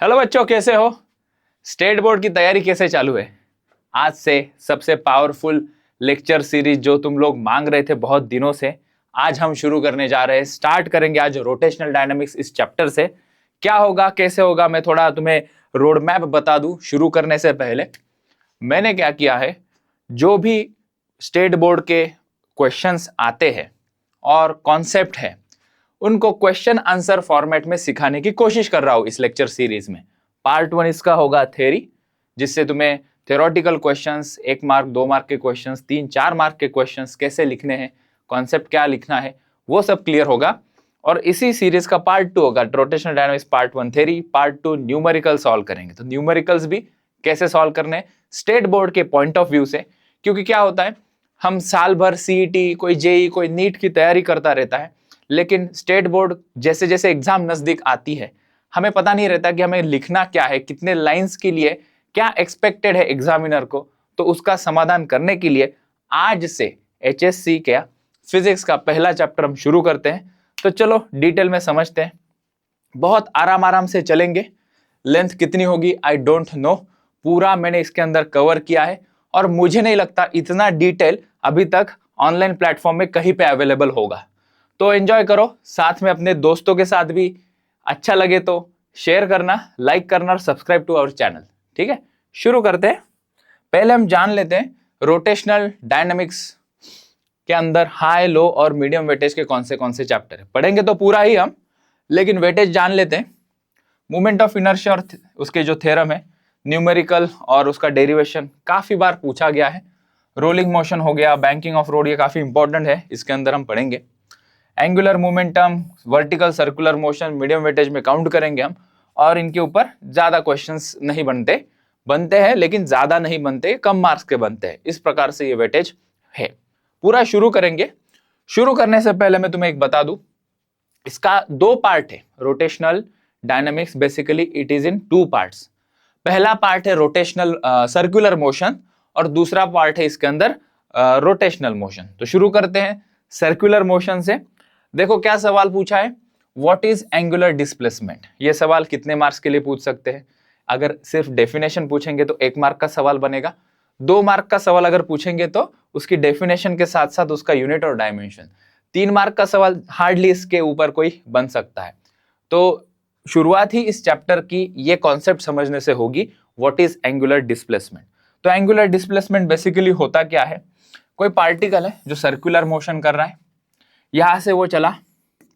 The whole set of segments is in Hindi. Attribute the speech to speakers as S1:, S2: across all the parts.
S1: हेलो बच्चों, कैसे हो? स्टेट बोर्ड की तैयारी कैसे चालू है? आज से सबसे पावरफुल लेक्चर सीरीज जो तुम लोग मांग रहे थे बहुत दिनों से, आज हम शुरू करने जा रहे हैं। स्टार्ट करेंगे आज रोटेशनल डायनामिक्स इस चैप्टर से। क्या होगा, कैसे होगा, मैं थोड़ा तुम्हें रोड मैप बता दूं। शुरू करने से पहले मैंने क्या किया है, जो भी स्टेट बोर्ड के क्वेश्चंस आते हैं और कॉन्सेप्ट है, उनको क्वेश्चन आंसर फॉर्मेट में सिखाने की कोशिश कर रहा हूं इस लेक्चर सीरीज में। पार्ट 1 इसका होगा थ्योरी, जिससे तुम्हें थ्योरेटिकल क्वेश्चंस, 1 मार्क 2 मार्क के क्वेश्चंस, 3-4 मार्क के क्वेश्चंस कैसे लिखने हैं, कॉन्सेप्ट क्या लिखना है, वो सब क्लियर होगा। और इसी सीरीज का पार्ट 2 होगा rotational dynamics part 1 theory, part 2 numerical solve करेंगे। तो न्यूमेरिकल्स भी कैसे सॉल्व करने स्टेट बोर्ड के पॉइंट ऑफ व्यू से, क्योंकि क्या होता है, हम साल भर सीईटी, कोई जेई, कोई नीट की तैयारी करता रहता है, लेकिन स्टेट बोर्ड जैसे जैसे एग्जाम नजदीक आती है, हमें पता नहीं रहता कि हमें लिखना क्या है, कितने लाइंस के लिए क्या एक्सपेक्टेड है एग्जामिनर को। तो उसका समाधान करने के लिए आज से एचएससी का फिजिक्स का पहला चैप्टर हम शुरू करते हैं। तो चलो डिटेल में समझते हैं। बहुत आराम आराम से चलेंगे। लेंथ कितनी होगी आई डोंट नो, पूरा मैंने इसके अंदर कवर किया है और मुझे नहीं लगता इतना डिटेल अभी तक ऑनलाइन प्लेटफॉर्म में कहीं पे अवेलेबल होगा। तो एंजॉय करो, साथ में अपने दोस्तों के साथ भी। अच्छा लगे तो शेयर करना, लाइक करना और सब्सक्राइब टू आवर चैनल। ठीक है, शुरू करते हैं। पहले हम जान लेते हैं रोटेशनल डायनामिक्स के अंदर हाई, लो और मीडियम वेटेज के कौन से चैप्टर है। पढ़ेंगे तो पूरा ही हम, लेकिन वेटेज जान लेते हैं। मूवमेंट ऑफ इनर्शिया और उसके जो थ्योरम है, न्यूमेरिकल और उसका डेरिवेशन काफी बार पूछा गया है। रोलिंग मोशन हो गया, बैंकिंग ऑफ रोड, ये काफी इंपॉर्टेंट है, इसके अंदर हम पढ़ेंगे। Angular momentum, vertical circular motion medium weightage में काउंट करेंगे हम, और इनके ऊपर ज्यादा क्वेश्चंस नहीं बनते हैं, लेकिन ज्यादा नहीं बनते, कम मार्क्स के बनते हैं। इस प्रकार से ये वेटेज है। पूरा शुरू करेंगे। शुरू करने से पहले मैं तुम्हें एक बता दूं, इसका 2 पार्ट है rotational dynamics. Basically it is in 2 parts. पहला पार्ट है रोटेशनल सर्कुलर मोशन और दूसरा पार्ट है इसके अंदर रोटेशनल मोशन। तो शुरू करते हैं सर्कुलर मोशन से। देखो क्या सवाल पूछा है, व्हाट इज एंगुलर डिस्प्लेसमेंट। ये सवाल कितने मार्क्स के लिए पूछ सकते हैं? अगर सिर्फ डेफिनेशन पूछेंगे तो 1 मार्क का सवाल बनेगा। 2 मार्क का सवाल अगर पूछेंगे तो उसकी डेफिनेशन के साथ साथ उसका यूनिट और डायमेंशन। 3 मार्क का सवाल हार्डली इसके ऊपर कोई बन सकता है। तो शुरुआत ही इस चैप्टर की ये कॉन्सेप्ट समझने से होगी, व्हाट इज एंगुलर डिस्प्लेसमेंट। तो एंगुलर डिस्प्लेसमेंट बेसिकली होता क्या है, कोई पार्टिकल है जो सर्कुलर मोशन कर रहा है, यहां से वो चला,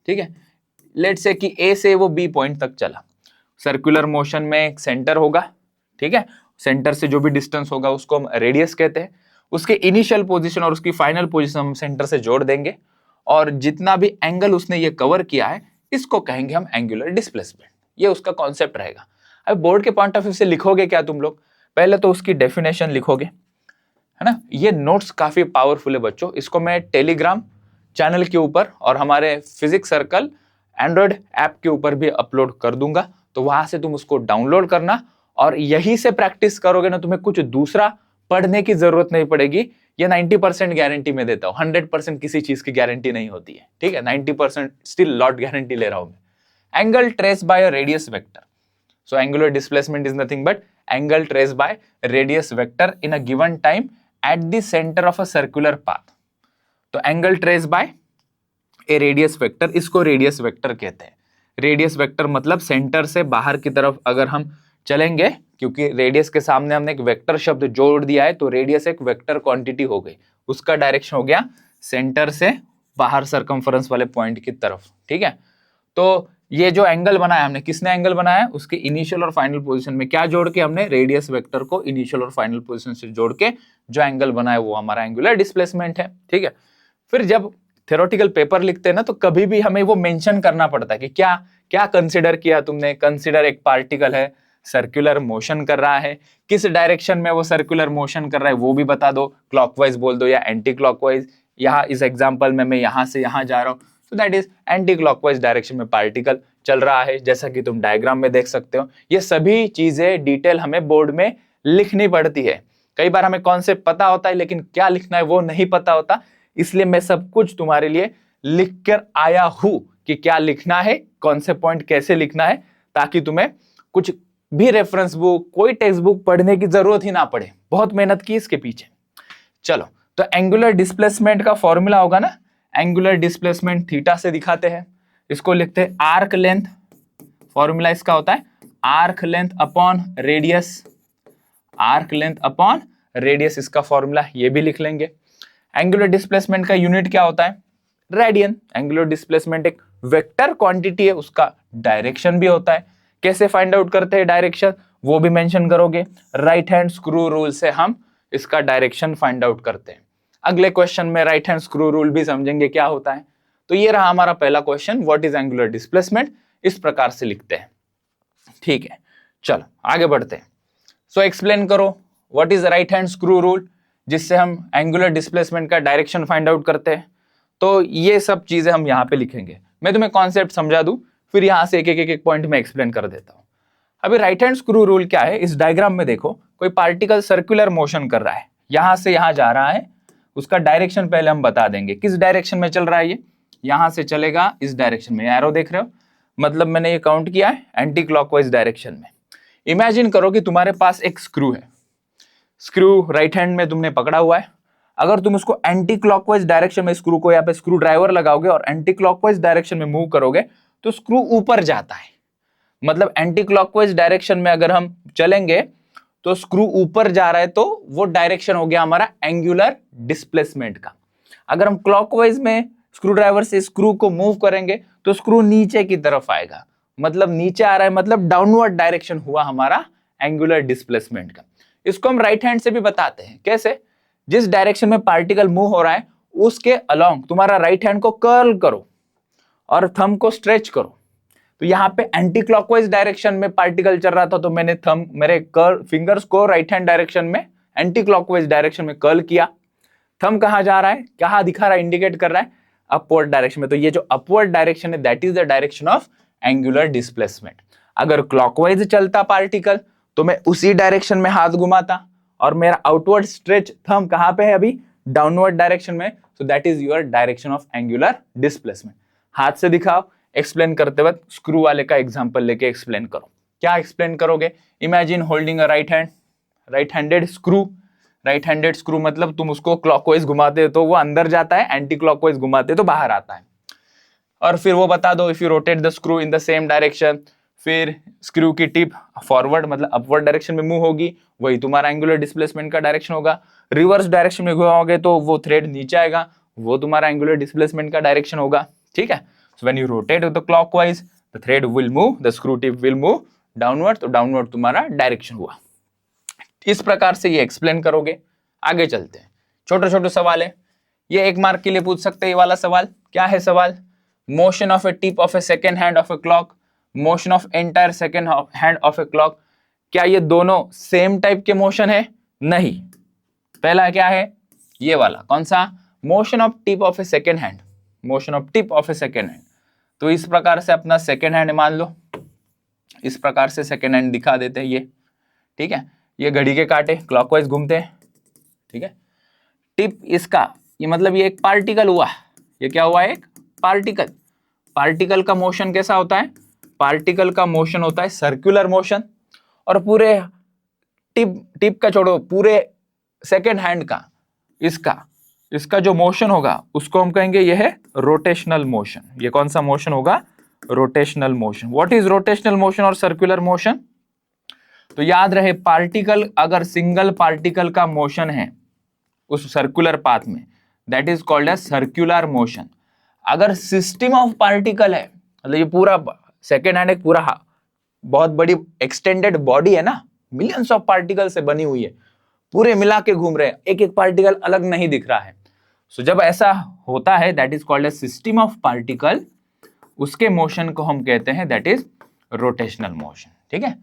S1: ठीक है, लेट से कि ए से वो बी पॉइंट तक चला। सर्कुलर मोशन में एक सेंटर होगा, ठीक है, सेंटर से जो भी डिस्टेंस होगा उसको हम रेडियस कहते हैं। उसके इनिशियल पोजीशन और उसकी फाइनल पोजीशन हम सेंटर से जोड़ देंगे, और जितना भी एंगल उसने ये कवर किया है इसको कहेंगे हम एंगुलर डिस्प्लेसमेंट। ये उसका कॉन्सेप्ट रहेगा। अब बोर्ड के पॉइंट ऑफ व्यू से लिखोगे क्या तुम लोग, पहले तो उसकी डेफिनेशन लिखोगे, है ना। ये नोट्स काफी पावरफुल है बच्चों, इसको मैं टेलीग्राम चैनल के ऊपर और हमारे फिजिक्स सर्कल एंड्रॉइड ऐप के ऊपर भी अपलोड कर दूंगा। तो वहां से तुम उसको डाउनलोड करना और यहीं से प्रैक्टिस करोगे ना, तुम्हें कुछ दूसरा पढ़ने की जरूरत नहीं पड़ेगी। ये 90% गारंटी में देता हूं, 100% किसी चीज की गारंटी नहीं होती है, ठीक है। 90% स्टिल लॉट गारंटी ले रहा हूं मैं। Angle trace by a radius vector. So angular displacement is nothing but angle traced by radius vector in a given time at the center of a circular path. तो एंगल ट्रेस बाय ए रेडियस वेक्टर, इसको रेडियस वेक्टर कहते हैं। रेडियस वेक्टर मतलब सेंटर से बाहर की तरफ अगर हम चलेंगे, क्योंकि रेडियस के सामने हमने एक वेक्टर शब्द जोड़ दिया है, तो रेडियस एक वेक्टर क्वांटिटी हो गई, उसका डायरेक्शन हो गया सेंटर से बाहर सर्कमफरेंस वाले पॉइंट की तरफ, ठीक है। तो ये जो एंगल बनाया हमने, किसने एंगल बनाया, उसके इनिशियल और फाइनल पोजीशन में क्या जोड़ के, हमने रेडियस वेक्टर को इनिशियल और फाइनल पोजीशन से जोड़ के जो एंगल बनाया वो हमारा एंगुलर डिस्प्लेसमेंट है, ठीक है। फिर जब थ्योरेटिकल पेपर लिखते हैं ना, तो कभी भी हमें वो मेंशन करना पड़ता है कि क्या क्या कंसीडर किया तुमने। कंसीडर एक पार्टिकल है, सर्कुलर मोशन कर रहा है, किस डायरेक्शन में वो सर्कुलर मोशन कर रहा है वो भी बता दो, क्लॉकवाइज बोल दो या एंटी क्लॉकवाइज। यहाँ इस एग्जाम्पल में मैं यहाँ से यहाँ जा रहा हूँ, तो that is anti clockwise direction में पार्टिकल चल रहा है, जैसा कि तुम डायग्राम में देख सकते हो। ये सभी चीजें डिटेल हमें बोर्ड में लिखनी पड़ती है। कई बार हमें कॉन्सेप्ट पता होता है लेकिन क्या लिखना है वो नहीं पता होता, इसलिए मैं सब कुछ तुम्हारे लिए लिख कर आया हूं कि क्या लिखना है, कौन से पॉइंट कैसे लिखना है, ताकि तुम्हें कुछ भी रेफरेंस बुक, कोई टेक्स्ट बुक पढ़ने की जरूरत ही ना पड़े, बहुत मेहनत की इसके पीछे। चलो, तो एंगुलर डिस्प्लेसमेंट का फॉर्मूला होगा ना, एंगुलर डिस्प्लेसमेंट थीटा से दिखाते हैं, इसको लिखते हैं आर्क लेंथ। फॉर्मूला इसका होता है arc length upon radius, arc length upon radius, इसका फॉर्मूला ये भी लिख लेंगे। एंगुलर डिस्प्लेसमेंट का यूनिट क्या होता है? रेडियन। एंगुलर डिस्प्लेसमेंट एक वेक्टर क्वांटिटी है, उसका डायरेक्शन भी होता है। कैसे फाइंड आउट करते हैं डायरेक्शन, वो भी मेंशन करोगे। राइट हैंड स्क्रू रूल से हम इसका डायरेक्शन फाइंड आउट करते हैं। अगले क्वेश्चन में राइट हैंड स्क्रू रूल भी समझेंगे क्या होता है। तो ये रहा हमारा पहला question, what is angular displacement, इस प्रकार से लिखते हैं। ठीक है, चलो आगे बढ़ते हैं। सो एक्सप्लेन करो what is right hand screw rule, जिससे हम एंगुलर डिस्प्लेसमेंट का डायरेक्शन फाइंड आउट करते हैं। तो ये सब चीजें हम यहाँ पे लिखेंगे। मैं तुम्हें कॉन्सेप्ट समझा दूं, फिर यहाँ से एक पॉइंट में एक्सप्लेन कर देता हूँ। अभी राइट हैंड स्क्रू रूल क्या है, इस डायग्राम में देखो, कोई पार्टिकल सर्कुलर मोशन कर रहा है, यहां से यहां जा रहा है, उसका डायरेक्शन पहले हम बता देंगे, किस डायरेक्शन में चल रहा है ये, यहां से चलेगा इस डायरेक्शन में, एरो देख रहे हो, मतलब मैंने ये काउंट किया है एंटी क्लॉकवाइज डायरेक्शन में। इमेजिन करो कि तुम्हारे पास एक स्क्रू है, स्क्रू राइट हैंड में तुमने पकड़ा हुआ है, अगर तुम उसको एंटी क्लॉकवाइज डायरेक्शन में स्क्रू को यहाँ पे स्क्रू ड्राइवर लगाओगे और एंटी क्लॉकवाइज डायरेक्शन में मूव करोगे तो स्क्रू ऊपर जाता है। मतलब एंटी क्लॉकवाइज डायरेक्शन में अगर हम चलेंगे तो स्क्रू ऊपर जा रहा है, तो वो डायरेक्शन हो गया हमारा एंगुलर डिस्प्लेसमेंट का। अगर हम क्लॉकवाइज में स्क्रू ड्राइवर से स्क्रू को मूव करेंगे तो स्क्रू नीचे की तरफ आएगा, मतलब नीचे आ रहा है, मतलब डाउनवर्ड डायरेक्शन हुआ हमारा एंगुलर डिस्प्लेसमेंट का। इसको हम राइट हैंड से भी बताते हैं, कैसे? जिस डायरेक्शन में पार्टिकल मूव हो रहा है उसके अलोंग तुम्हारा राइट हैंड को कर्ल करो और थंब को स्ट्रेच करो। तो यहाँ पे एंटी क्लॉकवाइज डायरेक्शन में पार्टिकल चल रहा था, तो मैंने थंब, मेरे फिंगर्स को राइट हैंड डायरेक्शन में एंटी क्लॉकवाइज डायरेक्शन में कर्ल किया। थंब कहाँ जा रहा है, कहाँ दिखा रहा है, इंडिकेट कर रहा है अपवर्ड डायरेक्शन में। तो ये जो अपवर्ड डायरेक्शन है that is the direction of angular displacement. अगर क्लॉकवाइज चलता पार्टिकल तो मैं उसी डायरेक्शन में हाथ घुमाता और मेरा आउटवर्ड स्ट्रेच थंब कहाँ पे है, अभी डाउनवर्ड डायरेक्शन में। So that is your direction of angular displacement. हाथ से दिखाओ, एक्सप्लेन करते वक्त स्क्रू वाले का एग्जांपल लेके एक्सप्लेन करो। क्या एक्सप्लेन करोगे? Imagine holding a right handed screw. Right handed screw मतलब तुम उसको क्लॉकवाइज घुमाते हो तो वो अंदर जाता है, एंटी क्लॉकवाइज घुमाते तो बाहर आता है। और फिर वो बता दो, if you rotate the screw in the same direction, फिर स्क्रू की टिप फॉरवर्ड मतलब अपवर्ड डायरेक्शन में मूव होगी, वही तुम्हारा एंगुलर डिस्प्लेसमेंट का डायरेक्शन होगा। रिवर्स डायरेक्शन में घुमाओगे तो वो थ्रेड नीचे आएगा, वो तुम्हारा एंगुलर डिस्प्लेसमेंट का डायरेक्शन होगा। ठीक है, so when you rotate the clockwise the thread will move, the screw tip will move downward, तो डाउनवर्ड तुम्हारा डायरेक्शन हुआ। इस प्रकार से ये एक्सप्लेन करोगे। आगे चलते हैं, छोटे छोटे सवाल है, ये 1 मार्क के लिए पूछ सकते हैं। ये वाला सवाल क्या है? सवाल, motion of A tip of A second hand of a clock, motion of entire second hand of a clock, क्या ये दोनों सेम टाइप के मोशन है? नहीं। पहला क्या है? ये वाला कौन सा? Motion of tip of A second hand, motion of tip of A second hand. तो इस प्रकार से अपना सेकेंड हैंड मान लो, इस प्रकार से सेकेंड हैंड दिखा देते हैं ये। ठीक है, ये घड़ी के कांटे क्लॉकवाइज घूमते हैं। ठीक है, टिप इसका, ये मतलब ये एक पार्टिकल हुआ, ये क्या हुआ? एक पार्टिकल। पार्टिकल का मोशन कैसा होता है? पार्टिकल का मोशन होता है सर्कुलर मोशन। और पूरे टिप का छोड़ो, पूरे सेकेंड हैंड का, इसका जो मोशन होगा उसको हम कहेंगे ये है रोटेशनल मोशन। ये कौन सा मोशन होगा? Rotational motion. What is rotational motion और सर्कुलर मोशन? तो याद रहे, पार्टिकल अगर सिंगल पार्टिकल का मोशन है उस सर्कुलर पाथ में, that is called as circular motion. अगर सिस्टम ऑफ पार्टिकल है, मतलब ये पूरा सेकेंड हैंड एक पूरा बहुत बड़ी एक्सटेंडेड बॉडी है ना, मिलियंस ऑफ पार्टिकल से बनी हुई है, पूरे मिला के घूम रहे हैं, एक एक पार्टिकल अलग नहीं दिख रहा है। सो जब ऐसा होता है that is called as system of particle, उसके मोशन को हम कहते हैं दैट इज रोटेशनल मोशन। ठीक है,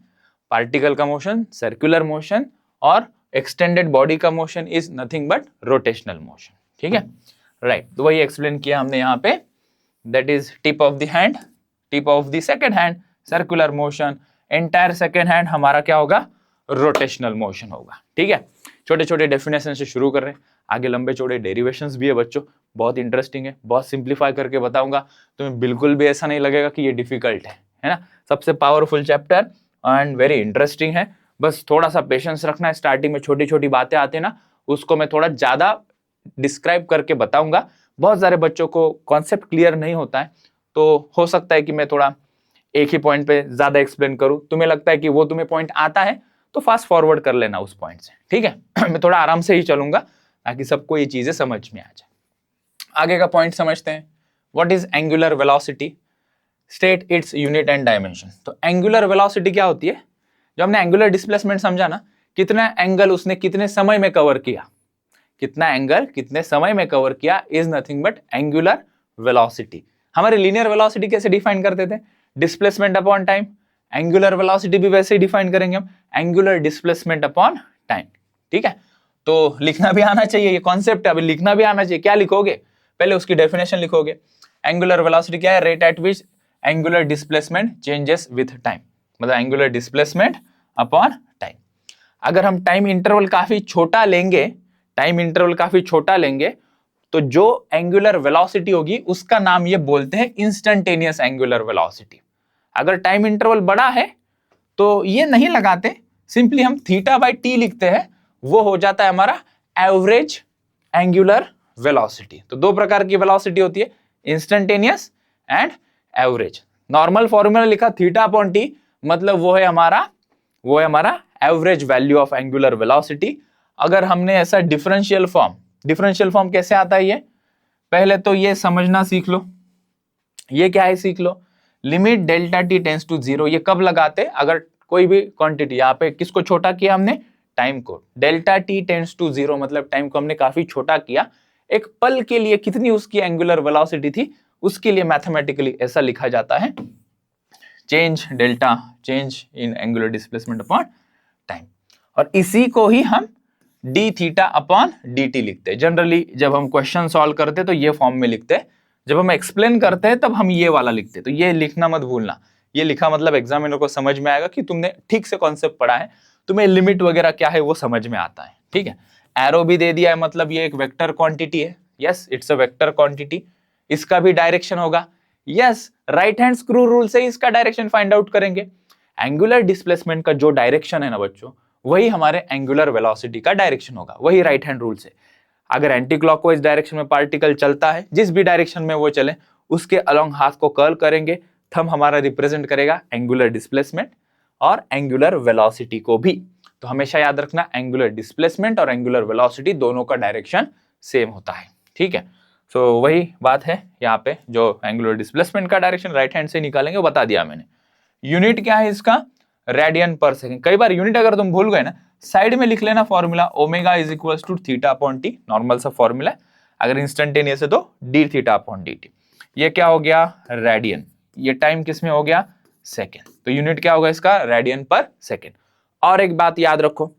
S1: पार्टिकल का मोशन सर्कुलर मोशन और एक्सटेंडेड बॉडी का motion is nothing but rotational motion. ठीक है, राइट। तो वही एक्सप्लेन किया हमने यहाँ पे, that is tip of the hand, tip of the second hand circular motion, entire second hand हमारा क्या होगा? रोटेशनल मोशन होगा। ठीक है, छोटे छोटे डेफिनेशन से शुरू कर रहे हैं, आगे लंबे चौड़े डेरिवेशंस भी है बच्चों, बहुत इंटरेस्टिंग है, बहुत सिंप्लीफाई करके बताऊंगा, तुम्हें बिल्कुल भी ऐसा नहीं लगेगा कि ये डिफिकल्ट है ना। सबसे powerful chapter and very interesting है। बस थोड़ा सा पेशेंस रखना है, स्टार्टिंग में छोटी छोटी बातें आती है ना, उसको मैं थोड़ा ज्यादा डिस्क्राइब करके बताऊंगा। बहुत सारे बच्चों को कॉन्सेप्ट क्लियर नहीं होता है, तो हो सकता है कि मैं थोड़ा एक ही पॉइंट पे ज्यादा एक्सप्लेन करूं। तुम्हें लगता है कि वो तुम्हें पॉइंट आता है तो फास्ट फॉरवर्ड कर लेना उस पॉइंट से, ठीक है। मैं थोड़ा आराम से ही चलूंगा ताकि सबको ये चीजें समझ में आ जाए। आगे का पॉइंट समझते हैं। What is angular velocity, state its unit and dimension. तो एंगुलर वेलोसिटी क्या होती है? जो हमने एंगुलर डिस्प्लेसमेंट समझा ना, कितना एंगल उसने कितने समय में कवर किया, कितना एंगल कितने समय में कवर किया, is nothing but angular velocity. हमारे लीनियर वेलोसिटी कैसे डिफाइन करते थे? Displacement upon time. Angular velocity भी वैसे ही डिफाइन करेंगे हम, एंगुलर डिस्प्लेसमेंट अपॉन टाइम, ठीक है। तो लिखना भी आना चाहिए, ये कॉन्सेप्ट है, अभी लिखना भी आना चाहिए। क्या लिखोगे? पहले उसकी डेफिनेशन लिखोगे। एंगुलर वेलोसिटी क्या है? Rate at which angular displacement changes with time, मतलब एंगुलर डिस्प्लेसमेंट अपॉन टाइम। अगर हम टाइम इंटरवल काफी छोटा लेंगे, टाइम इंटरवल काफी छोटा लेंगे, तो जो एंगुलर वेलोसिटी होगी उसका नाम ये बोलते हैं इंस्टेंटेनियस एंगुलर वेलोसिटी। अगर टाइम इंटरवल बड़ा है तो ये नहीं लगाते, सिंपली हम थीटा बाई टी लिखते हैं, वो हो जाता है हमारा एवरेज एंगुलर वेलोसिटी। तो दो प्रकार की वेलोसिटी होती है, instantaneous and average. Normal formula लिखा थीटा अपॉन टी, मतलब वो है हमारा average value of angular velocity. अगर हमने ऐसा डिफरेंशियल फॉर्म कैसे आता है? ये पहले तो ये समझना सीख लो, ये क्या है सीख लो। Limit delta T tends to 0, ये कब लगाते? अगर कोई भी क्वांटिटी, यहाँ पे किसको छोटा किया हमने? टाइम को। डेल्टा टी टेंस टू 0 मतलब टाइम को हमने काफी छोटा किया, एक पल के लिए कितनी उसकी एंगुलर वेलोसिटी थी, उसके लिए मैथमेटिकली ऐसा लिखा जाता है, change in angular displacement upon time. और इसी को ही हम D theta upon D T लिखते हैं। जनरली जब हम क्वेश्चन सॉल्व करते हैं तो ये फॉर्म में लिखते हैं, जब हम एक्सप्लेन करते हैं तब हम ये वाला लिखते हैं। तो ये लिखना मत भूलना, ये लिखा मतलब एग्जामिनर को समझ में आएगा कि तुमने ठीक से कॉन्सेप्ट पढ़ा है, तुम्हें लिमिट वगैरह क्या है वो समझ में आता है, ठीक है। एरो भी दे दिया है, मतलब ये एक वेक्टर क्वांटिटी है, yes it's a vector quantity. इसका भी डायरेक्शन होगा, yes right hand screw rule से इसका डायरेक्शन फाइंड आउट करेंगे। एंगुलर डिस्प्लेसमेंट का जो डायरेक्शन है ना बच्चों, वही हमारे एंगुलर वेलोसिटी का डायरेक्शन होगा, वही राइट हैंड रूल से। अगर एंटी क्लॉकवाइज डायरेक्शन में पार्टिकल चलता है, जिस भी डायरेक्शन में वो चले, उसके अलोंग हाथ को कर्ल करेंगे, थंब हमारा रिप्रेजेंट करेगा एंगुलर डिस्प्लेसमेंट और एंगुलर वेलोसिटी को भी। तो हमेशा याद रखना, एंगुलर डिस्प्लेसमेंट और एंगुलर वेलोसिटी दोनों का डायरेक्शन सेम होता है, ठीक है। सो वही बात है यहाँ पे, जो एंगुलर डिस्प्लेसमेंट का डायरेक्शन राइट हैंड से निकालेंगे वो बता दिया मैंने। यूनिट क्या है इसका? रेडियन पर सेकेंड। कई बार यूनिट अगर तुम भूल गए ना, साइड में लिख लेना formula, omega is equals to theta upon T, normal सा फॉर्मूला। अगर इंस्टेंटेनियस है तो D theta upon D T. ये क्या हो गया? रेडियन। ये टाइम किस में हो गया? सेकेंड। तो यूनिट क्या होगा इसका? रेडियन पर सेकेंड। और एक बात याद रखो,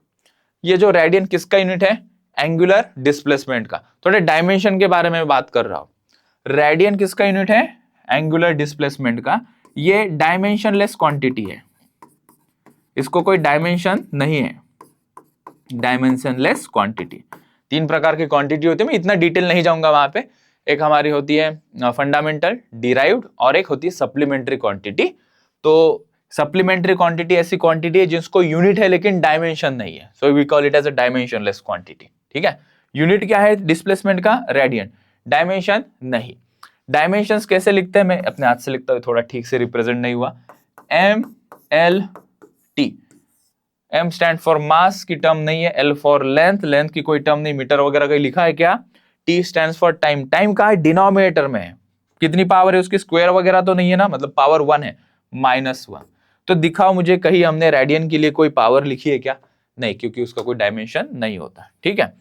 S1: ये जो रेडियन किसका यूनिट है? एंगुलर डिस्प्लेसमेंट का। थोड़े डायमेंशन के बारे में बात कर रहा हूं। रेडियन किसका यूनिट है? एंगुलर डिस्प्लेसमेंट का। ये डायमेंशनलेस क्वांटिटी है, इसको कोई डायमेंशन नहीं है, डायमेंशनलेस क्वांटिटी। तीन प्रकार की क्वांटिटी होती है, मैं इतना डिटेल नहीं जाऊंगा वहां पे। एक हमारी होती है फंडामेंटल, डिराइव्ड, और एक होती है सप्लीमेंट्री क्वांटिटी। तो सप्लीमेंट्री क्वांटिटी ऐसी क्वांटिटी है जिसको यूनिट है लेकिन डायमेंशन नहीं है, so we call it as a dimensionless quantity, ठीक है। यूनिट क्या है डिस्प्लेसमेंट का? रेडियन। डायमेंशन नहीं। डायमेंशंस कैसे लिखते हैं? मैं अपने हाथ से लिखता हूं, थोड़ा ठीक से रिप्रेजेंट नहीं हुआ। M L T. M stand for mass की टर्म नहीं है, एल फॉर लेंथ, लेंथ की कोई टर्म नहीं, मीटर वगैरह कहीं लिखा है क्या? T stand for time, time का है डिनोमिनेटर में है, कितनी पावर है उसकी? स्क्वायर वगैरह तो नहीं है ना, मतलब पावर 1 है, -1। तो दिखाओ मुझे कहीं हमने रेडियन के लिए कोई पावर लिखी है क्या? नहीं, क्योंकि उसका कोई डायमेंशन नहीं होता, ठीक है।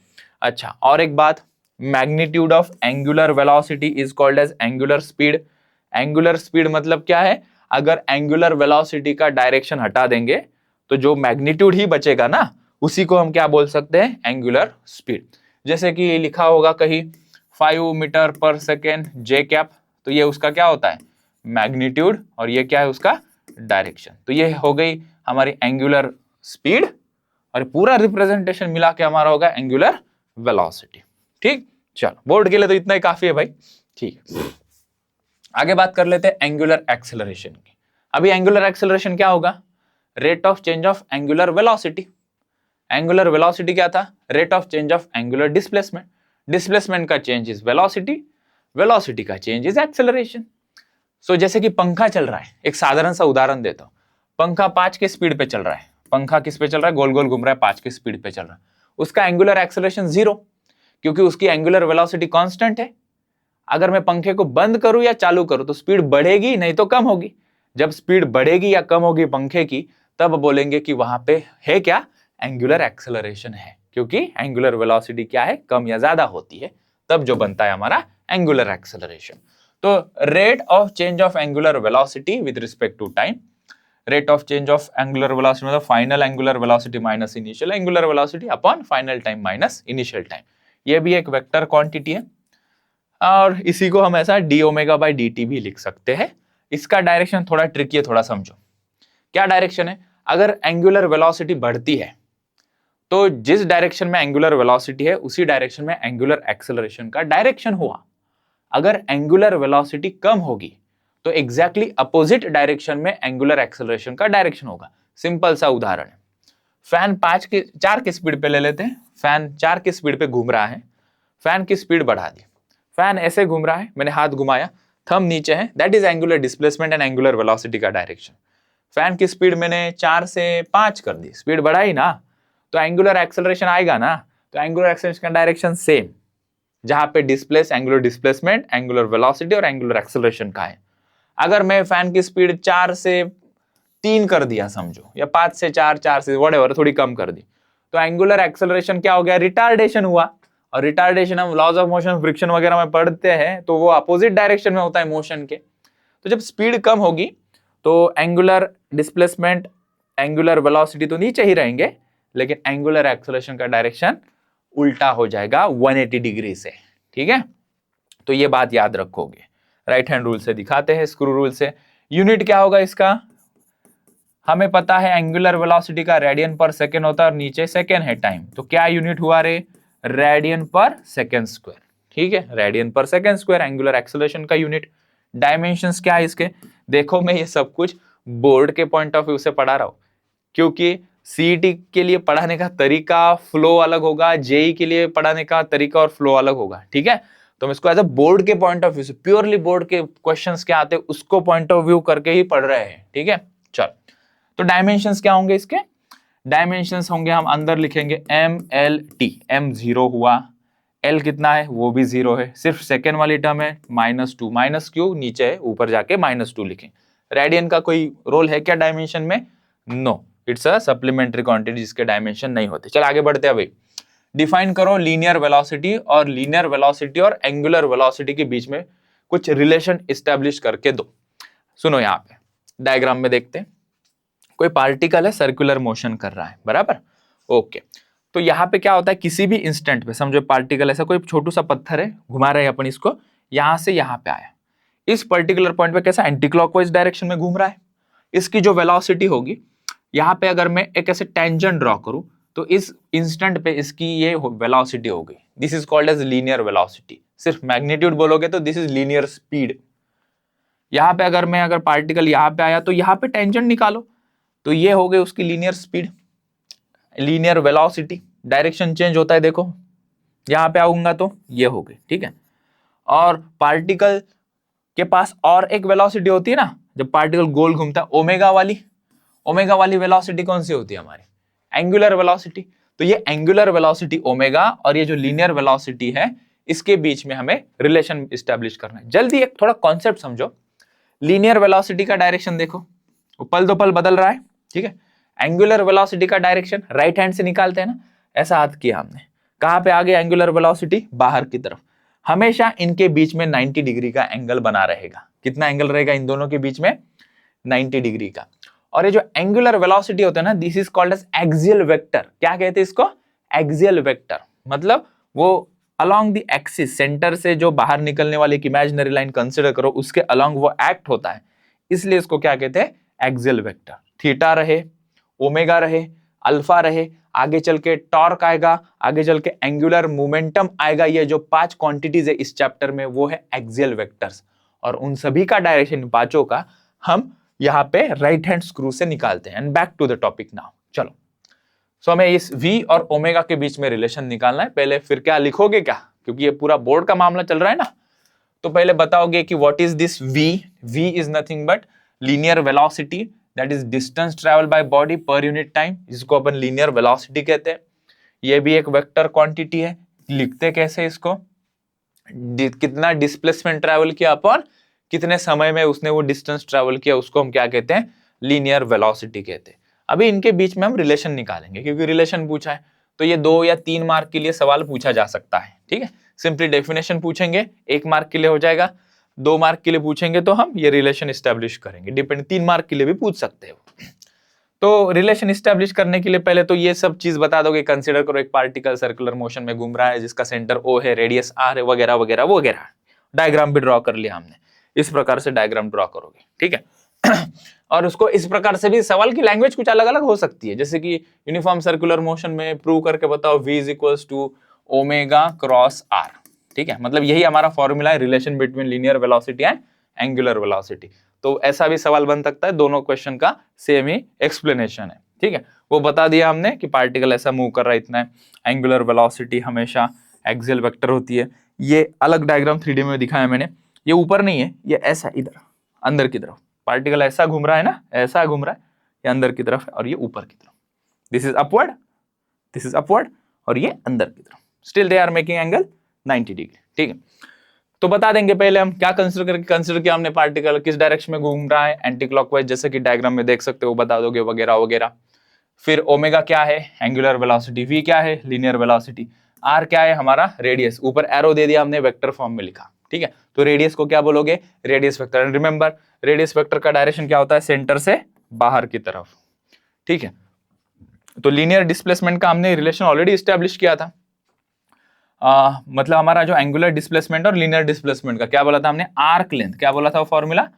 S1: अच्छा, और एक बात, magnitude of angular velocity is called as angular speed. Angular speed मतलब क्या है? अगर एंगुलर वेलोसिटी का डायरेक्शन हटा देंगे तो जो मैग्नीट्यूड ही बचेगा ना, उसी को हम क्या बोल सकते हैं? Angular speed. जैसे कि लिखा होगा कहीं 5 मीटर पर सेकेंड जे कैप, तो ये उसका क्या होता है? मैग्नीट्यूड, और ये क्या है उसका? डायरेक्शन। तो ये हो गई हमारी एंगुलर स्पीड, और पूरा रिप्रेजेंटेशन मिला के हमारा होगा एंगुलर वेलोसिटी, ठीक। चलो, बोर्ड के लिए तो इतना ही काफी है भाई, ठीक है। आगे बात कर लेते हैं एंगुलर एक्सेलरेशन की। अभी एंगुलर एक्सेलरेशन क्या होगा? Rate of change of angular velocity. Angular velocity क्या था? Rate of change of angular displacement. Displacement का चेंज इज वेलोसिटी, वेलोसिटी का चेंज इज एक्सेलरेशन। सो जैसे कि पंखा चल रहा है, एक साधारण सा उदाहरण देता हूं। पंखा 5 के स्पीड पे चल रहा है, पंखा किस पे चल रहा है? गोल गोल घूम रहा है, 5 के स्पीड पे चल रहा है। उसका एंगुलर एक्सेलरेशन 0, क्योंकि उसकी एंगुलर वेलोसिटी कांस्टेंट है। अगर मैं पंखे को बंद करूं या चालू करूं तो स्पीड बढ़ेगी, नहीं तो कम होगी। जब स्पीड बढ़ेगी या कम होगी पंखे की, तब बोलेंगे कि वहां पे है क्या? एंगुलर एक्सेलरेशन है, क्योंकि एंगुलर वेलोसिटी क्या है? कम या ज्यादा होती है, तब जो बनता है हमारा एंगुलर एक्सेलरेशन। तो rate of change of angular velocity with respect to time, rate of change of angular velocity मतलब final angular velocity minus initial angular velocity upon final time minus initial time. ये भी एक वेक्टर क्वांटिटी है, और इसी को हम ऐसा D omega by D T भी लिख सकते हैं। इसका डायरेक्शन थोड़ा ट्रिकी है, थोड़ा समझो। क्या डायरेक्शन है? अगर एंगुलर वेलोसिटी बढ़ती है तो जिस डायरेक्शन में एंगुलर वेलोसिटी है उसी डायरेक्शन में एंगुलर एक्सेलरेशन का डायरेक्शन हुआ। अगर एंगुलर वेलोसिटी कम होगी तो एग्जैक्टली अपोजिट डायरेक्शन में एंगुलर एक्सेलरेशन का डायरेक्शन होगा। सिंपल सा उदाहरण है, फैन 4 की स्पीड पे ले लेते हैं। फैन 4 की स्पीड पे घूम रहा है, फैन की स्पीड बढ़ा दी, फैन ऐसे घूम रहा है, मैंने हाथ घुमाया, थंब नीचे है, that is angular displacement and angular velocity का डायरेक्शन। फैन की स्पीड मैंने 4 से 5 कर दी, स्पीड बढ़ाई ना, तो एंगुलर एक्सेलरेशन आएगा ना। तो एंगुलर एक्सेलरेशन का डायरेक्शन सेम, जहां पे displace angular displacement, angular velocity और एंगुलर एक्सेलरेशन का है। अगर मैं फैन की स्पीड 4 से 3 कर दिया समझो, या 5 से 4, 4 से व्हाटएवर थोड़ी कम कर दी, तो एंगुलर एक्सेलरेशन क्या हो गया? रिटार्डेशन हुआ। और रिटार्डेशन हम लॉज ऑफ मोशन, फ्रिक्शन वगैरह में पढ़ते हैं, तो वो अपोजिट डायरेक्शन में होता है मोशन के। तो जब स्पीड कम होगी तो एंगुलर डिस्प्लेसमेंट, एंगुलर वेलोसिटी तो नीचे ही रहेंगे, लेकिन एंगुलर एक्सेलरेशन का डायरेक्शन उल्टा हो जाएगा 180 डिग्री से। ठीक है, तो ये बात याद रखोगे। राइट हैंड रूल से दिखाते हैं, स्क्रू रूल से। यूनिट क्या होगा इसका? हमें पता है एंगुलर वेलोसिटी का रेडियन पर सेकेंड होता है और नीचे सेकेंड है टाइम, तो क्या यूनिट हुआ रे? रेडियन पर सेकेंड स्क्वायर। ठीक है, रेडियन पर सेकेंड स्क्वायर एंगुलर एक्सेलरेशन का यूनिट। डायमेंशंस क्या है इसके? देखो मैं ये सब कुछ बोर्ड के पॉइंट ऑफ व्यू से पढ़ा रहा हूं, क्योंकि सीईटी के लिए पढ़ाने का तरीका फ्लो अलग होगा, जेई के लिए पढ़ाने का तरीका और फ्लो अलग होगा। ठीक है, तो हम इसको एज अ बोर्ड के पॉइंट ऑफ व्यू से, प्योरली बोर्ड के क्वेश्चंस क्या आते हैं उसको पॉइंट ऑफ व्यू करके ही पढ़ रहे हैं। ठीक है, चल तो डायमेंशंस क्या होंगे इसके? डायमेंशंस होंगे, हम अंदर लिखेंगे एम एल टी। एम 0 हुआ, एल कितना है? वो भी 0 है, सिर्फ सेकेंड वाली टर्म है -2, माइनस क्यू नीचे है, ऊपर जाके -2 लिखें। रेडियन का कोई रोल है क्या डायमेंशन में? No, it's a supplementary quantity जिसके डायमेंशन नहीं होते। चल आगे बढ़ते हैं भाई। डिफाइन करो लीनियर वेलोसिटी, और लीनियर वेलोसिटी और एंगुलर वेलोसिटी के बीच में कुछ रिलेशन एस्टेब्लिश करके दो। सुनो, यहाँ पे डायग्राम में देखते हैं, कोई पार्टिकल है, सर्कुलर मोशन कर रहा है, बराबर? ओके, तो यहाँ पे क्या होता है, किसी भी इंस्टेंट पे समझो पार्टिकल ऐसा कोई छोटू सा पत्थर है, घुमा रहे हैं अपन इसको, यहां से यहां पे आया, इस पर्टिकुलर पॉइंट पे कैसा एंटी क्लॉकवाइज डायरेक्शन में घूम रहा है। इसकी जो वेलोसिटी होगी, यहाँ पे अगर मैं एक ऐसे टेंजेंट ड्रॉ करूं तो इस इंस्टेंट पे इसकी ये वेलोसिटी होगी। This is called as linear velocity. सिर्फ मैग्नीट्यूड बोलोगे तो दिस इज लीनियर स्पीड। यहाँ पे अगर पार्टिकल यहाँ पे आया तो यहाँ पे टेंजेंट निकालो, तो ये हो गई उसकी linear speed, linear velocity. Direction change होता है, देखो यहाँ पे आऊंगा तो ये हो गई। ठीक है, और पार्टिकल के पास और एक वेलोसिटी होती है ना, जब पार्टिकल गोल घूमता है, ओमेगा वाली वेलोसिटी कौन सी होती है हमारी? Angular velocity. तो ये एंगुलर वेलोसिटी ओमेगा और ये जो लीनियर वेलोसिटी है, इसके बीच में हमें रिलेशन एस्टेब्लिश करना है। जल्दी एक थोड़ा कॉन्सेप्ट समझो। लीनियर वेलोसिटी का डायरेक्शन देखो, वो पल दो पल बदल रहा है। ठीक है, एंगुलर वेलोसिटी का डायरेक्शन राइट हैंड से निकालते हैं ना, ऐसा हाथ किया हमने, कहां पे आ गया एंगुलर वेलोसिटी? बाहर की तरफ। हमेशा इनके बीच में 90 डिग्री का एंगल बना रहेगा। कितना एंगल रहेगा इन दोनों के बीच में? 90 डिग्री का। और ये जो एंगुलर वेलोसिटी होता है ना, this is called as axial vector. क्या कहते हैं इसको? Axial vector. मतलब वो अलोंग द एक्सिस, सेंटर से जो बाहर निकलने वाली एक इमेजिनरी लाइन कंसिडर करो, उसके अलोंग वो एक्ट होता है, इसलिए इसको क्या कहते हैं? Axial vector. थीटा रहे, ओमेगा रहे, अल्फा रहे, आगे चल के टॉर्क आएगा, आगे चल के एंगुलर मोमेंटम आएगा। ये जो 5 क्वांटिटीज है इस चैप्टर में, वो है एक्सियल वेक्टर्स, और उन सभी का डायरेक्शन, पांचों का, हम यहाँ पे राइट हैंड स्क्रू से निकालते हैं। And back to the topic now, चलो। सो हमें इस v और ओमेगा के बीच में रिलेशन निकालना है पहले। फिर क्या लिखोगे क्या, क्योंकि ये पूरा बोर्ड का मामला चल रहा है ना, तो पहले बताओगे कि what is this v। v is nothing but linear velocity, that is distance travel by body per unit time, जिसको अपन लीनियर वेलोसिटी कहते हैं। ये भी एक वेक्टर क्वांटिटी है। लिखते कैसे इसको, कितना डिस्प्लेसमेंट ट्रेवल किया अपन, कितने समय में उसने वो डिस्टेंस ट्रेवल किया, उसको हम क्या कहते हैं, लीनियर वेलोसिटी कहते हैं। अभी इनके बीच में हम रिलेशन निकालेंगे, क्योंकि रिलेशन पूछा है तो ये 2 या 3 मार्क के लिए सवाल पूछा जा सकता है। ठीक है, सिंपली डेफिनेशन पूछेंगे 1 मार्क के लिए हो जाएगा, 2 मार्क के लिए पूछेंगे तो हम ये रिलेशन एस्टेब्लिश करेंगे, डिपेंड 3 मार्क के लिए भी पूछ सकते हैं। तो रिलेशन एस्टेब्लिश करने के लिए पहले तो ये सब चीज बता दोगे। कंसीडर करो एक पार्टिकल सर्कुलर मोशन में घूम रहा है, जिसका सेंटर O है, रेडियस R है, वगैरह वगैरह वगैरह। डायग्राम भी ड्रॉ कर लिया हमने, इस प्रकार से डायग्राम ड्रॉ करोगे। ठीक है और उसको इस प्रकार से भी सवाल की लैंग्वेज कुछ अलग अलग हो सकती है, जैसे कि यूनिफॉर्म सर्कुलर मोशन में प्रूव करके बताओ v is equals to omega cross r। ठीक है, मतलब यही हमारा फॉर्मूला है, relation between linear velocity and angular velocity. तो ऐसा भी सवाल बन सकता है, दोनों क्वेश्चन का सेम ही एक्सप्लेनेशन है। ठीक है, वो बता दिया हमने कि पार्टिकल ऐसा मूव कर रहा है इतना है, एंगुलर वेलोसिटी हमेशा एक्सियल वेक्टर होती है। ये अलग डायग्राम 3D में दिखाया मैंने, ये ऊपर नहीं है, ये ऐसा इधर अंदर की तरफ पार्टिकल ऐसा घूम रहा है ना, ऐसा घूम रहा है, ये अंदर की तरफ है और ये ऊपर की तरफ। This is upward, this is upward और ये अंदर की तरफ। Still they are making angle 90 degree. ठीक है, तो बता देंगे पहले हम क्या कंसिडर किया हमने, पार्टिकल किस डायरेक्शन में घूम रहा है, एंटी क्लॉकवाइज, जैसे कि डायग्राम में देख सकते हो, बता दोगे वगैरह वगैरह। फिर ओमेगा क्या है, एंगुलर वेलोसिटी, v क्या है, लीनियर वेलोसिटी, r क्या है, हमारा रेडियस, ऊपर एरो दे दिया हमने, वेक्टर फॉर्म में लिखा। ठीक है, तो रेडियस को क्या बोलोगे, radius vector. And remember radius vector का डायरेक्शन क्या होता है, सेंटर से बाहर की तरफ। ठीक है, तो लीनियर डिस्प्लेसमेंट का हमने रिलेशन ऑलरेडी स्टैब्लिश किया था। मतलब हमारा जो एंगुलर डिस्प्लेसमेंट और लीनियर डिस्प्लेसमेंट का क्या बोला था हमने, आर्क लेंथ, क्या बोला था वो formula,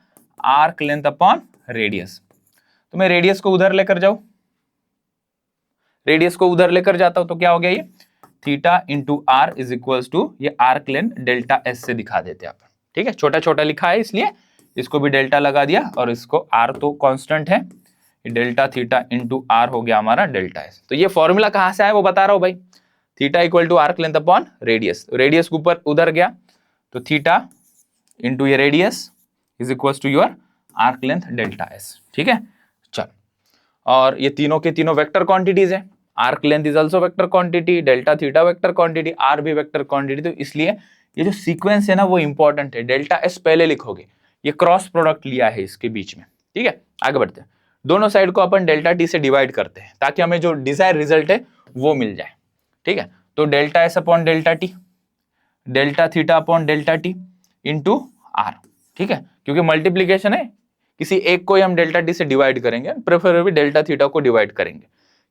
S1: arc length upon radius. तो मैं रेडियस को उधर लेकर जाऊं, रेडियस को उधर लेकर जाता हूं तो क्या हो गया, ये theta into R is equal to ये आर्क लेंथ डेल्टा एस से दिखा देते हैं अपन। ठीक है, छोटा छोटा लिखा है इसलिए इसको भी डेल्टा लगा दिया, और इसको आर तो कांस्टेंट है, डेल्टा थीटा इंटू आर हो गया हमारा डेल्टा एस। तो ये फॉर्मूला कहां से आया वो बता रहा हूं भाई, theta equal to arc length upon radius. Radius के ऊपर उधर गया तो थीटा इंटू ये radius is equal to your arc length delta S. ठीक है, चल, और ये तीनों के तीनों वेक्टर क्वांटिटीज है। Arc length is also vector quantity, delta theta vector quantity, R भी वेक्टर क्वांटिटी। तो इसलिए ये जो सीक्वेंस है ना वो इंपॉर्टेंट है। डेल्टा एस पहले लिखोगे, ये क्रॉस प्रोडक्ट लिया है इसके बीच में। ठीक है, आगे बढ़ते हैं, दोनों साइड को अपन डेल्टा टी से डिवाइड करते हैं ताकि हमें जो डिजायर रिजल्ट है वो मिल जाए। ठीक है, तो delta S upon delta T, delta theta upon delta T into R. ठीक है, क्योंकि मल्टीप्लीकेशन है, किसी एक को ही हम डेल्टा टी से डिवाइड करेंगे, प्रेफरेबली डेल्टा थीटा को डिवाइड करेंगे,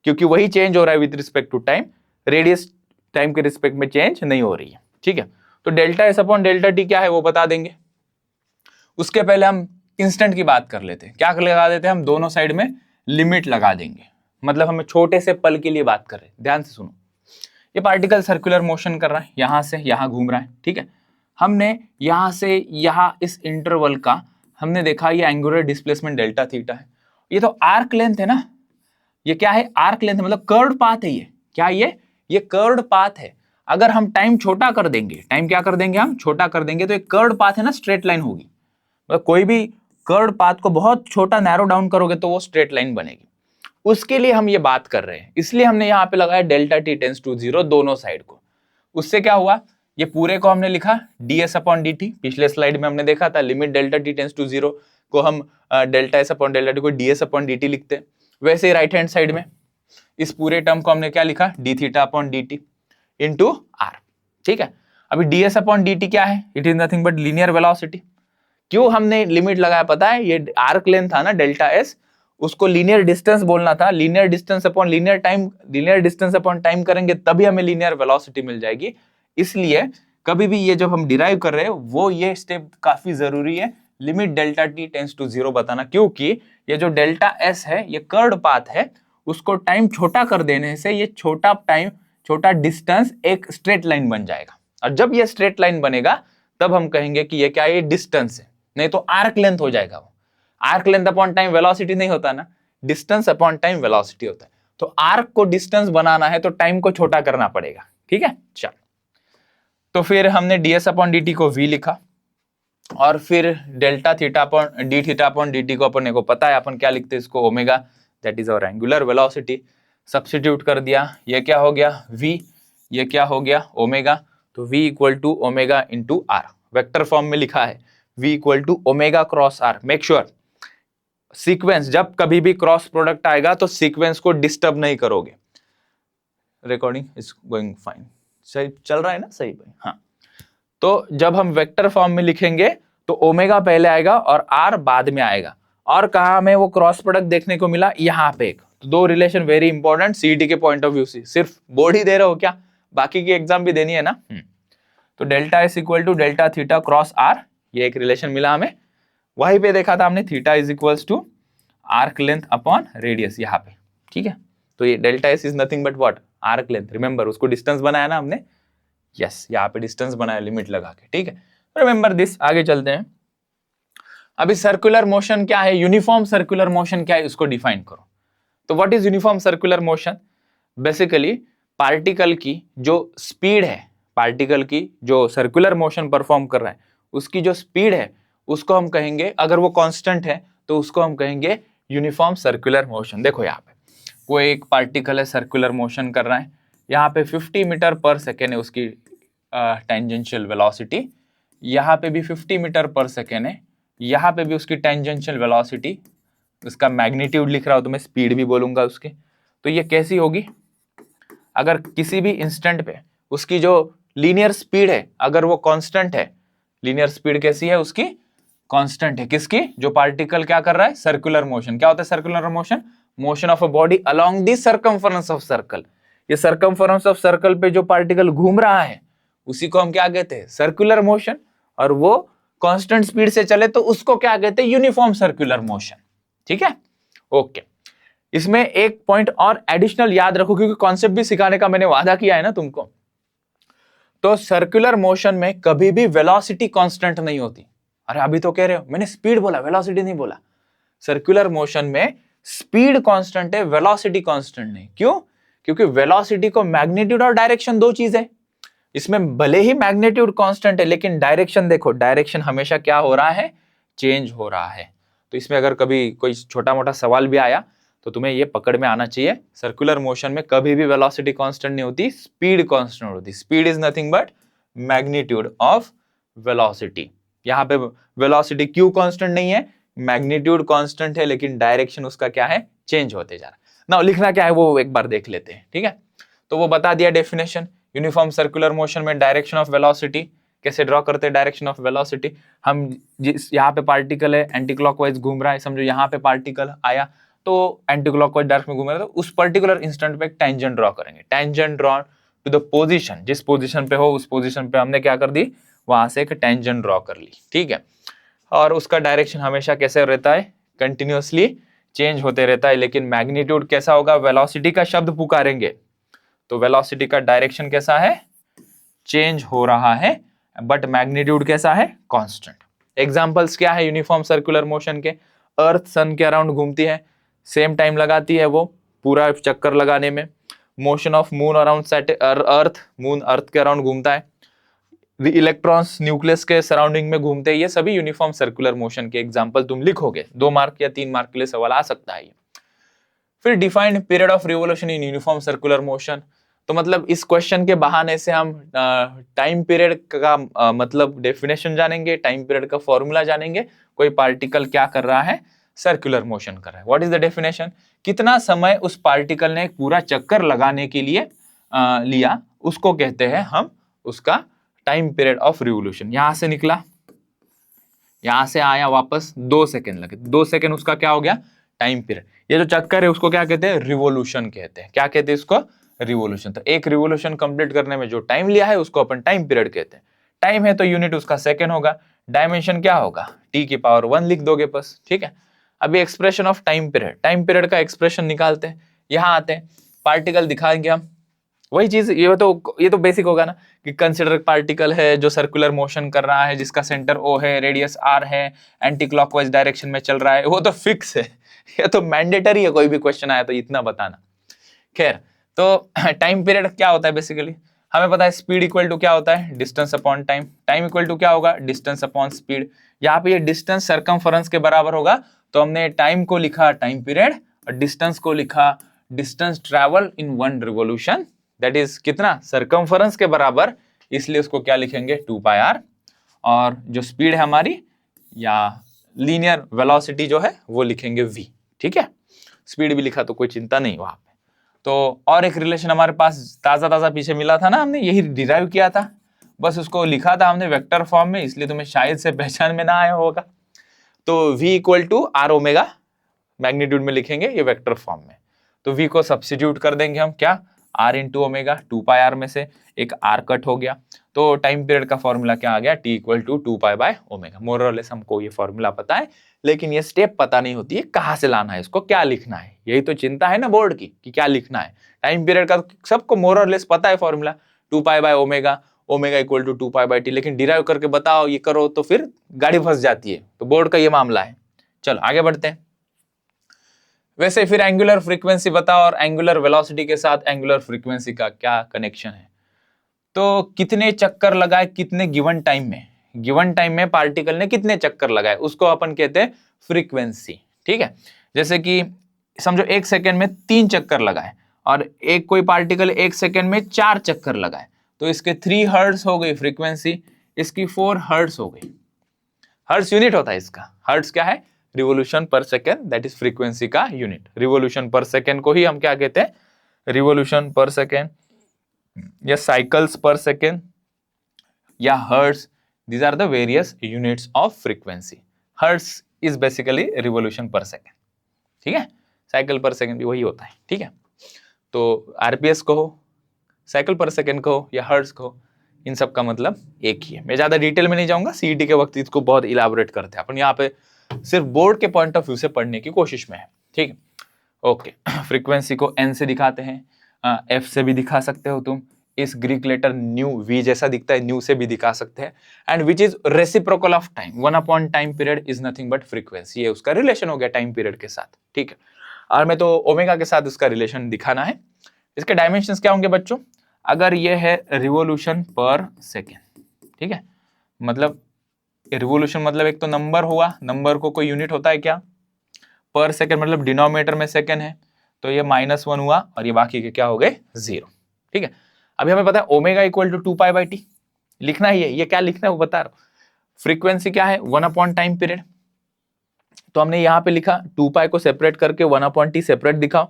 S1: क्योंकि वही चेंज हो रहा है with respect to time, radius time के रिस्पेक्ट में चेंज नहीं हो रही है। ठीक है, तो delta S upon delta T क्या है वो बता देंगे। उसके पहले हम इंस्टेंट की बात कर लेते हैं। क्या लगा देते हैं हम, दोनों साइड में लिमिट लगा देंगे। मतलब हमें छोटे से पल के लिए बात कर रहे हैं, ध्यान से सुनो। ये पार्टिकल सर्कुलर मोशन कर रहा है, यहां से यहां घूम रहा है। ठीक है, हमने यहां से यहां इस इंटरवल का हमने देखा ये एंगुलर डिस्प्लेसमेंट डेल्टा थीटा है। ये तो आर्क लेंथ है ना, ये क्या है, आर्क लेंथ, मतलब कर्व्ड पाथ है। ये क्या, ये कर्व्ड पाथ है। अगर हम टाइम छोटा कर देंगे, टाइम क्या कर देंगे हम, छोटा कर देंगे, तो एक कर्व्ड पाथ है ना, स्ट्रेट लाइन होगी। मतलब कोई भी कर्व्ड पाथ को बहुत छोटा नैरो डाउन करोगे तो वो स्ट्रेट लाइन बनेगी। उसके लिए हम ये बात कर रहे हैं, इसलिए हमने यहाँ पे लगाया डेल्टा टी टेंस टू 0 दोनों साइड को। उससे क्या हुआ, ये पूरे को हमने लिखा ds अपॉन dt। पिछले स्लाइड में हमने देखा था limit delta T tends to 0 को हम delta S upon delta T को ds अपॉन dt लिखते हैं। वैसे ही राइट हैंड साइड में इस पूरे टर्म को हमने क्या लिखा, d theta upon dt into r। ठीक है, अभी ds अपॉन dt क्या है, it is nothing but linear velocity. क्यों हमने लिमिट लगाया पता है, ये आर्क लेंथ था ना डेल्टा एस, उसको लीनियर डिस्टेंस बोलना था। Linear distance upon linear time, linear distance upon time करेंगे तभी हमें लीनियर वेलोसिटी मिल जाएगी। इसलिए कभी भी ये जब हम डिराइव कर रहे हैं वो ये स्टेप काफी जरूरी है, limit delta T tends to 0 बताना, क्योंकि ये जो डेल्टा एस है ये कर्व्ड पाथ है, उसको टाइम छोटा कर देने से ये छोटा टाइम, छोटा डिस्टेंस एक स्ट्रेट लाइन बन जाएगा। और जब ये स्ट्रेट लाइन बनेगा तब हम कहेंगे कि ये क्या है, ये डिस्टेंस है, नहीं तो आर्क लेंथ हो जाएगा वो। Arc length upon time velocity नहीं होता ना, डिस्टेंस अपॉन टाइम वेलोसिटी होता है। तो आर्क को डिस्टेंस बनाना है तो टाइम को छोटा करना पड़ेगा, ठीक है। चल, तो फिर हमने ds अपॉन dt को v लिखा, और फिर delta theta upon D theta upon dt को अपन को पता है अपन क्या लिखते हैं इसको, omega, that is our angular velocity. Substitute कर दिया, ये क्या हो गया v, ये क्या हो गया ओमेगा, तो v equal to omega into R, vector form में लिखा है v equal to omega cross R. Make sure sequence, जब कभी भी क्रॉस प्रोडक्ट आएगा तो सीक्वेंस को डिस्टर्ब नहीं करोगे। रिकॉर्डिंग इज गोइंग फाइन, सही चल रहा है ना, सही भाई, हाँ। तो जब हम वेक्टर फॉर्म में लिखेंगे तो ओमेगा पहले आएगा और आर बाद में आएगा। और कहा हमें वो क्रॉस प्रोडक्ट देखने को मिला यहाँ पे एक, तो दो रिलेशन वेरी इंपॉर्टेंट सीईटी के पॉइंट ऑफ व्यू से। सिर्फ बोर्ड ही दे रहे हो क्या, बाकी की एग्जाम भी देनी है ना। तो delta S equal to delta theta cross R, ये एक रिलेशन मिला हमें। वहीं पे देखा था हमने theta is equals to arc length upon radius यहाँ पे, ठीक है। तो ये delta S is nothing but what, arc length. Remember उसको डिस्टेंस बनाया ना हमने, यस यहाँ पे डिस्टेंस बनाया लिमिट लगा के, ठीक है। रिमेंबर दिस, आगे चलते हैं। अभी सर्कुलर मोशन क्या है, यूनिफॉर्म सर्कुलर मोशन क्या है, उसको डिफाइन करो। तो what is uniform circular motion? Basically particle की जो स्पीड है, पार्टिकल की जो सर्कुलर मोशन परफॉर्म कर रहा है उसकी जो स्पीड है उसको हम कहेंगे, अगर वो कांस्टेंट है तो उसको हम कहेंगे यूनिफॉर्म सर्कुलर मोशन। देखो यहाँ पे कोई एक पार्टिकल है सर्कुलर मोशन कर रहा है, यहाँ पे 50 मीटर पर सेकेंड है उसकी टेंजेंशियल वेलोसिटी, यहाँ पे भी 50 मीटर पर सेकेंड है, यहाँ पे भी उसकी टेंजेंशियल वेलोसिटी, उसका मैग्नीट्यूड लिख रहा हूं तो मैं स्पीड भी बोलूंगा उसकी। तो ये कैसी होगी, अगर किसी भी इंस्टेंट पे उसकी जो लीनियर स्पीड है अगर वो कांस्टेंट है, लीनियर स्पीड कैसी है उसकी, कांस्टेंट है, किसकी, जो पार्टिकल क्या कर रहा है, सर्कुलर मोशन। क्या होता है circular motion? Motion of a body along the circumference of circle. ये सर्कमफरेंस ऑफ सर्कल पे जो पार्टिकल घूम रहा है उसी को हम क्या कहते हैं, सर्कुलर मोशन। और वो कांस्टेंट स्पीड से चले तो उसको क्या कहते हैं, यूनिफॉर्म सर्कुलर मोशन, ठीक है। ओके, इसमें एक पॉइंट और एडिशनल याद रखो क्योंकि कॉन्सेप्ट भी सिखाने का मैंने वादा किया है ना तुमको। तो सर्कुलर मोशन में कभी भी वेलोसिटी कांस्टेंट नहीं होती। अरे अभी तो कह रहे हो मैंने स्पीड बोला, वेलोसिटी नहीं बोला। सर्कुलर मोशन में स्पीड कांस्टेंट है, वेलोसिटी कांस्टेंट नहीं। क्यों? क्योंकि वेलोसिटी को मैग्नीट्यूड और डायरेक्शन दो चीज है, इसमें भले ही मैग्नीट्यूड कांस्टेंट है लेकिन डायरेक्शन देखो, डायरेक्शन हमेशा क्या हो रहा है, चेंज हो रहा है। तो इसमें अगर कभी कोई छोटा मोटा सवाल भी आया तो तुम्हें ये पकड़ में आना चाहिए, सर्कुलर मोशन में कभी भी वेलोसिटी कांस्टेंट नहीं होती, स्पीड कांस्टेंट होती। Speed is nothing but magnitude of velocity. यहाँ पे वेलोसिटी क्यों कांस्टेंट नहीं है, मैग्नीट्यूड कांस्टेंट है लेकिन डायरेक्शन उसका क्या है, चेंज होते जा रहा है। ना लिखना क्या है वो एक बार देख लेते हैं, ठीक है। तो वो बता दिया डेफिनेशन। यूनिफॉर्म सर्कुलर मोशन में डायरेक्शन ऑफ वेलोसिटी कैसे ड्रॉ करते हैं, डायरेक्शन ऑफ वेलोसिटी हम जिस यहाँ पे पार्टिकल है एंटी क्लॉकवाइज घूम रहा है, समझो यहाँ पे पार्टिकल आया तो एंटी क्लॉकवाइज डायरेक्शन में घूम रहा है, तो उस पर्टिकुलर इंस्टेंट पे एक टेंजेंट ड्रॉ करेंगे। Tangent draw two the position, जिस पोजीशन पे हो उस पोजीशन पे हमने क्या कर दी, वहां से एक टेंजेंट ड्रॉ कर ली, ठीक है। और उसका डायरेक्शन हमेशा कैसे रहता है, कंटिन्यूअसली चेंज होते रहता है। लेकिन मैग्नीट्यूड कैसा होगा, वेलोसिटी का शब्द पुकारेंगे तो वेलोसिटी का डायरेक्शन कैसा है, चेंज हो रहा है, बट मैग्नीट्यूड कैसा है, कांस्टेंट। एग्जांपल्स क्या है यूनिफॉर्म सर्कुलर मोशन के, अर्थ सन के अराउंड घूमती है, सेम टाइम लगाती है वो पूरा चक्कर लगाने में। Motion of moon around earth, moon earth के अराउंड घूमता है। इलेक्ट्रॉन्स न्यूक्लियस के सराउंडिंग में घूमते हैं। ये सभी यूनिफॉर्म सर्कुलर मोशन के एग्जांपल तुम लिखोगे, 2 मार्क या 3 मार्क के लिए सवाल आ सकता है। फिर defined period of revolution in uniform circular motion. तो मतलब इस क्वेश्चन के बहाने से हम टाइम पीरियड का मतलब डेफिनेशन जानेंगे, टाइम पीरियड का फॉर्मूला जानेंगे। कोई पार्टिकल क्या कर रहा है, सर्कुलर मोशन कर रहा है, व्हाट इज द डेफिनेशन, कितना समय उस पार्टिकल ने पूरा चक्कर लगाने के लिए लिया, उसको कहते हैं हम उसका टाइम पीरियड ऑफ रिवोल्यूशन। यहां से निकला, यहां से आया वापस 2 सेकेंड लगे, 2 सेकेंड उसका क्या हो गया, टाइम पीरियड। ये जो चक्कर है उसको क्या कहते हैं, रिवोल्यूशन कहते हैं। क्या कहते हैं इसको, रिवोल्यूशन। तो एक रिवोल्यूशन कंप्लीट करने में जो टाइम लिया है उसको अपन टाइम पीरियड कहते हैं। टाइम है तो यूनिट उसका सेकेंड होगा, डायमेंशन क्या होगा, t⁻1 लिख दोगे बस, ठीक है। अभी expression of time period, time period का एक्सप्रेशन निकालते हैं। यहां आते हैं, पार्टिकल दिखाएंगे हम, वही चीज, ये तो बेसिक होगा ना कि कंसिडर पार्टिकल है जो सर्कुलर मोशन कर रहा है, जिसका सेंटर ओ है, रेडियस आर है, एंटी क्लॉकवाइज डायरेक्शन में चल रहा है, वो तो फिक्स है। ये तो मैंडेटरी है, कोई भी क्वेश्चन आया तो इतना बताना। खैर, तो टाइम पीरियड क्या होता है बेसिकली, हमें पता है स्पीड इक्वल टू क्या होता है, distance upon time. Time equal to क्या होगा, डिस्टेंस अपॉन स्पीड। यहाँ पे ये डिस्टेंस सरकमफरेंस के बराबर होगा, तो हमने टाइम को लिखा टाइम पीरियड और डिस्टेंस को लिखा distance travel in one revolution, that is कितना, सरकमफरेंस के बराबर, इसलिए उसको क्या लिखेंगे 2πr। और जो स्पीड है हमारी या लीनियर वेलोसिटी जो है वो लिखेंगे v। ठीक है, स्पीड भी लिखा तो कोई चिंता नहीं वहां पे। तो और एक रिलेशन हमारे पास ताजा ताजा पीछे मिला था ना, हमने यही डिराइव किया था, बस उसको लिखा था हमने वेक्टर फॉर्म में, इसलिए तुम्हें शायद से पहचान में ना आया होगा। तो v equal to R omega, magnitude में लिखेंगे ये वेक्टर फॉर्म में, तो v को सब्स्टिट्यूट कर देंगे हम, क्या, r इंटू ओमेगा, 2πr में से एक r कट हो गया, तो टाइम पीरियड का फॉर्मूला क्या आ गया, t इक्वल टू 2π/ω। मोर और लेस हमको ये फॉर्मूला पता है, लेकिन ये स्टेप पता नहीं होती है कहाँ से लाना है, इसको क्या लिखना है, यही तो चिंता है ना बोर्ड की कि क्या लिखना है। टाइम पीरियड का सबको मोर और लेस पता है formula 2π/ω, omega equal to 2π/t, लेकिन डिराइव करके बताओ ये करो तो फिर गाड़ी फंस जाती है, तो बोर्ड का ये मामला है। चलो आगे बढ़ते हैं। वैसे फिर एंगुलर फ्रीक्वेंसी बताओ, और एंगुलर वेलोसिटी के साथ एंगुलर फ्रीक्वेंसी का क्या कनेक्शन है। तो कितने चक्कर लगाए कितने गिवन टाइम में पार्टिकल ने कितने चक्कर लगाए, उसको अपन कहते हैं फ्रीक्वेंसी। ठीक है, जैसे कि समझो 1 सेकेंड में 3 चक्कर लगाए, और एक कोई पार्टिकल 1 सेकेंड में 4 चक्कर लगाए, तो इसके 3 हर्ट्ज हो गई फ्रीक्वेंसी, इसकी 4 हर्ट्ज हो गई। हर्ट्ज यूनिट होता है इसका, हर्ट्ज क्या है, revolution per second, that is frequency का यूनिट। रिवोल्यूशन पर सेकेंड को ही हम क्या कहते हैं, रिवोल्यूशन पर सेकेंड या साइकिल्स पर सेकेंड या hertz, these are the various units of frequency. hertz is basically revolution per second। ठीक है, साइकिल पर सेकंड भी वही होता है। ठीक है, तो आरपीएस कहो, साइकिल पर सेकंड कहो या हर्ट्ज कहो, इन सब का मतलब एक ही है। मैं ज्यादा डिटेल में नहीं जाऊंगा, सीईटी के वक्त इसको बहुत इलाबोरेट करते हैं अपन, यहाँ पे सिर्फ बोर्ड के पॉइंट ऑफ व्यू से पढ़ने की कोशिश में है। ठीक है, ओके। फ्रीक्वेंसी को एन से दिखाते हैं, एफ से भी दिखा सकते हो तुम, इस ग्रीक लेटर न्यू वी जैसा दिखता है, न्यू से भी दिखा सकते हैं, and which is reciprocal of time, 1 time period is nothing but frequency, ये उसका रिलेशन हो गया टाइम पीरियड के साथ। ठीक है, और मैं तो ओमेगा के साथ उसका रिलेशन दिखाना है। इसके डायमेंशंस क्या होंगे बच्चों, अगर ये है रिवोल्यूशन पर सेकेंड, ठीक है, मतलब रिवोल्यूशन मतलब एक तो नंबर हुआ, नंबर को कोई यूनिट होता है क्या, पर सेकेंड मतलब डिनोमिनेटर में सेकेंड है, तो ये -1 हुआ, और ये बाकी के क्या हो गए 0। ठीक है, अभी हमें पता है ओमेगा इक्वल टू 2π/t लिखना ही है, ये क्या लिखना है वो बता रहा हूं। फ्रीक्वेंसी क्या है, 1 टाइम पीरियड, तो हमने यहाँ पे लिखा 2π को सेपरेट करके 1/t सेपरेट दिखाओ,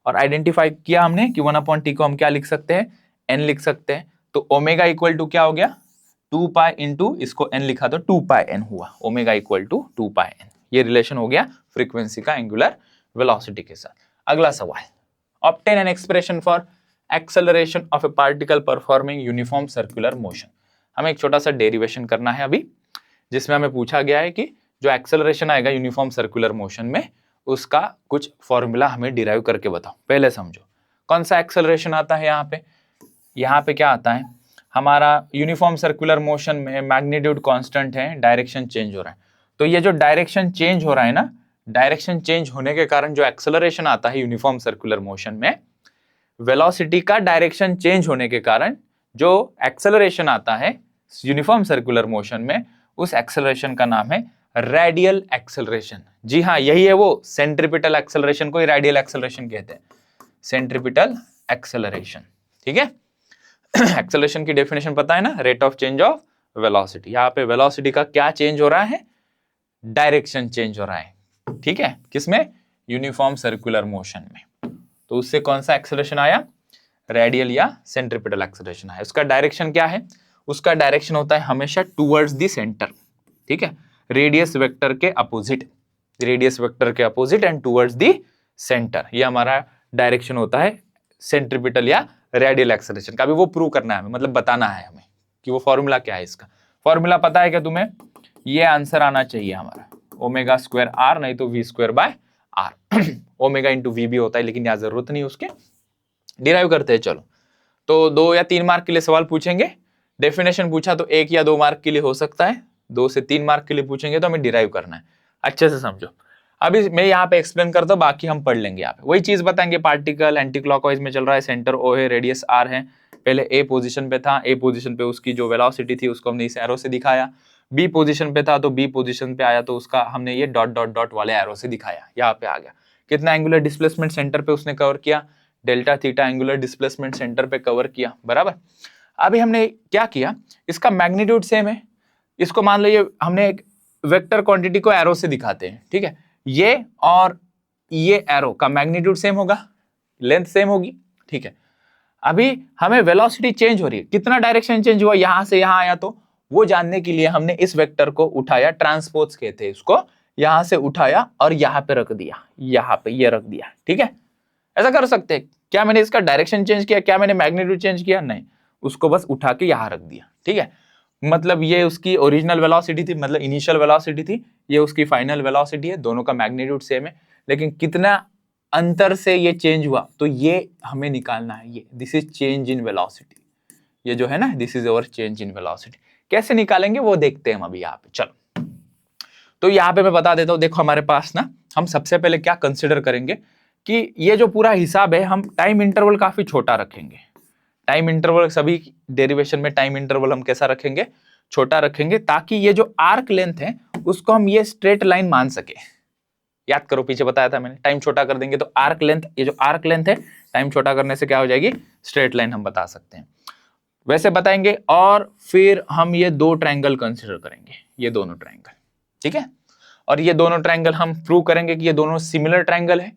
S1: और आइडेंटिफाई किया हमने कि 1/t को हम क्या लिख सकते हैं, n लिख सकते हैं। तो ओमेगा इक्वल टू क्या हो गया, 2π इंटू इसको n लिखा तो 2πn हुआ, ओमेगा इक्वल टू 2πn। ये रिलेशन हो गया फ्रीक्वेंसी का एंगुलर वेलोसिटी के साथ। अगला सवाल, obtain an expression for acceleration of A particle performing uniform circular motion. हमें एक छोटा सा डेरिवेशन करना है अभी, जिसमें हमें पूछा गया है कि जो एक्सेलरेशन आएगा यूनिफॉर्म सर्कुलर मोशन में, उसका कुछ फॉर्मूला हमें डिराइव करके बताओ। पहले समझो कौन सा एक्सेलरेशन आता है, यहाँ पे क्या आता है, हमारा यूनिफॉर्म सर्कुलर मोशन में मैग्नीट्यूड कांस्टेंट है, डायरेक्शन चेंज हो रहा है, तो ये जो डायरेक्शन चेंज हो रहा है ना, डायरेक्शन चेंज होने के कारण जो एक्सेलरेशन आता है यूनिफॉर्म सर्कुलर मोशन में, वेलोसिटी का डायरेक्शन चेंज होने के कारण जो एक्सेलरेशन आता है यूनिफॉर्म सर्कुलर मोशन में, उस एक्सेलरेशन का नाम है रेडियल एक्सेलरेशन। जी हाँ, यही है वो, सेंट्रीपिटल एक्सेलरेशन को ही रेडियल एक्सेलरेशन कहते हैं, सेंट्रीपिटल एक्सेलरेशन। ठीक है, एक्सेलरेशन की डेफिनेशन पता है ना, rate of change of velocity. यहाँ पे वेलोसिटी का क्या चेंज हो रहा है, डायरेक्शन चेंज हो रहा है। ठीक है, किसमें, यूनिफॉर्म सर्कुलर मोशन में, तो उससे कौन सा एक्सेलरेशन आया, रेडियल या सेंट्रीपिटल एक्सेलरेशन आया। उसका डायरेक्शन क्या है, उसका डायरेक्शन होता है हमेशा टुवर्ड्स द सेंटर। ठीक है, रेडियस वेक्टर के अपोजिट, रेडियस वेक्टर के opposite and towards the centre, ये हमारा डायरेक्शन होता है सेंट्रीपिटल या रेडियल एक्सेलरेशन का। अभी वो प्रूव करना है हमें, मतलब बताना है हमें कि वो फॉर्मूला क्या है। इसका फॉर्मूला पता है क्या तुम्हें, ये आंसर आना चाहिए हमारा ओमेगा स्क्वायर आर, नहीं तो v²/r। ओमेगा इंटू वी भी होता है, लेकिन यहाँ जरूरत नहीं उसके, डिराइव करते हैं। चलो, तो 2 या 3 मार्क के लिए सवाल पूछेंगे, डेफिनेशन पूछा तो 1 या 2 मार्क के लिए हो सकता है, 2 से 3 मार्क के लिए पूछेंगे तो हमें डिराइव करना है, अच्छे से समझो। अभी मैं यहाँ पे एक्सप्लेन करता हूँ, बाकी हम पढ़ लेंगे। यहाँ पे वही चीज बताएंगे, पार्टिकल एंटी क्लॉकवाइज में चल रहा है, सेंटर O है, रेडियस R है, पहले A पोजीशन पे था, A पोजीशन पे उसकी जो वेलोसिटी थी उसको हमने इस एरो से दिखाया, B पोजीशन पे था तो B पोजीशन पे आया तो उसका हमने ये डॉट डॉट डॉट वाले एरो से दिखाया, यहाँ पे आ गया। कितना एंगुलर डिस्प्लेसमेंट सेंटर पे उसने कवर किया, delta theta angular displacement centre पे कवर किया, बराबर। अभी हमने क्या किया, इसका मैग्नीट्यूड सेम है, इसको मान लो ये हमने एक वेक्टर क्वांटिटी को एरो से दिखाते हैं, ठीक है, ये और ये एरो का मैग्नीट्यूड सेम होगा, लेंथ सेम होगी, ठीक है। अभी हमें वेलोसिटी चेंज हो रही है, कितना डायरेक्शन चेंज हुआ, यहां से यहां आया, तो वो जानने के लिए हमने इस वेक्टर को उठाया, ट्रांसपोज कहते हैं इसको, यहां से उठाया और यहां पे रख दिया, यहां पे ये रख दिया, ठीक है। ऐसा कर सकते हैं, क्या मैंने इसका डायरेक्शन चेंज किया, क्या मैंने मैग्नीट्यूड चेंज किया, नहीं, उसको बस उठा के यहां रख दिया, ठीक है। मतलब ये उसकी ओरिजिनल वेलोसिटी थी, मतलब इनिशियल वेलोसिटी थी, ये उसकी फाइनल वेलोसिटी है, दोनों का मैग्नीट्यूड सेम है, लेकिन कितना अंतर से ये चेंज हुआ तो ये हमें निकालना है, ये this is change in velocity, ये जो है ना this is our change in velocity. कैसे निकालेंगे वो देखते हैं हम अभी यहाँ पे, चलो। तो यहाँ पे मैं बता देता हूँ, देखो हमारे पास ना, हम सबसे पहले क्या कंसिडर करेंगे कि ये जो पूरा हिसाब है, हम टाइम इंटरवल काफी छोटा रखेंगे, टाइम इंटरवल सभी डेरिवेशन में टाइम इंटरवल हम कैसा रखेंगे, छोटा रखेंगे, ताकि ये जो आर्क लेंथ है उसको हम ये स्ट्रेट लाइन मान सके। याद करो पीछे बताया था मैंने, टाइम छोटा कर देंगे तो आर्क लेंथ, ये जो आर्क लेंथ है टाइम छोटा करने से क्या हो जाएगी, स्ट्रेट लाइन हम बता सकते हैं, वैसे बताएंगे। और फिर हम ये 2 ट्रायंगल कंसिडर करेंगे, ये दोनों ट्रायंगल, ठीक है। और ये दोनों ट्रायंगल हम प्रूव करेंगे कि ये दोनों सिमिलर ट्रायंगल है,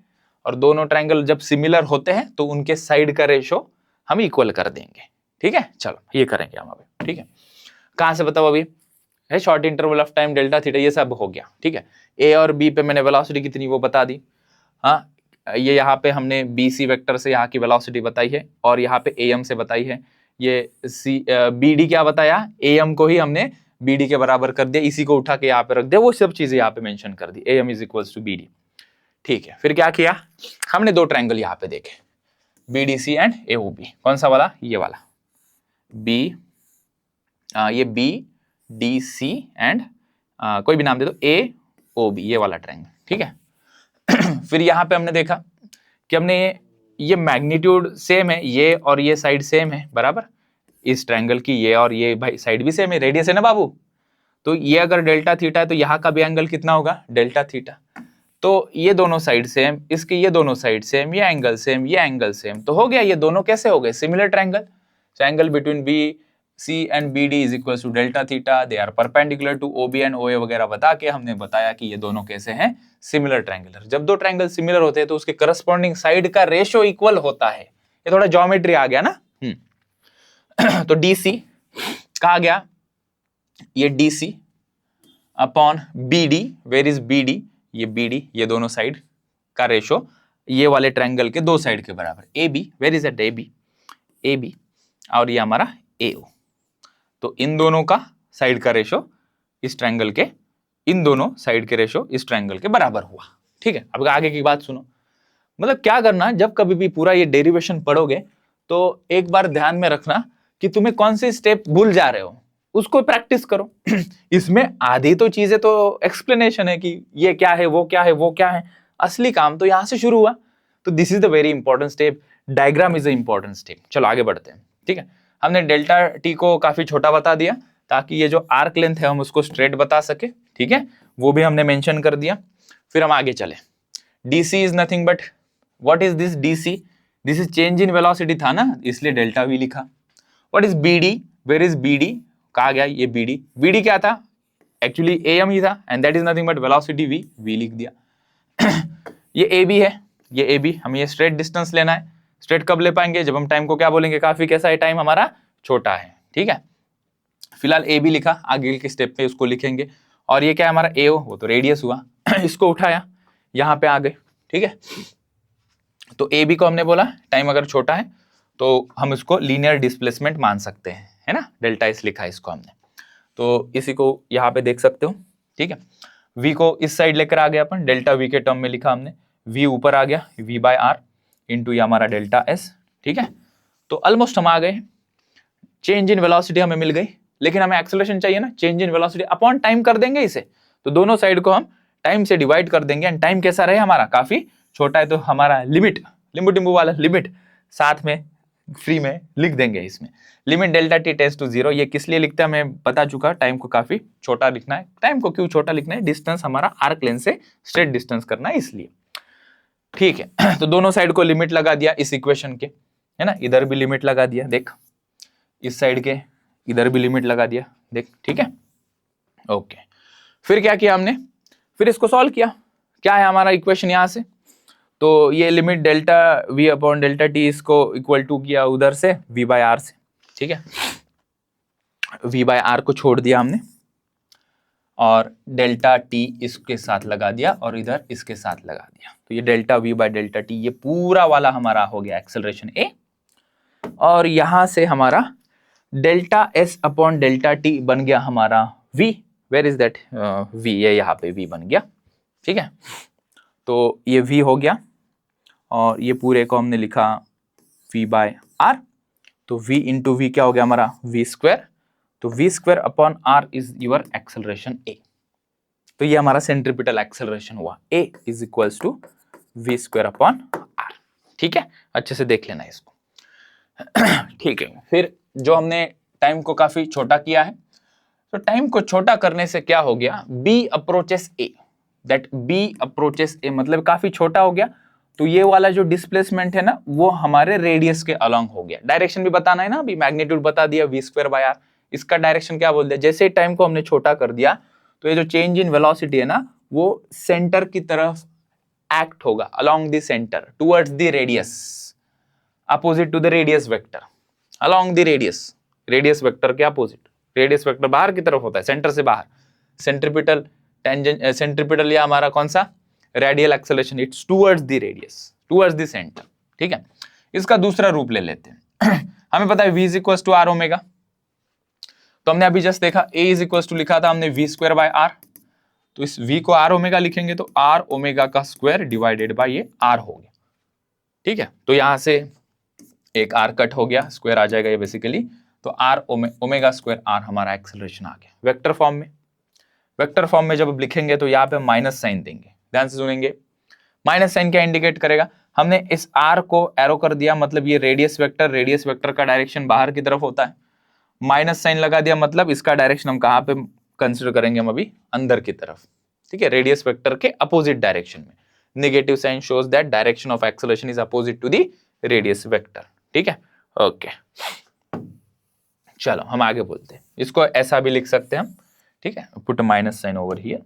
S1: और दोनों ट्रायंगल जब सिमिलर होते हैं तो उनके साइड का रेशो हम इक्वल कर देंगे, ठीक है। चलो ये करेंगे हम अभी, ठीक है। कहां से बताओ, अभी है short interval of time, delta theta, ये सब हो गया, ठीक है। ए और बी पे मैंने वेलोसिटी कितनी वो बता दी, हाँ, ये यहाँ पे हमने बी सी वेक्टर से यहाँ की वेलोसिटी बताई है, और यहाँ पे ए एम से बताई है, ये सी बी डी क्या बताया, ए एम को ही हमने बी डी के बराबर कर दिया, इसी को उठा के यहाँ पे रख दिया, वो सब चीजें यहाँ पे मेंशन कर दी, A M is equals to B D, ठीक है। फिर क्या किया, हमने 2 ट्रायंगल यहाँ पे देखे, B D C and A O B, कौन सा वाला, ये वाला बी, ये बी डी सी एंड कोई भी नाम दे दो, ए ओ बी, ये वाला ट्रायंगल, ठीक है। फिर यहाँ पे हमने देखा कि हमने ये मैग्नीट्यूड सेम है, ये और ये साइड सेम है, बराबर, इस ट्रायंगल की ये और ये भाई साइड भी सेम है, रेडियस है ना बाबू, तो ये अगर डेल्टा थीटा है तो यहाँ का भी एंगल कितना होगा, डेल्टा थीटा, तो ये दोनों साइड सेम, इसकी ये दोनों साइड सेम, ये एंगल सेम, ये एंगल सेम, तो हो गया, ये दोनों कैसे हो गए, similar triangle. So angle between B C and B D is equal to delta theta, they are perpendicular to O B and O A वगैरह बता के हमने बताया कि ये दोनों कैसे हैं, सिमिलर ट्रायंगुलर। जब 2 ट्रायंगल सिमिलर होते हैं तो उसके करस्पॉन्डिंग साइड का रेशियो इक्वल होता है, ये थोड़ा ज्योमेट्री आ गया ना। तो डी सी कहा गया, ये D C upon B D, where is B D, ये बी डी, ये दोनों साइड का रेशो ये वाले ट्रायंगल के 2 साइड के बराबर, A B, where is at A B, A B, और ये हमारा ए ओ, तो इन दोनों का साइड का रेशो इस ट्रायंगल के, इन दोनों साइड के रेशो इस ट्रायंगल के बराबर हुआ, ठीक है। अब आगे की बात सुनो, मतलब क्या करना, जब कभी भी पूरा ये डेरिवेशन पढ़ोगे तो एक बार ध्यान में रखना कि तुम्हें कौन सी स्टेप भूल जा रहे हो, उसको प्रैक्टिस करो। इसमें आधी तो चीजें तो एक्सप्लेनेशन है कि ये क्या है, वो क्या है, वो क्या है, असली काम तो यहां से शुरू हुआ, तो this is the very important step, diagram is the important step. चलो आगे बढ़ते हैं, ठीक है। हमने डेल्टा टी को काफी छोटा बता दिया ताकि ये जो आर्क लेंथ है हम उसको स्ट्रेट बता सके, ठीक है, वो भी हमने मेंशन कर दिया। फिर हम आगे चले, DC is nothing but, what is this DC, this is change in velocity था ना, इसलिए डेल्टा वी लिखा। What is BD, where is BD, कहा गया ये बीडी, बीडी क्या था, एक्चुअली एम ही था, and that is nothing but velocity V, V लिख दिया। ये ए बी है, ये ए बी, हमें ये स्ट्रेट डिस्टेंस लेना है, स्ट्रेट कब ले पाएंगे, जब हम टाइम को क्या बोलेंगे, काफी कैसा है, टाइम हमारा छोटा है, ठीक है। फिलहाल ए बी लिखा, आगे के स्टेप पे उसको लिखेंगे। और ये क्या है हमारा ए ओ, वो तो रेडियस हुआ, इसको उठाया यहाँ पे आ गए, ठीक है। तो ए बी को हमने बोला टाइम अगर छोटा है तो हम इसको लीनियर डिस्प्लेसमेंट मान सकते हैं, है ना, डेल्टा इस लिखा है इसको हमने, तो इसी को यहाँ पे देख सकते हो, ठीक है। v को इस साइड लेकर आ गया अपन, डेल्टा v के टर्म में लिखा हमने, v ऊपर आ गया, v बाय आर इंटू ये हमारा डेल्टा s, ठीक है। तो ऑलमोस्ट हम आ गए। चेंज इन वेलोसिटी हमें मिल गई, लेकिन हमें एक्सेलरेशन चाहिए ना। Change in velocity upon time कर देंगे इसे, तो दोनों साइड को हम टाइम से डिवाइड कर देंगे। एंड टाइम कैसा रहे हमारा, काफी छोटा है, तो हमारा लिमिट लिंबू टिम्बू वाला लिमिट साथ में फ्री में लिख देंगे इसमें। Limit delta T tends to 0, ये किस लिए लिखते हैं हमें बता चुका। टाइम को काफी छोटा लिखना है। टाइम को क्यों छोटा लिखना है, डिस्टेंस हमारा आर्क लेंथ से स्ट्रेट डिस्टेंस करना है इसलिए। ठीक है, तो दोनों साइड को लिमिट लगा दिया इस इक्वेशन के, है ना। इधर भी लिमिट लगा दिया, देख, इस साइड के इधर भी लिमिट लगा दिया, देख, ठीक है। ओके, फिर क्या किया हमने, फिर इसको सॉल्व किया। क्या है हमारा इक्वेशन यहां से, तो ये limit delta v upon delta T इसको इक्वल टू किया उधर से v बाय आर से, ठीक है। v बाय आर को छोड़ दिया हमने और डेल्टा टी इसके साथ लगा दिया और इधर इसके साथ लगा दिया। तो ये delta v by delta T ये पूरा वाला हमारा हो गया एक्सेलरेशन a। और यहां से हमारा delta s upon delta T बन गया हमारा v। Where is that v, ये यहाँ पे v बन गया, ठीक है। तो ये v हो गया और ये पूरे को हमने लिखा v बाय आर। तो v इंटू वी क्या हो गया हमारा v स्क्वायर। तो v square upon r is your acceleration a। तो ये हमारा सेंट्रीपिटल एक्सेलरेशन हुआ, a is equals to v square upon r। ठीक है, अच्छे से देख लेना इसको। ठीक है, फिर जो हमने टाइम को काफी छोटा किया है, तो टाइम को छोटा करने से क्या हो गया, b approaches a, that b approaches a मतलब काफी छोटा हो गया। तो ये वाला जो डिस्प्लेसमेंट है ना वो हमारे रेडियस के अलोंग हो गया। डायरेक्शन भी बताना है ना, अभी मैग्नीट्यूड बता दिया v स्क्वायर बाय आर, इसका डायरेक्शन क्या बोल दिया। जैसे टाइम को हमने छोटा कर दिया तो ये जो चेंज इन वेलोसिटी है ना वो सेंटर की तरफ एक्ट होगा, along the centre towards the radius, opposite to the radius vector, along the radius. Radius vector के अपोजिट, रेडियस वेक्टर बाहर की तरफ होता है, सेंटर से बाहर। सेंट्रीपिटल टेंजेंट, सेंट्रीपिटल या हमारा कौन सा radial acceleration, it's towards the radius, towards the centre, ठीक है। इसका दूसरा रूप ले लेते हैं। हमें पता है v is equal to R omega, तो हमने अभी जस्ट देखा a इज इक्वल टू लिखा था हमने v स्क्वायर बाय आर। तो इस v को आर ओमेगा लिखेंगे तो आर ओमेगा का स्क्वायर डिवाइडेड बाय ये आर हो गया, ठीक है। तो यहां से एक आर कट हो गया, स्क्वायर आ जाएगा ये बेसिकली। तो आर ओमेगा स्क्वायर आर हमारा एक्सेलरेशन आ गया वेक्टर फॉर्म में। वेक्टर फॉर्म में जब लिखेंगे तो यहाँ पे माइनस साइन देंगे, ध्यान से सुनेंगे। माइनस साइन क्या इंडिकेट करेगा, हमने इस आर को एरो कर दिया, मतलब ये रेडियस वेक्टर का डायरेक्शन बाहर की तरफ होता है। माइनस साइन लगा दिया मतलब इसका डायरेक्शन हम कहाँ पे कंसिडर करेंगे, हम अभी अंदर की तरफ, ठीक है, रेडियस वेक्टर के अपोजिट डायरेक्शन में। Negative sign shows that direction of acceleration is opposite to the radius vector, ठीक है। ओके, चलो हम आगे बोलते हैं। इसको ऐसा भी लिख सकते हैं हम, ठीक है, put minus sign over here,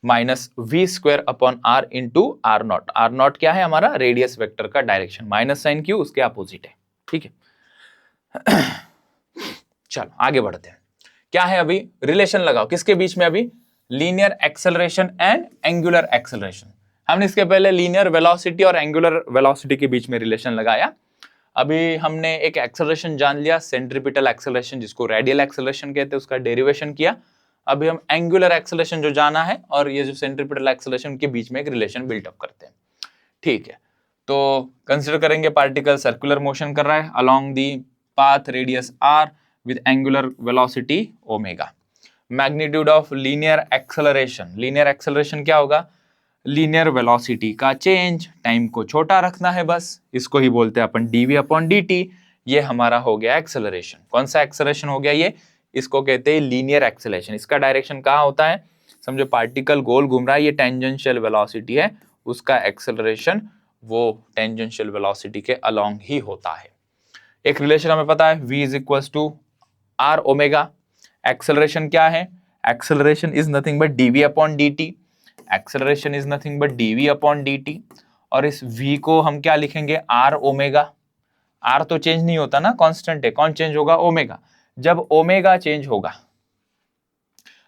S1: minus V square upon R into R naught. R naught क्या है हमारा रेडियस वेक्टर का डायरेक्शन, माइनस साइन क्यों, उसके अपोजिट है, ठीक है। चलो आगे बढ़ते हैं। क्या है अभी, रिलेशन लगाओ किसके बीच में, अभी linear acceleration and angular acceleration. हमने इसके पहले लीनियर वेलोसिटी और एंगुलर वेलोसिटी के बीच में रिलेशन लगाया। अभी हमने एक एक्सेलरेशन जान लिया, सेंट्रीपिटल एक्सेलरेशन जिसको रेडियल एक्सेलरेशन कहते हैं, उसका डेरिवेशन किया। अभी हम एंगुलर एक्सेलरेशन जो जाना है और ये जो सेंट्रीपिटल एक्सेलरेशन के बीच में एक रिलेशन बिल्टअप करते हैं, ठीक है। तो कंसिडर करेंगे पार्टिकल सर्कुलर मोशन कर रहा है along the path radius R with angular velocity omega. Magnitude of linear acceleration क्या होगा, लीनियर वेलोसिटी का चेंज, टाइम को छोटा रखना है बस, इसको ही बोलते हैं अपन dv अपॉन dt। ये हमारा हो गया एक्सेलरेशन। कौन सा एक्सेलरेशन हो गया ये, इसको कहते हैं लीनियर एक्सेलरेशन। इसका डायरेक्शन कहाँ होता है, समझो पार्टिकल गोल घूम रहा है, ये टेंजेंशियल वेलोसिटी है, उसका एक्सेलरेशन वो टेंजेंशियल वेलोसिटी के अलोंग ही होता है। एक रिलेशन हमें पता है v is equal to R omega. Acceleration क्या है, acceleration is nothing but dv upon dt। Acceleration is nothing but dv upon dt। और इस v को हम क्या लिखेंगे, r ओमेगा। r तो चेंज नहीं होता ना, कांस्टेंट है, कौन चेंज होगा, ओमेगा। जब ओमेगा चेंज होगा,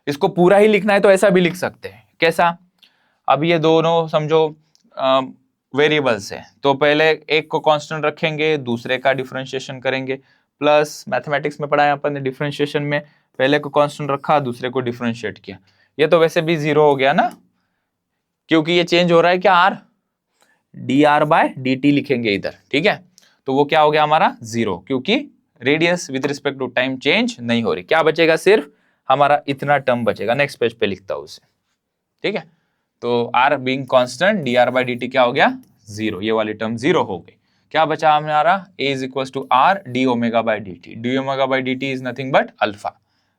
S1: इसको पूरा ही लिखना है तो ऐसा भी लिख सकते हैं, कैसा, अब ये दोनों समझो वेरिएबल्स है, तो पहले एक को कांस्टेंट रखेंगे, दूसरे का डिफरेंशिएशन करेंगे। प्लस मैथमेटिक्स में पढ़ाया अपन ने, डिफरेंशिएशन में पहले को कांस्टेंट रखा, दूसरे को डिफरेंशिएट किया। ये तो वैसे भी जीरो हो गया ना, क्योंकि ये चेंज हो रहा है क्या, R, D R by D T लिखेंगे इधर, ठीक है। तो वो क्या हो गया हमारा 0, क्योंकि radius with respect to time change नहीं हो रही। क्या बचेगा, सिर्फ हमारा इतना टर्म बचेगा। नेक्स्ट पेज पे लिखता हूं उसे, ठीक है। तो R being constant dr by dt क्या हो गया 0, ये वाली टर्म 0 हो गई। क्या बचा हमारा, a is equal to R D omega by dt। D omega by dt is nothing but alpha,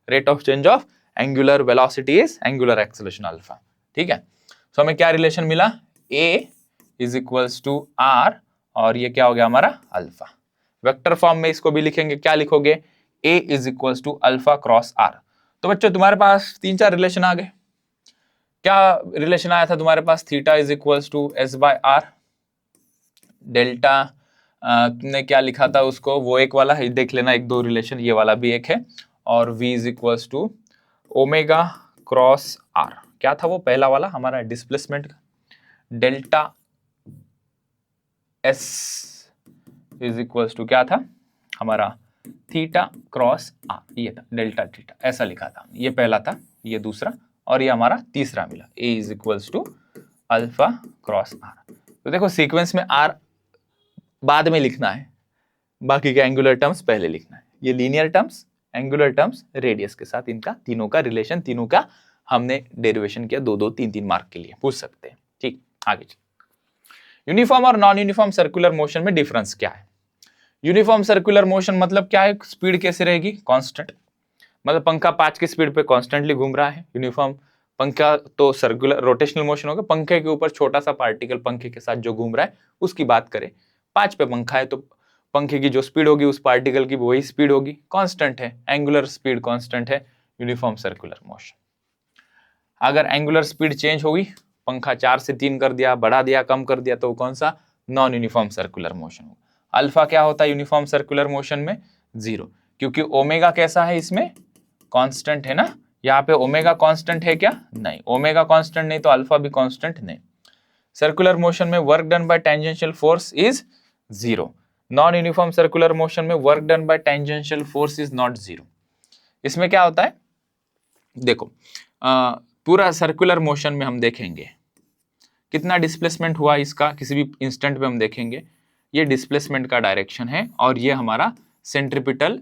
S1: rate of change of angular velocity is angular acceleration alpha, ठीक है। तो हमें क्या रिलेशन मिला, a is equals to R और ये क्या हो गया हमारा अल्फा। वेक्टर फॉर्म में इसको भी लिखेंगे, क्या लिखोगे, a is equals to alpha cross R. तो बच्चों तुम्हारे पास 3-4 रिलेशन आ गए। क्या रिलेशन आया था तुम्हारे पास, theta is equals to S by R, delta तुमने क्या लिखा था उसको, वो एक वाला है, देख लेना, 1-2 रिलेशन, ये वाला भी एक है, और v is equals to omega cross R. क्या था वो पहला वाला हमारा डिस्प्लेसमेंट का, delta S is equals to क्या था हमारा थीटा क्रॉस आर, ये था डेल्टा थीटा, ऐसा लिखा था, ये पहला था, ये दूसरा, और ये हमारा तीसरा मिला, a is equals to alpha cross R. तो देखो सीक्वेंस में आर बाद में लिखना है, बाकी के एंगुलर टर्म्स पहले लिखना है। ये linear terms, angular terms, radius के साथ इनका तीनों का रिलेशन, तीनों का हमने डेरिवेशन किया 2-2, 3-3 मार्क के लिए पूछ सकते हैं, ठीक। आगे यूनिफॉर्म और नॉन यूनिफॉर्म सर्कुलर मोशन में डिफरेंस क्या है। यूनिफॉर्म सर्कुलर मोशन मतलब क्या है, स्पीड कैसे रहेगी, कांस्टेंट, मतलब पंखा 5 की स्पीड पे कांस्टेंटली घूम रहा है। यूनिफॉर्म पंखा तो सर्कुलर रोटेशनल मोशन होगा, पंखे के ऊपर छोटा सा पार्टिकल पंखे के साथ जो घूम रहा है उसकी बात करें, 5 पे पंखा है तो पंखे की जो स्पीड होगी उस पार्टिकल की वही स्पीड होगी, कांस्टेंट है, एंगुलर स्पीड कांस्टेंट है यूनिफॉर्म सर्कुलर मोशन। अगर एंगुलर स्पीड चेंज होगी, पंखा 4 से 3 कर दिया, बढ़ा दिया, कम कर दिया, तो कौन सा, नॉन यूनिफॉर्म सर्कुलर मोशन होगा। अल्फा क्या होता है यूनिफॉर्म सर्कुलर मोशन में, 0, क्योंकि ओमेगा कैसा है इसमें, कांस्टेंट है ना। यहाँ पे ओमेगा कांस्टेंट है क्या, नहीं, ओमेगा कांस्टेंट नहीं तो अल्फा भी कांस्टेंट नहीं। सर्कुलर मोशन में work done by tangential force is 0, non uniform circular motion में work done by tangential force is not 0। इसमें क्या होता है, देखो पूरा सर्कुलर मोशन में हम देखेंगे कितना डिस्प्लेसमेंट हुआ इसका, किसी भी इंस्टेंट पे हम देखेंगे, ये डिस्प्लेसमेंट का डायरेक्शन है और ये हमारा सेंट्रीपिटल,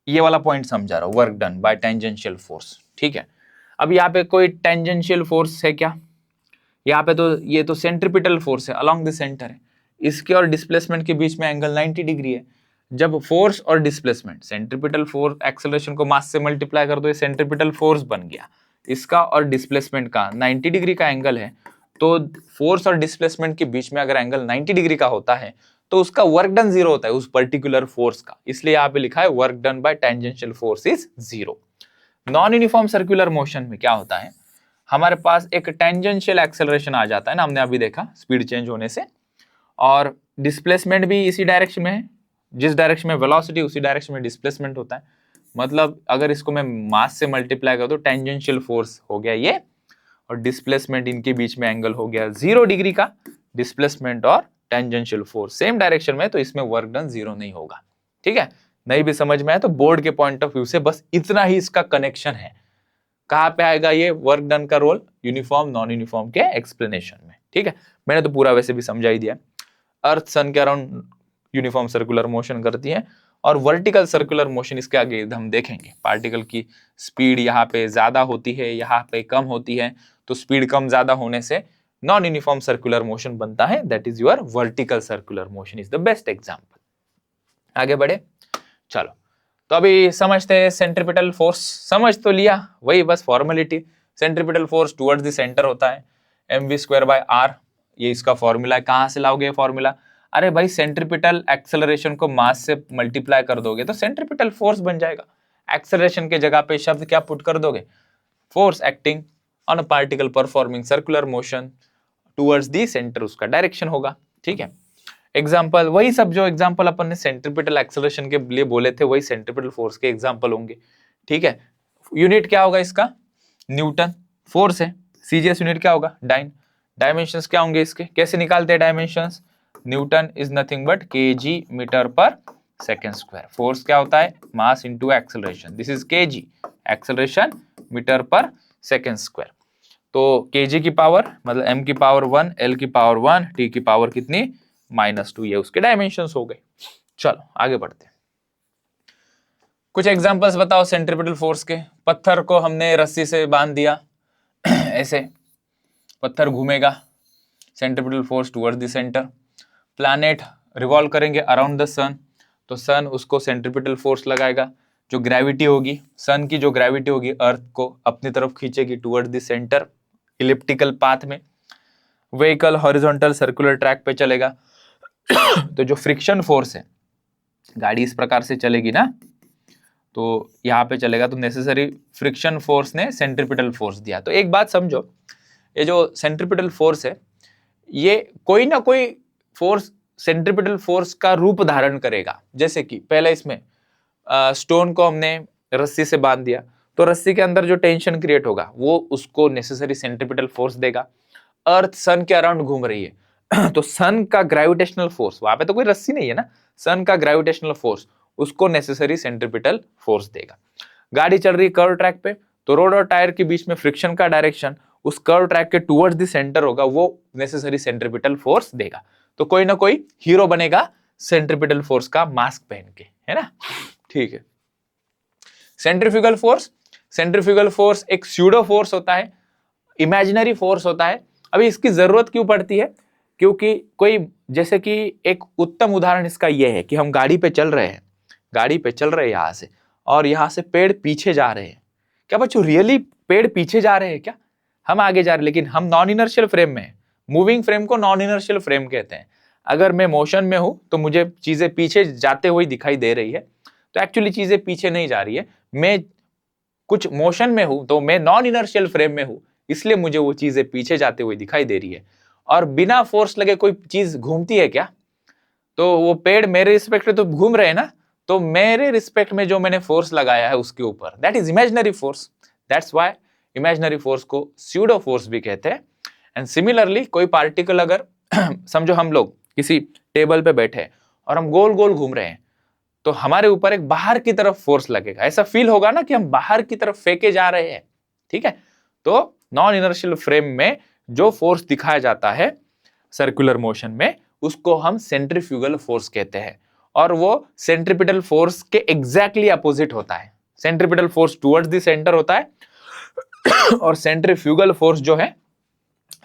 S1: ये वाला पॉइंट समझा रहा हूं, work done by tangential force, ठीक है। अब यहाँ पे कोई टेंजेंशियल फोर्स है क्या, यहाँ पे तो ये तो सेंट्रीपिटल फोर्स है, अलोंग द सेंटर है, इसके और डिस्प्लेसमेंट के बीच में एंगल 90 डिग्री है। जब फोर्स और डिस्प्लेसमेंट, सेंट्रीपिटल फोर्स एक्सेलरेशन को मास से मल्टीप्लाई कर दो, ये सेंट्रीपिटल फोर्स बन गया, इसका और डिस्प्लेसमेंट का 90 डिग्री का एंगल है, तो फोर्स और डिस्प्लेसमेंट के बीच में अगर एंगल 90 डिग्री का होता है तो उसका वर्क डन 0 होता है उस पर्टिकुलर फोर्स का, इसलिए यहाँ पे लिखा है work done by tangential force is 0। Non uniform circular motion में क्या होता है, हमारे पास एक टेंजेंशियल एक्सेलरेशन आ जाता है ना, हमने अभी देखा स्पीड चेंज होने से, और डिस्प्लेसमेंट भी इसी डायरेक्शन में है, जिस डायरेक्शन में वेलोसिटी उसी डायरेक्शन में डिस्प्लेसमेंट होता है। मतलब अगर इसको मैं मास से मल्टीप्लाई कर दूं, टेंजेंशियल फोर्स हो गया ये, और डिस्प्लेसमेंट, इनके बीच में एंगल हो गया 0 डिग्री का, डिस्प्लेसमेंट और टेंजेंशियल फोर्स सेम डायरेक्शन में, तो इसमें वर्क डन 0 नहीं होगा, ठीक है। नहीं भी समझ में आए तो बोर्ड के पॉइंट ऑफ व्यू से बस इतना ही इसका कनेक्शन है। कहां पे आएगा ये वर्क डन का रोल, यूनिफॉर्म नॉन यूनिफॉर्म के एक्सप्लेनेशन में, ठीक है। मैंने तो पूरा वैसे भी समझा ही दिया। अर्थ सन के अराउंड यूनिफॉर्म सर्कुलर मोशन करती है, और वर्टिकल सर्कुलर मोशन इसके आगे हम देखेंगे, पार्टिकल की स्पीड यहाँ पे ज्यादा होती है, यहाँ पे कम होती है, तो स्पीड कम ज्यादा होने से नॉन यूनिफॉर्म सर्कुलर मोशन बनता है, that is your vertical circular motion is the best example. आगे बढ़े, चलो तो अभी समझते हैं सेंट्रीपिटल फोर्स, समझ तो लिया, वही बस formality. Centripetal force towards the centre होता है, mv²/r, ये इसका फॉर्मूला है। कहां से लाओगे फॉर्मूला, अरे भाई सेंट्रीपिटल एक्सेलरेशन को मास से मल्टीप्लाई कर दोगे तो सेंट्रीपिटल फोर्स बन जाएगा। एक्सेलरेशन के जगह पे शब्द क्या पुट कर दोगे, force acting on a particle performing circular motion towards the centre, उसका डायरेक्शन होगा, ठीक है। एग्जाम्पल वही सब जो एग्जाम्पल अपन ने सेंट्रीपिटल एक्सेलरेशन के लिए बोले थे, वही सेंट्रीपिटल फोर्स के एग्जाम्पल होंगे, ठीक है। यूनिट क्या होगा इसका, न्यूटन, फोर्स है। सीजीएस यूनिट क्या होगा, डायमेंशंस क्या होंगे इसके, कैसे निकालते हैं dimensions, newton is nothing but KG metre per second square. Force क्या होता है, mass into acceleration, this is KG, acceleration metre per second square. तो केजी की पावर मतलब m की पावर 1, l की पावर 1, t की पावर कितनी -2, ये उसके डायमेंशंस हो गए। चलो आगे बढ़ते हैं। कुछ एग्जांपल्स बताओ सेंट्रीपिटल फोर्स के। पत्थर को हमने रस्सी से बांध दिया ऐसे, पत्थर घूमेगा, centripetal force towards the centre. Planet revolve करेंगे अराउंड द सन, तो सन उसको सेंट्रीपिटल फोर्स लगाएगा। जो ग्रेविटी होगी, सन की जो ग्रेविटी होगी अर्थ को अपनी तरफ खींचेगी towards the centre elliptical path में। व्हीकल हॉरिजॉन्टल सर्कुलर ट्रैक पे चलेगा तो जो फ्रिक्शन फोर्स है, गाड़ी इस प्रकार से चलेगी ना, तो यहाँ पे चलेगा, तो नेसेसरी फ्रिक्शन फोर्स ने सेंट्रीपिटल फोर्स दिया। तो एक बात समझो, ये जो सेंट्रीपिटल फोर्स है, ये कोई ना कोई फोर्स सेंट्रीपिटल फोर्स का रूप धारण करेगा। जैसे कि पहले इसमें स्टोन को हमने रस्सी से बांध दिया, तो रस्सी के अंदर जो टेंशन क्रिएट होगा वो उसको नेसेसरी सेंट्रीपिटल फोर्स देगा। अर्थ सन के अराउंड घूम रही है तो सन का ग्रेविटेशनल फोर्स, वहां पे तो कोई रस्सी नहीं है ना, सन का ग्रेविटेशनल फोर्स उसको नेसेसरी सेंट्रीपिटल फोर्स देगा। गाड़ी चल रही है कर्व ट्रैक पे, तो रोड और टायर के बीच में फ्रिक्शन का डायरेक्शन उस कर्व ट्रैक के टुवर्ड्स द सेंटर होगा, वो नेसेसरी सेंट्रीपिटल फोर्स देगा। तो कोई ना कोई हीरो बनेगा सेंट्रीपिटल फोर्स का मास्क पहन के, है ना, ठीक है। सेंट्रीफ्यूगल फोर्स, सेंट्रीफ्यूगल फोर्स एक स्यूडो फोर्स होता है, इमेजिनरी फोर्स होता है। अभी इसकी जरूरत क्यों पड़ती है, क्योंकि कोई, जैसे कि एक उत्तम उदाहरण इसका यह है कि हम गाड़ी पे चल रहे हैं, गाड़ी पे चल रहे हैं यहां से, और यहां से पेड़ पीछे जा रहे हैं। क्या बच्चों रियली पेड़ पीछे जा रहे हैं क्या? हम आगे जा रहे हैं, लेकिन हम नॉन इनर्शियल फ्रेम में हैं। मूविंग फ्रेम को नॉन इनर्शियल फ्रेम कहते हैं। अगर मैं मोशन में हूं तो मुझे चीजें पीछे जाते हुए दिखाई दे रही है, तो एक्चुअली चीजें पीछे नहीं जा रही है, मैं कुछ मोशन में हूं, तो मैं नॉन इनर्शियल फ्रेम में हूं, इसलिए मुझे वो चीजें पीछे जाते हुए दिखाई दे रही है। और बिना फोर्स लगे कोई चीज घूमती है क्या? तो वो पेड़ मेरे रिस्पेक्ट में तो घूम रहे हैं ना, तो मेरे रिस्पेक्ट में जो मैंने फोर्स लगाया है उसके ऊपर, that is imaginary force. That's why imaginary force को स्यूडो फोर्स भी कहते हैं। एंड सिमिलरली कोई पार्टिकल अगर समझो हम लोग किसी टेबल पे बैठे हैं और हम गोल गोल घूम रहे हैं, तो हमारे ऊपर एक बाहर की तरफ फोर्स लगेगा, ऐसा फील होगा ना कि हम बाहर की तरफ फेंके जा रहे हैं, ठीक है। तो नॉन इनर्शियल फ्रेम में जो फोर्स दिखाया जाता है सर्कुलर मोशन में, उसको हम सेंट्रीफ्यूगल फोर्स कहते हैं, और वो सेंट्रीपिटल फोर्स के एग्जैक्टली अपोजिट होता है। Centripetal force towards the centre होता है और सेंट्रीफ्यूगल फोर्स जो है,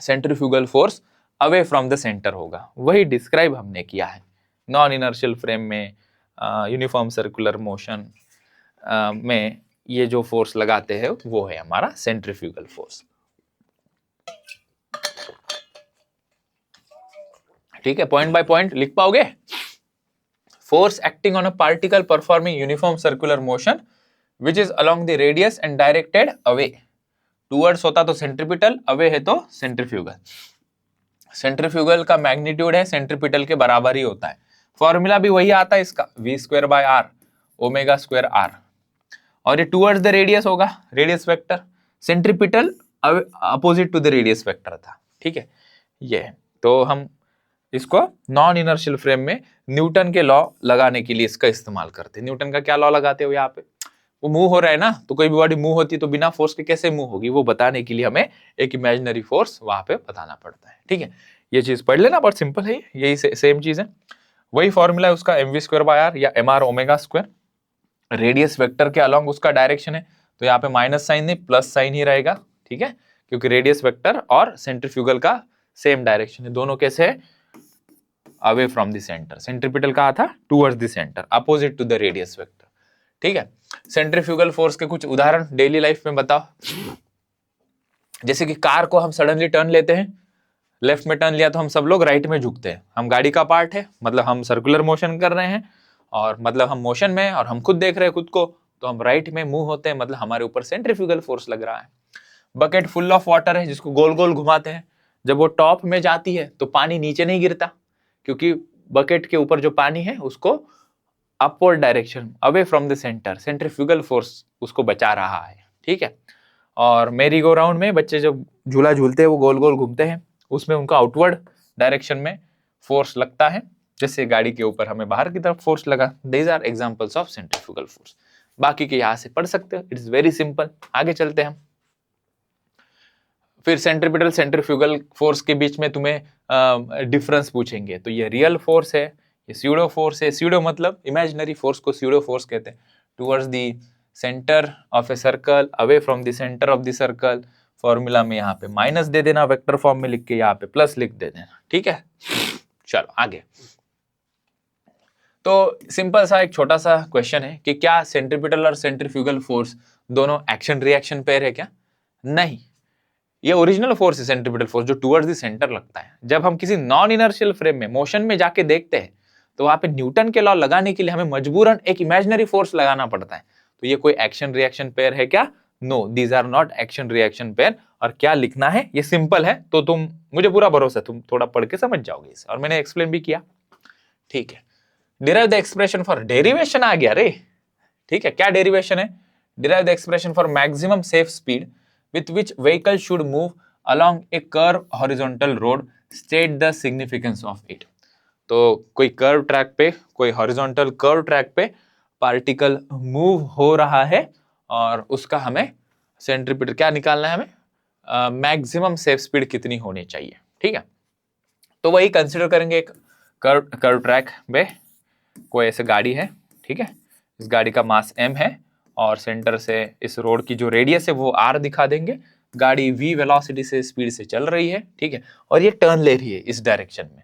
S1: centrifugal force away from the centre होगा। वही डिस्क्राइब हमने किया है। नॉन इनर्शियल फ्रेम में यूनिफॉर्म सर्कुलर मोशन में ये जो फोर्स लगाते हैं वो है हमारा सेंट्रीफ्यूगल फोर्स, ठीक है। पॉइंट बाय पॉइंट लिख पाओगे? Force acting on a particle performing uniform circular motion which is along the radius and directed away. Towards होता तो सेंट्रीपिटल, अवे है तो सेंट्रीफ्यूगल। सेंट्रीफ्यूगल का मैग्नीट्यूड है सेंट्रीपिटल के बराबर ही होता है। फॉर्मूला भी वही आता है इसका, v²/r ω²r, और ये टुवर्ड्स द रेडियस होगा, radius vector. Centripetal opposite to the radius vector था, ठीक है। ये तो हम इसको नॉन इनर्शियल फ्रेम में न्यूटन के लॉ लगाने के लिए इसका इस्तेमाल करते हैं। न्यूटन का क्या लॉ लगाते हो यहाँ पे? वो मूव हो रहा है ना, तो कोई भी बॉडी मूव होती है तो बिना फोर्स के कैसे मूव होगी, वो बताने के लिए हमें एक इमेजिनरी फोर्स वहां पे बताना पड़ता है, ठीक है। ये चीज पढ़ लेना, बहुत सिंपल है, यही सेम चीज है। वही फॉर्मूला है उसका, mv²/r या mr ω²। रेडियस वेक्टर के अलॉन्ग उसका डायरेक्शन है, तो यहाँ पे माइनस साइन नहीं प्लस साइन ही रहेगा, ठीक है, क्योंकि रेडियस वेक्टर और सेंट्रीफ्यूगल का सेम डायरेक्शन है। दोनों कैसे है? Away from the centre. Centripetal कहा था towards the centre, opposite to the radius vector, ठीक है। सेंट्रीफ्यूगल फोर्स के कुछ उदाहरण डेली लाइफ में बताओ। जैसे कि कार को हम सडनली टर्न लेते हैं, लेफ्ट में टर्न लिया तो हम सब लोग राइट में झुकते हैं। हम गाड़ी का पार्ट है, मतलब हम सर्कुलर मोशन कर रहे हैं, और मतलब हम मोशन में हैं और हम खुद देख रहे हैं खुद को, तो हम राइट में मूव होते हैं, मतलब हमारे ऊपर सेंट्रीफ्यूगल फोर्स लग रहा है। बकेट फुल ऑफ वाटर है जिसको गोल गोल घुमाते हैं, जब वो टॉप में जाती है तो पानी नीचे नहीं गिरता, क्योंकि बकेट के ऊपर जो पानी है उसको upward direction, away from the centre, centrifugal force उसको बचा रहा है, ठीक है। और मेरी गो राउंड में बच्चे जब झूला झूलते हैं वो गोल गोल घूमते हैं, उसमें उनका आउटवर्ड डायरेक्शन में फोर्स लगता है, जैसे गाड़ी के ऊपर हमें बाहर की तरफ फोर्स लगा। These are examples of centrifugal force. बाकी के यहां से पढ़ सकते हो, इट इज वेरी सिंपल। आगे चलते हैं हम। फिर सेंट्रीपिटल सेंट्रीफ्यूगल फोर्स के बीच में तुम्हें डिफरेंस पूछेंगे, तो ये रियल फोर्स है, ये स्यूडो फोर्स है। स्यूडो मतलब इमेजिनरी फोर्स को स्यूडो फोर्स कहते हैं। Towards the centre of a circle, away from the centre of the circle. Formula में यहाँ पे माइनस दे देना, वेक्टर फॉर्म में लिख के यहाँ पे प्लस लिख दे देना, ठीक है। चलो आगे। तो सिंपल सा एक छोटा सा क्वेश्चन है कि क्या सेंट्रीपिटल और सेंट्रीफ्यूगल फोर्स दोनों एक्शन रिएक्शन पेयर है क्या? नहीं, ये ओरिजिनल फोर्स है सेंट्रीपिटल फोर्स, जो टुवर्ड्स द सेंटर लगता है। जब हम किसी नॉन इनर्शियल फ्रेम में मोशन में जाके देखते हैं तो वहां पे न्यूटन के लॉ लगाने के लिए हमें मजबूरन एक इमेजिनरी फोर्स लगाना पड़ता है। तो ये कोई एक्शन रिएक्शन पेयर है क्या? No, these are not action reaction pair. और क्या लिखना है ये सिंपल है, तो तुम, मुझे पूरा भरोसा है तुम थोड़ा पढ़ के समझ जाओगे इसे, और मैंने एक्सप्लेन भी किया, ठीक है। Derive the expression for, derivation आ गया रे, ठीक है। क्या डेरिवेशन है? Derive the expression for maximum safe speed with which vehicle should move along a curved horizontal road, state the significance of it। तो कोई कर्व ट्रैक पे, कोई हॉरिजॉन्टल कर्व ट्रैक पे पार्टिकल मूव हो रहा है और उसका हमें सेंट्रीपिटल क्या निकालना है, हमें मैक्सिमम सेफ स्पीड कितनी होनी चाहिए, ठीक है। तो वही कंसिडर करेंगे, एक कर्व ट्रैक पे कोई ऐसे गाड़ी है, ठीक है। इस गाड़ी का मास m है और सेंटर से इस रोड की जो रेडियस है वो r दिखा देंगे। गाड़ी v वेलोसिटी से स्पीड से चल रही है, ठीक है, और ये टर्न ले रही है इस डायरेक्शन में।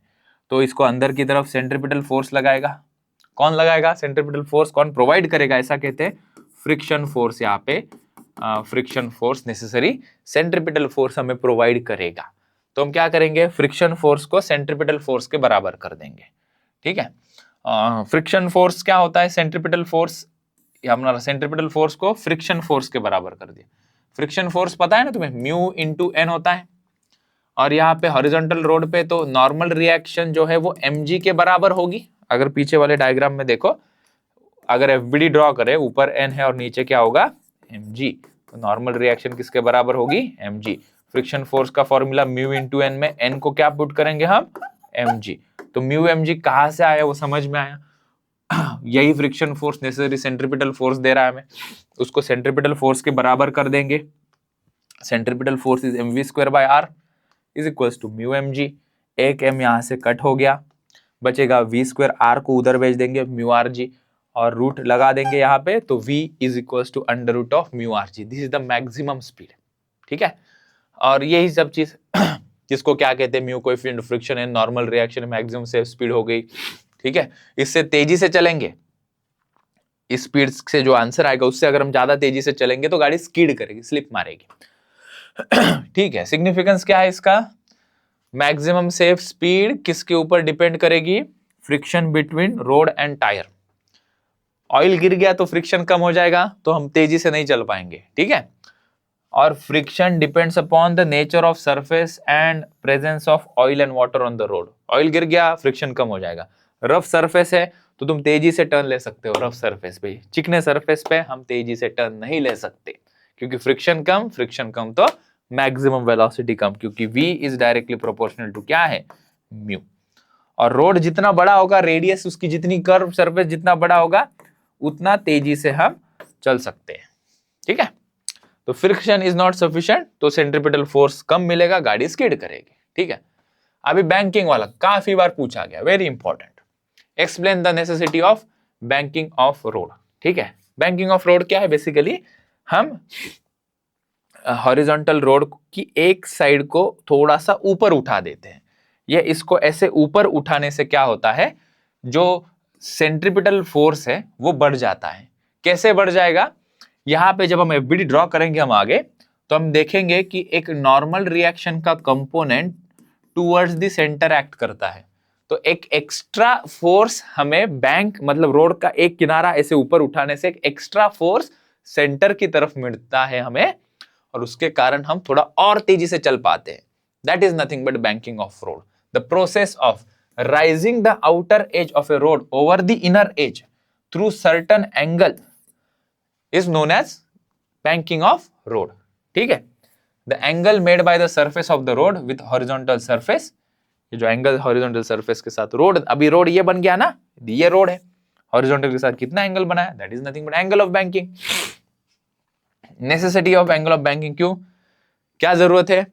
S1: तो इसको अंदर की तरफ सेंट्रीपिटल फोर्स लगाएगा। कौन लगाएगा? सेंट्रीपिटल फोर्स कौन प्रोवाइड करेगा? ऐसा कहते हैं फ्रिक्शन फोर्स। यहाँ पे friction force necessary centripetal force हमें प्रोवाइड करेगा। तो हम क्या करेंगे? फ्रिक्शन फोर्स को सेंट्रीपिटल फोर्स के बराबर कर देंगे, ठीक है। फ्रिक्शन फोर्स क्या होता है? सेंट्रीपिटल फोर्स, हमारा सेंट्रीपिटल फोर्स को फ्रिक्शन फोर्स के बराबर कर दिया। फ्रिक्शन फोर्स पता है ना तुम्हें, म्यू इंटू एन होता है। और यहाँ पे हॉरिजॉन्टल रोड पे तो नॉर्मल रिएक्शन जो है वो mg के बराबर होगी। अगर पीछे वाले डायग्राम में देखो, अगर एफबीडी ड्रॉ करे, ऊपर n है और नीचे क्या होगा? mg। तो नॉर्मल रिएक्शन किसके बराबर होगी? mg। फ्रिक्शन फोर्स का फॉर्मूला म्यू इंटू एन में n को क्या पुट करेंगे हम? mg। तो म्यू mg कहाँ से आया वो समझ में आया। यही friction force necessary centripetal force दे रहा है हमें, उसको सेंट्रीपिटल फोर्स के बराबर कर देंगे। Centripetal force is mv square by r is equals to mu mg। एक m यहाँ से कट हो गया, बचेगा v स्क्वायर, r को उधर भेज देंगे म्यू rg, और रूट लगा देंगे यहाँ पे, तो v is equals to under root of mu rg। This is the maximum speed, ठीक है। और यही सब चीज जिसको क्या कहते हैं, म्यू कोएफिशिएंट फ्रिक्शन है, normal reaction maximum safe speed हो गई, ठीक है। इससे तेजी से चलेंगे, इस स्पीड से जो आंसर आएगा उससे अगर हम ज्यादा तेजी से चलेंगे तो गाड़ी स्कीड करेगी, स्लिप मारेगी, ठीक है। सिग्निफिकेंस क्या है इसका? मैक्सिमम सेफ स्पीड किसके ऊपर डिपेंड करेगी? Friction between road and tyre. Oil गिर गया तो फ्रिक्शन कम हो जाएगा, तो हम तेजी से नहीं चल पाएंगे, ठीक है। और friction depends upon the nature of surface and presence of oil and water on the road. Oil गिर गया, फ्रिक्शन कम हो जाएगा। रफ सरफेस है तो तुम तेजी से टर्न ले सकते हो रफ सरफेस पे, चिकने सरफेस पे हम तेजी से टर्न नहीं ले सकते, क्योंकि फ्रिक्शन कम तो मैक्सिमम वेलोसिटी कम, क्योंकि v is directly proportional to क्या है? म्यू। और रोड जितना बड़ा होगा, रेडियस उसकी जितनी, कर्व सरफेस जितना बड़ा होगा, उतना तेजी से हम चल सकते हैं, ठीक है। तो फ्रिक्शन इज नॉट सफिशिएंट, तो सेंट्रीपिटल फोर्स कम मिलेगा, गाड़ी स्किड करेगी, ठीक है। अभी बैंकिंग वाला काफी बार पूछा गया, very important. Explain the necessity of banking of road, ठीक है। बैंकिंग ऑफ रोड क्या है? बेसिकली हम हॉरिजॉन्टल रोड की एक साइड को थोड़ा सा ऊपर उठा देते हैं। ये इसको ऐसे ऊपर उठाने से क्या होता है, जो सेंट्रीपिटल फोर्स है वो बढ़ जाता है। कैसे बढ़ जाएगा? यहाँ पे जब हम एफबीडी ड्रॉ करेंगे हम आगे, तो हम देखेंगे कि एक नॉर्मल रिएक्शन का component towards the centre act करता है। तो एक एक्स्ट्रा फोर्स हमें बैंक मतलब रोड का एक किनारा ऐसे ऊपर उठाने से एक एक्स्ट्रा फोर्स सेंटर की तरफ मिलता है हमें, और उसके कारण हम थोड़ा और तेजी से चल पाते हैं। That is nothing but banking of road. The process of rising the outer as of A road over the inner as through certain angle is known as banking of road, ठीक है। The angle made by the surface of the road with horizontal surface, ये जो एंगल हॉरिजॉन्टल सरफेस के साथ रोड, अभी रोड ये बन गया ना, ये रोड है, हॉरिजॉन्टल के साथ कितना एंगल बनाया? That is nothing but angle of banking. Necessity of angle of banking, क्यों, क्या जरूरत है?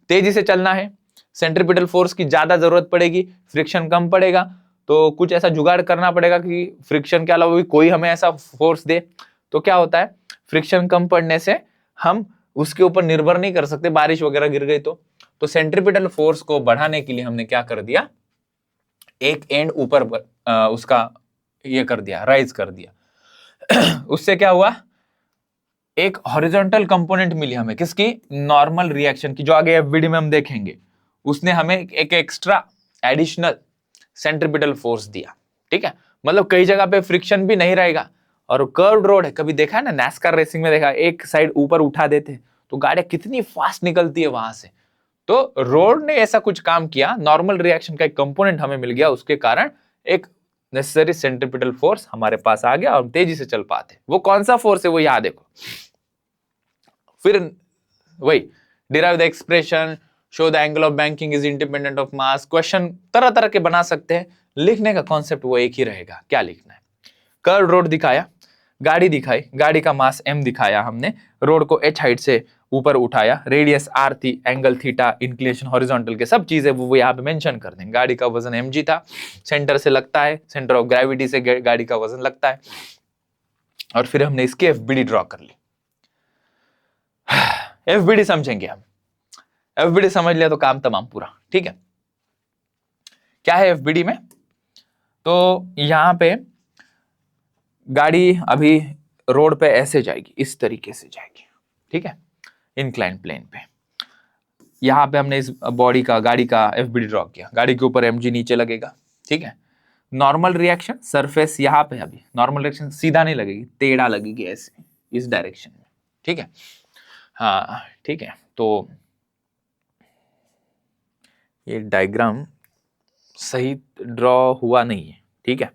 S1: तेजी से चलना है, सेंट्रीपिटल फोर्स की ज्यादा जरूरत पड़ेगी, फ्रिक्शन कम पड़ेगा, तो कुछ ऐसा जुगाड़ करना पड़ेगा कि फ्रिक्शन के अलावा भी कोई हमें ऐसा फोर्स दे। तो क्या होता है, फ्रिक्शन कम पड़ने से हम उसके ऊपर निर्भर नहीं कर सकते, बारिश वगैरह गिर गई तो सेंट्रीपिटल फोर्स को बढ़ाने के लिए हमने क्या कर दिया, एक एंड ऊपर उसका ये कर दिया, राइज कर दिया। उससे क्या हुआ, एक हॉरिजॉन्टल कंपोनेंट मिली हमें, किसकी, नॉर्मल रिएक्शन की, जो आगे एफबीडी में हम देखेंगे। उसने हमें एक एक्स्ट्रा एडिशनल सेंट्रीपिटल फोर्स दिया, ठीक है। मतलब कई जगह पे फ्रिक्शन भी नहीं रहेगा, और कर्व्ड रोड है, कभी देखा है ना नैस्कार रेसिंग में, देखा एक साइड ऊपर उठा देते तो गाड़ियां कितनी फास्ट निकलती है वहां से। तो रोड ने ऐसा कुछ काम किया, नॉर्मल रिएक्शन का एक कंपोनेंट हमें मिल गया, उसके कारण एक नेसेसरी सेंट्रीपिटल फोर्स हमारे पास आ गया और तेजी से चल पाते। वो कौन सा फोर्स है वो याद देखो, फिर वही derive the expression, show the angle of banking is independent of mass. Question तरह तरह के बना सकते हैं, लिखने का कॉन्सेप्ट वो एक ही रहेगा, क्या लिखना है। कर्व रोड दिखाया, गाड़ी दिखाई, गाड़ी का मास m दिखाया हमने, रोड को h हाइट से ऊपर उठाया, रेडियस r थी, एंगल थीटा, इंक्लिनेशन हॉरिजॉन्टल के सब चीजें वो यहाँ पे मेंशन कर देंगे। गाड़ी का वजन mg था, सेंटर से लगता है, सेंटर ऑफ ग्रेविटी से गाड़ी का वजन लगता है, और फिर हमने इसकी एफबीडी ड्रॉ कर ली। एफबीडी समझेंगे हम, एफबीडी समझ लिया तो काम तमाम पूरा, ठीक है। क्या है एफबीडी में, तो यहां पे गाड़ी अभी रोड पे ऐसे जाएगी, इस तरीके से जाएगी, ठीक है, इंक्लाइन प्लेन पे। यहां पे हमने इस बॉडी का, गाड़ी का एफबीडी ड्रॉ किया, गाड़ी के ऊपर mg नीचे लगेगा, ठीक है। नॉर्मल रिएक्शन सरफेस यहां पे, अभी नॉर्मल रिएक्शन सीधा नहीं लगेगी, टेढ़ा लगेगी ऐसे, इस डायरेक्शन में, ठीक है। हाँ ठीक है, तो ये डायग्राम सही ड्रॉ हुआ नहीं है, ठीक है,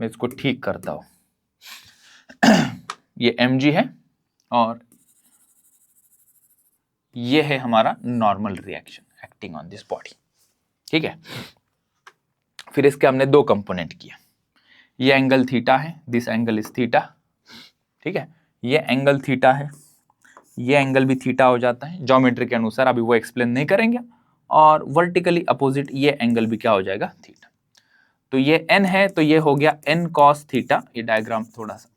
S1: मैं इसको ठीक करता हूं। ये mg है और ये है हमारा normal reaction acting on this body, ठीक है। फिर इसके हमने दो कंपोनेंट किया, ये एंगल थीटा है, दिस एंगल इज थीटा, ठीक है। ये एंगल थीटा है, ये एंगल भी थीटा हो जाता है ज्योमेट्री के अनुसार, अभी वो एक्सप्लेन नहीं करेंगे। और वर्टिकली अपोजिट ये एंगल भी क्या हो जाएगा, थीटा। तो ये n है, तो ये हो गया n cos थीटा, ये डायग्राम थोड़ा सा,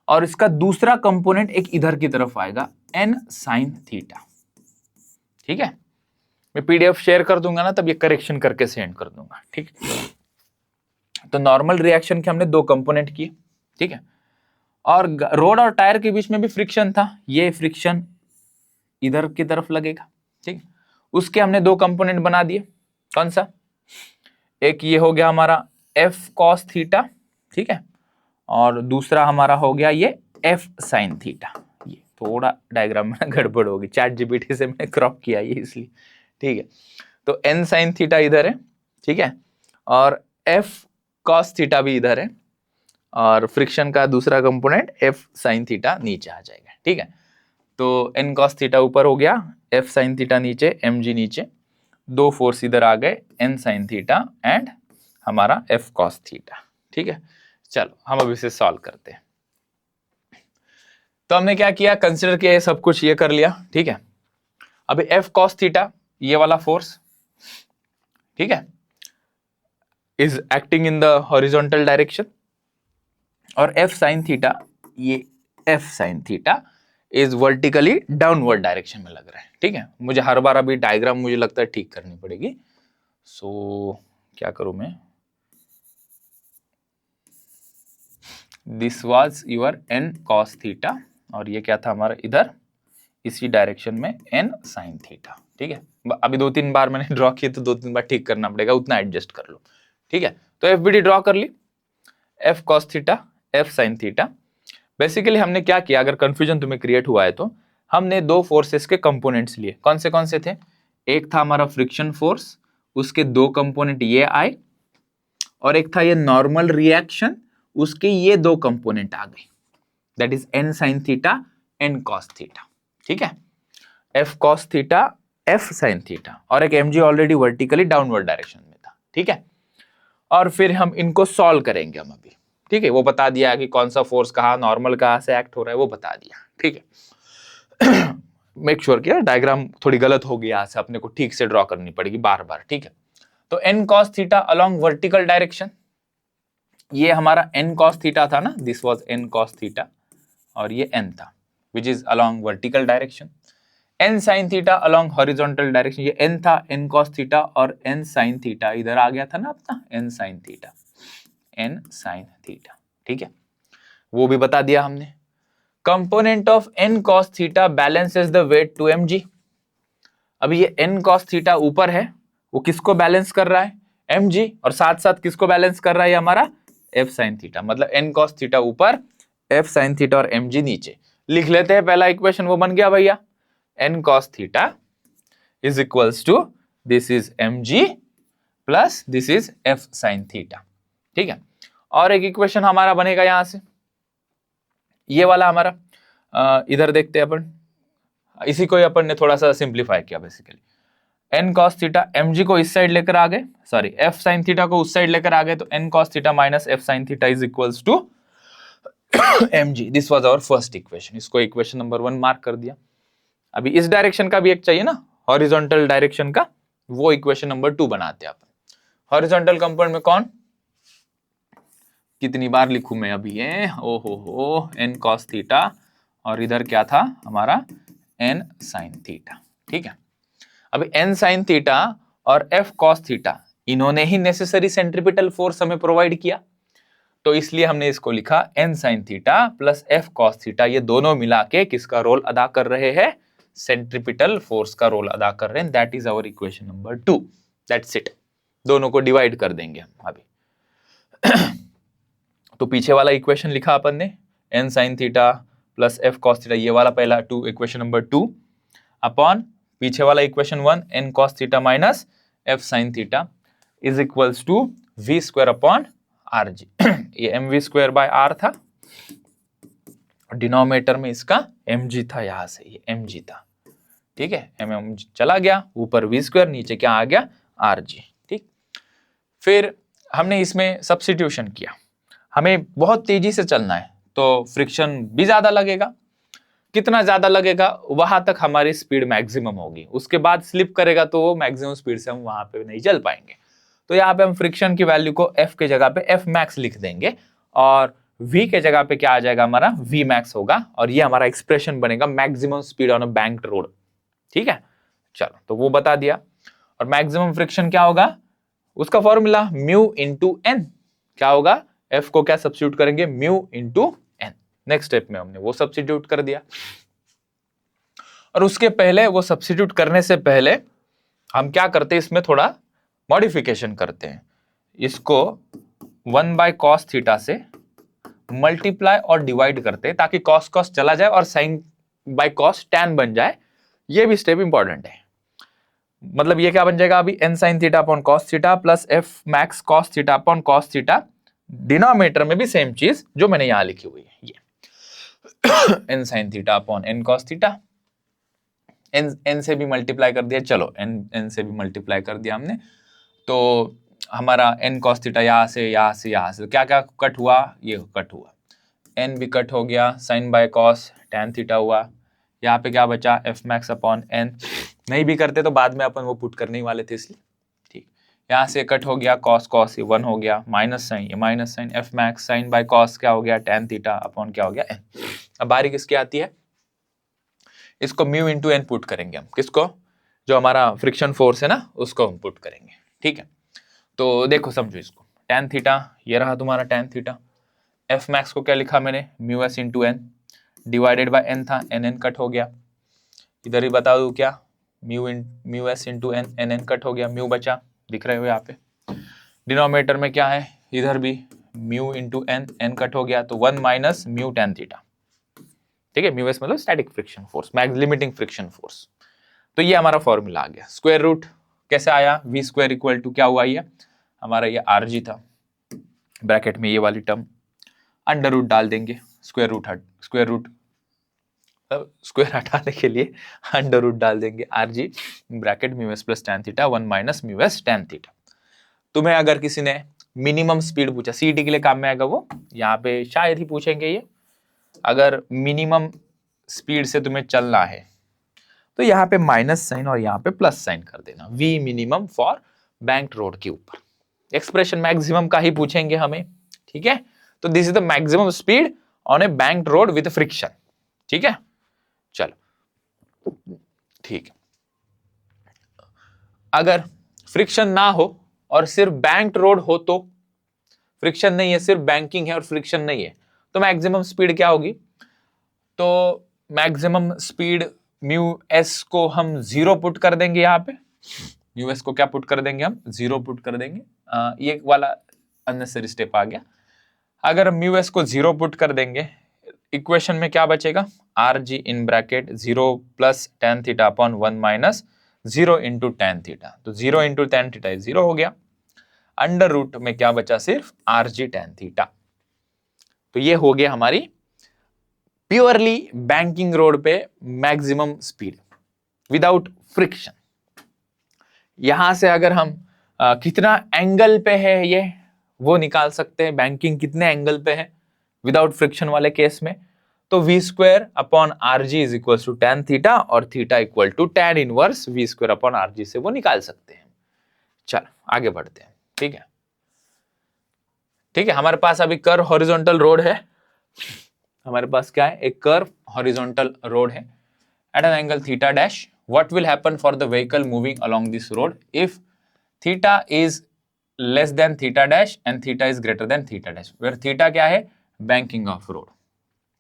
S1: और इसका दूसरा कंपोनेंट एक इधर की तरफ आएगा, n sin थीटा, ठीक है। मैं पीडीएफ शेयर कर दूंगा ना, तब ये करेक्शन करके सेंड कर दूंगा, ठीक है। तो नॉर्मल रिएक्शन के हमने दो कंपोनेंट किए, ठीक है। और रोड और टायर के बीच में भी फ्रिक्शन था, ये फ्रिक्शन इधर की तरफ लगेगा, ठीक है। उसके हमने दो कंपोनेंट बना दिए, कौन सा, एक ये हो गया हमारा f cos थीटा, ठीक है, और दूसरा हमारा हो गया ये f sin थीटा। ये थोड़ा डायग्राम में गड़बड़ होगी, ChatGPT से मैंने क्रॉप किया ये इसलिए, ठीक है। तो n sin थीटा इधर है, ठीक है, और f cos थीटा भी इधर है, और फ्रिक्शन का दूसरा कंपोनेंट f sin थीटा नीचे आ जाएगा, ठीक है। तो n cos थीटा ऊपर हो गया, f sin थीटा नीचे, mg नीचे, दो फोर्स इधर आ गए, n sin थीटा एंड हमारा f cos थीटा, ठीक है। चलो हम अब इसे सॉल्व करते हैं। तो हमने क्या किया, कंसिडर किया सब कुछ, ये कर लिया, ठीक है। अभी f cos थीटा ये वाला फोर्स, ठीक है, is acting in the horizontal direction, और f sin थीटा, ये f sin theta is vertically downward direction में लग रहा है, ठीक है। मुझे हर बार अभी डायग्राम मुझे लगता है ठीक करनी पड़ेगी, सो क्या करूं मैं, this was your n cos theta, और ये क्या था हमारा इधर इसी डायरेक्शन में n sin थीटा, ठीक है। अभी दो तीन बार मैंने ड्रॉ किए तो दो तीन बार ठीक करना पड़ेगा, उतना एडजस्ट कर लो, ठीक है। तो एफबीडी ड्रॉ कर ली, f cos theta, f sin theta. Basically हमने क्या किया, अगर कंफ्यूजन तुम्हें क्रिएट हुआ है तो हमने दो फोर्सेस के कंपोनेंट्स लिए, कौन से थे, एक था हमारा फ्रिक्शन फोर्स, उसके दो कंपोनेंट ये आए, और एक था ये नॉर्मल रिएक्शन, उसके ये दो कंपोनेंट आ गए, that is n sin theta, n cos theta, ठीक है। f cos theta, f sin theta, और एक mg already vertically downward direction में था, ठीक है। और फिर हम इनको सॉल्व करेंगे हम अभी, ठीक है। वो बता दिया कि कौन सा फोर्स कहाँ, नॉर्मल कहाँ से एक्ट हो रहा है, वो बता दिया, ठीक है। मेक श्योर किया डायग्राम थोड़ी गलत होगी, यहाँ से अपने को ठीक से ड्रॉ करनी पड़ेगी बार बार, ठीक है। तो n cos theta along vertical direction, ये हमारा n cos थीटा था ना, this was n cos theta, और ये n था which is along vertical direction. n sin theta along horizontal direction, ये n था n cos थीटा, और n sin थीटा इधर आ गया था ना अपना n sin theta, n sin theta, ठीक है, वो भी बता दिया हमने। Component of n cos theta balances the weight to mg। अभी ये n cos थीटा ऊपर है, वो किसको बैलेंस कर रहा है, mg, और साथ साथ किसको बैलेंस कर रहा है हमारा f sin थीटा, मतलब n cos थीटा ऊपर, f sin थीटा और mg नीचे। लिख लेते हैं पहला इक्वेशन, वो बन गया भैया, n cos theta is equals to this is mg plus this is f sin theta, ठीक है। और एक इक्वेशन हमारा बनेगा यहां से, ये वाला हमारा इधर देखते हैं अपन, इसी को ही अपन ने थोड़ा सा सिंप्लीफाई किया basically. n cos theta mg को इस साइड लेकर आ गए, सॉरी f sin थीटा को उस साइड लेकर आ गए, तो n cos theta minus f sin theta is equals to mg। This was our first equation, इसको इक्वेशन नंबर 1 मार्क कर दिया। अभी इस डायरेक्शन का भी एक चाहिए ना, हॉरिजॉन्टल डायरेक्शन का, वो इक्वेशन नंबर 2 बनाते हैं अपन। हॉरिजॉन्टल कंपोनेंट में कौन, कितनी बार लिखूं मैं अभी ये, ओ हो n cos थीटा, और इधर क्या था हमारा n sin थीटा, ठीक है। अभी n sin थीटा और f cos थीटा, इन्होंने ही नेसेसरी सेंट्रीपिटल फोर्स हमें प्रोवाइड किया, तो इसलिए हमने इसको लिखा n sin theta plus f cos theta, ये दोनों मिला के किसका रोल अदा कर रहे हैं, सेंट्रीपिटल फोर्स का रोल अदा कर रहे हैं। That is our equation number 2, that's it. दोनों को डिवाइड कर देंगे हम अभी। तो पीछे वाला इक्वेशन लिखा अपन ने, n sin theta plus f cos theta, ये वाला पहला इक्वेशन नंबर 2 अपॉन पीछे वाला equation 1 n cos theta minus f sin theta is equals to v square upon R G. ये mv स्क्वायर बाय r था, डिनोमिनेटर में इसका mg था, यहां से ये mg था, ठीक है, mm चला गया, ऊपर v स्क्वायर, नीचे क्या आ गया rg, ठीक। फिर हमने इसमें सब्स्टिट्यूशन किया, हमें बहुत तेजी से चलना है तो फ्रिक्शन भी ज्यादा लगेगा, कितना ज्यादा लगेगा, वहां तक हमारी स्पीड मैक्सिमम होगी, उसके बाद स्लिप करेगा तो वो मैक्सिमम स्पीड से हम वहां पे नहीं चल पाएंगे। तो यहाँ पे हम फ्रिक्शन की वैल्यू को f के जगह पे f मैक्स लिख देंगे, और v के जगह पे क्या आ जाएगा हमारा v मैक्स होगा, और ये हमारा एक्सप्रेशन बनेगा maximum speed on a banked road, ठीक है। चलो, तो वो बता दिया। और मैक्सिमम फ्रिक्शन क्या होगा, उसका फॉर्मूला म्यू इंटू एन, क्या होगा, f को क्या सब्स्टिट्यूट करेंगे, mu into N. Next step में हमने वो सब्स्टिट्यूट कर दिया, और उसके पहले वो सब्स्टिट्यूट करने से पहले हम क्या करते हैं, इसमें थोड़ा मॉडिफिकेशन करते हैं, इसको 1 बाय कॉस थीटा से मल्टीप्लाई और डिवाइड करते हैं, ताकि कॉस कॉस चला जाए और साइन बाय कॉस टैन बन जाए। ये भी स्टेप इंपॉर्टेंट है, मतलब ये क्या बन जाएगा अभी, n sin theta upon cos theta plus f max cos theta upon cos theta, denominator में भी सेम चीज जो मैंने यहां लिखी हुई है, ये n sin theta upon n cos theta, n से भी मल्टीप्लाई कर दिया, चलो n से भी मल्टीप्लाई कर दिया हमने, तो हमारा n cos थीटा यहाँ से यहाँ से यहाँ से क्या क्या कट हुआ, ये कट हुआ, n भी कट हो गया, sine by cos tan theta हुआ, यहाँ पे क्या बचा f मैक्स अपॉन n, नहीं भी करते तो बाद में अपन वो पुट करने वाले थे इसलिए, ठीक। यहाँ से कट हो गया कॉस कॉस, ये 1 हो गया, माइनस साइन, ये minus sign, f max sine by cos क्या हो गया tan थीटा अपॉन क्या हो गया n। अब बारी किसकी आती है, इसको म्यू इंटू एन पुट करेंगे हम, किसको, जो हमारा फ्रिक्शन फोर्स है ना उसको हम पुट करेंगे, ठीक है। तो देखो समझो इसको, tan थीटा ये रहा तुम्हारा tan थीटा, f मैक्स को क्या लिखा मैंने, mu S into N, divided by n था, n कट हो गया, इधर ही बता दूं क्या, mu S into N, n cut हो गया, म्यू बचा, दिख रहे हो यहाँ पे, डिनोमिनेटर में क्या है, इधर भी mu into N, n cut हो गया, तो 1 माइनस म्यू tan थीटा, ठीक है, म्यू एस मतलब static friction force, max limiting friction force. तो ये हमारा फॉर्मूला आ गया। स्क्वायर रूट कैसे आया, वी स्क्वायर इक्वल टू क्या हुआ, ये हमारा ये आर जी था, ब्रैकेट में ये वाली टर्म, अंडर रूट डाल देंगे, स्क्वायर हटाने के लिए अंडर रूट डाल देंगे, R G bracket mu S plus tan theta 1 minus mu S tan theta. तुम्हें अगर किसी ने मिनिमम स्पीड पूछा, सीईटी के लिए काम में आएगा वो, यहाँ पे शायद ही पूछेंगे ये, अगर मिनिमम स्पीड से तुम्हें चलना है तो यहाँ पे माइनस साइन और यहाँ पे प्लस साइन कर देना, V minimum for banked road के ऊपर। एक्सप्रेशन मैक्सिमम का ही पूछेंगे हमें, ठीक है। तो this is the maximum speed on A banked road with friction, ठीक है। चलो ठीक है, अगर फ्रिक्शन ना हो और सिर्फ बैंक्ड रोड हो, तो फ्रिक्शन नहीं है, सिर्फ बैंकिंग है और फ्रिक्शन नहीं है, तो मैक्सिमम स्पीड क्या होगी? तो मैक्सिमम स्पीड म्यू एस को हम 0 पुट कर देंगे, यहाँ पे म्यू एस को क्या पुट कर देंगे? हम 0 पुट कर देंगे। ये वाला अननेसेसरी स्टेप आ गया। अगर म्यू एस को 0 पुट कर देंगे, इक्वेशन में क्या बचेगा? R G in bracket 0 plus tan theta upon 1 minus 0 into tan theta, तो 0 इंटू tan थीटा 0 हो गया। अंडर रूट में क्या बचा? सिर्फ आर जी tan थीटा। तो ये हो गया हमारी प्योरली बैंकिंग रोड पे मैक्सिमम स्पीड विदाउट फ्रिक्शन। यहां से अगर हम कितना एंगल पे है ये वो निकाल सकते हैं, बैंकिंग कितने एंगल पे है विदाउट फ्रिक्शन वाले केस में। तो V square upon R G is equal to tan theta और theta equal to tan inverse V square upon R G से वो निकाल सकते हैं। चलो आगे बढ़ते हैं, ठीक है। ठीक है, हमारे पास अभी कर्व हॉरिजॉन्टल रोड है, हमारे पास क्या है? एक कर्व हॉरिजॉन्टल रोड है at an angle theta dash. What will happen for the vehicle moving along this road if theta is less than theta dash and theta is greater than theta dash, where theta क्या है? बैंकिंग ऑफ रोड,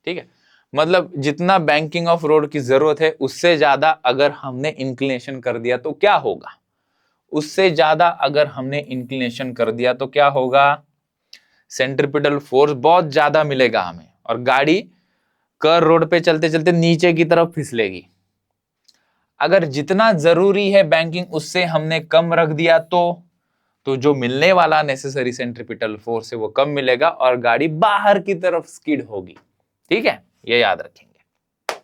S1: ठीक है। मतलब जितना बैंकिंग ऑफ रोड की जरूरत है उससे ज्यादा अगर हमने इंक्लिनेशन कर दिया तो क्या होगा? उससे ज्यादा अगर हमने इंक्लिनेशन कर दिया तो क्या होगा? सेंट्रिपिटल फोर्स बहुत ज्यादा मिलेगा हमें और गाड़ी कर्व रोड पे चलते चलते नीचे की तरफ फिसलेगी। अगर जितना जरूरी है बैंकिंग उससे हमने कम रख दिया तो जो मिलने वाला नेसेसरी सेंट्रिपिटल फोर्स है वो कम मिलेगा और गाड़ी बाहर की तरफ स्किड होगी, ठीक है। ये याद रखेंगे।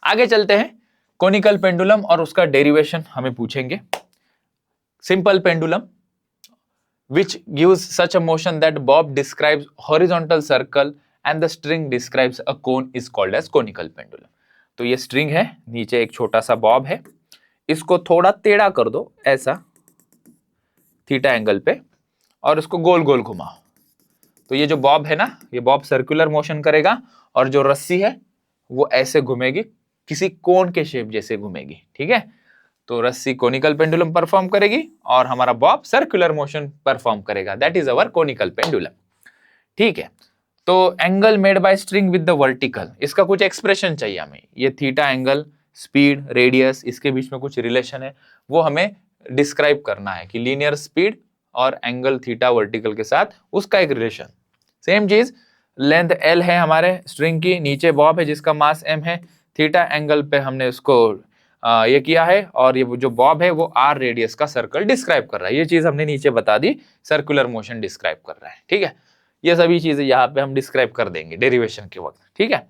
S1: आगे चलते हैं, कोनिकल पेंडुलम और उसका डेरिवेशन हमें पूछेंगे। Simple pendulum which gives such a motion that bob describes horizontal circle and the string describes a cone is called as conical pendulum। तो ये स्ट्रिंग है, नीचे एक छोटा सा बॉब है, इसको थोड़ा टेढ़ा कर दो ऐसा थीटा एंगल पे और इसको गोल गोल घुमाओ, तो ये जो बॉब है ना, ये बॉब सर्कुलर मोशन करेगा और जो रस्सी है वो ऐसे घूमेगी, किसी कोन के शेप जैसे घूमेगी, ठीक है। तो रस्सी कोनिकल पेंडुलम परफॉर्म करेगी और हमारा बॉब सर्कुलर मोशन परफॉर्म करेगा, that is our conical pendulum, ठीक है। तो angle made by string with the vertical, इसका कुछ एक्सप्रेशन चाहिए हमें। ये थीटा एंगल, स्पीड, रेडियस, इसके बीच में कुछ रिलेशन है वो हमें डिस्क्राइब करना है कि लीनियर स्पीड और एंगल थीटा वर्टिकल के साथ उसका एक रिलेशन। सेम चीज, लेंथ एल है हमारे स्ट्रिंग की, नीचे बॉब है जिसका मास एम है, थीटा एंगल पे हमने उसको ये किया है और ये जो बॉब है वो आर रेडियस का सर्कल डिस्क्राइब कर रहा है। ये चीज हमने नीचे बता दी, सर्कुलर मोशन डिस्क्राइब कर रहा है, ठीक है। ये सभी चीजें यहाँ पे हम डिस्क्राइब कर देंगे डेरिवेशन के वक्त, ठीक है।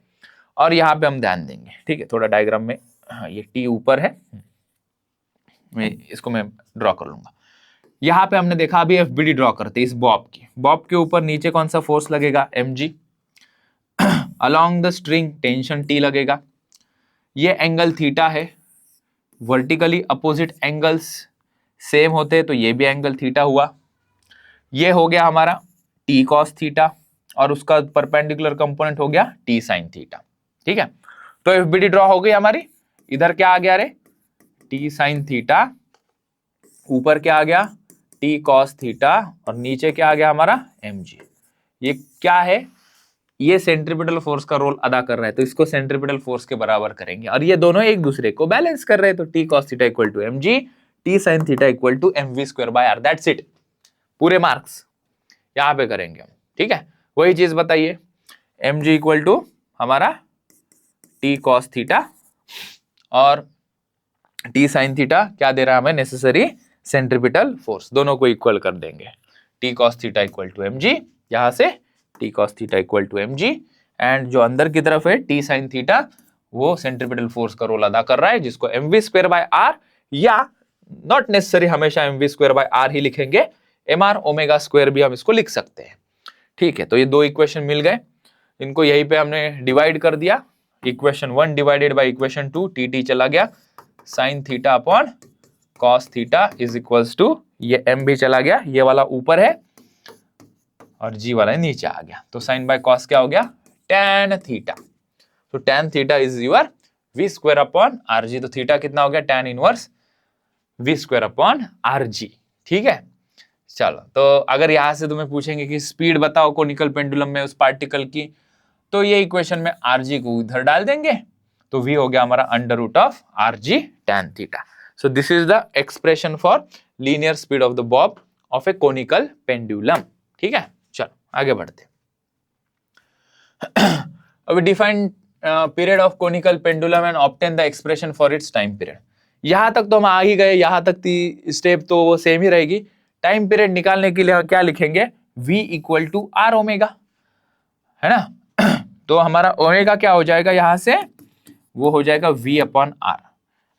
S1: और यहाँ पे हम ध्यान देंगे, ठीक है। थोड़ा डायग्राम में, हाँ ये टी ऊपर है, इसको मैं ड्रॉ कर लूंगा। यहाँ पे हमने देखा, अभी एफबीडी ड्रॉ करते इस बॉब की, बॉब के ऊपर नीचे कौन सा फोर्स लगेगा? mg। Along the string tension T लगेगा। ये एंगल थीटा है, वर्टिकली अपोजिट एंगल्स सेम होते हैं तो ये भी एंगल थीटा हुआ। ये हो गया हमारा टी कॉस थीटा और उसका परपेंडिकुलर कंपोनेंट हो गया टी साइन थीटा, ठीक है। तो एफबीडी ड्रॉ हो गई हमारी। इधर क्या आ गया रे? टी साइन थीटा, ऊपर क्या आ गया? टी कॉस थीटा और नीचे क्या आ गया हमारा? mg। ये क्या है? ये सेंट्रिपिटल फोर्स का रोल अदा कर रहा है तो इसको सेंट्रिपिटल फोर्स के बराबर करेंगे और ये दोनों एक दूसरे को बैलेंस कर रहे हैं, तो T cos theta equal to mg, T sine theta equal to mv square by R, that's it. पूरे मार्क्स यहां पे करेंगे हम, ठीक है। वही चीज बताइए, mg इक्वल टू हमारा टी कॉस थीटा और टी साइन थीटा क्या दे रहा है हमें? नेसेसरी सेंट्रिपिटल फोर्स, दोनों को इक्वल कर देंगे। T cos theta equal to mg, यहां से T cos theta equal to mg, and जो अंदर की तरफ है टी साइन थीटा वो सेंट्रिपिटल फोर्स का रोल अदा कर रहा है जिसको mv स्क्वायर बाय आर, या नॉट नेसेसरी हमेशा mv स्क्वायर बाय आर ही लिखेंगे, mr ओमेगा स्क्वायर भी हम इसको लिख सकते हैं, ठीक है। तो ये दो इक्वेशन मिल गए, इनको यहीं पे हमने डिवाइड कर दिया। Equation 1 divided by equation 2, T चला गया, sine theta upon cos theta is equals to, ये m भी चला गया, ये वाला ऊपर है और g वाला नीचे आ गया, तो साइन बाय कॉस क्या हो गया, tan थीटा। तो tan theta is your v square upon rg, तो थीटा कितना हो गया, tan inverse v square upon rg। ठीक है, चलो तो अगर यहां से तुम्हें पूछेंगे कि स्पीड बताओ कोनिकल पेंडुलम में उस पार्टिकल की, तो ये इक्वेशन में rg को इधर डाल देंगे, तो v हो गया हमारा under root of rg tan theta. So this is the expression for linear speed of the bob of a conical pendulum. ठीक है, चलो आगे बढ़ते। अभी define period of conical pendulum and obtain the expression for its time period. यहां तक तो हम आ ही गए, यहां तक की स्टेप तो वो सेम ही रहेगी। टाइम पीरियड निकालने के लिए हम क्या लिखेंगे, v equal to R omega, है ना। तो हमारा ओमेगा क्या हो जाएगा यहां से, वो हो जाएगा v upon R,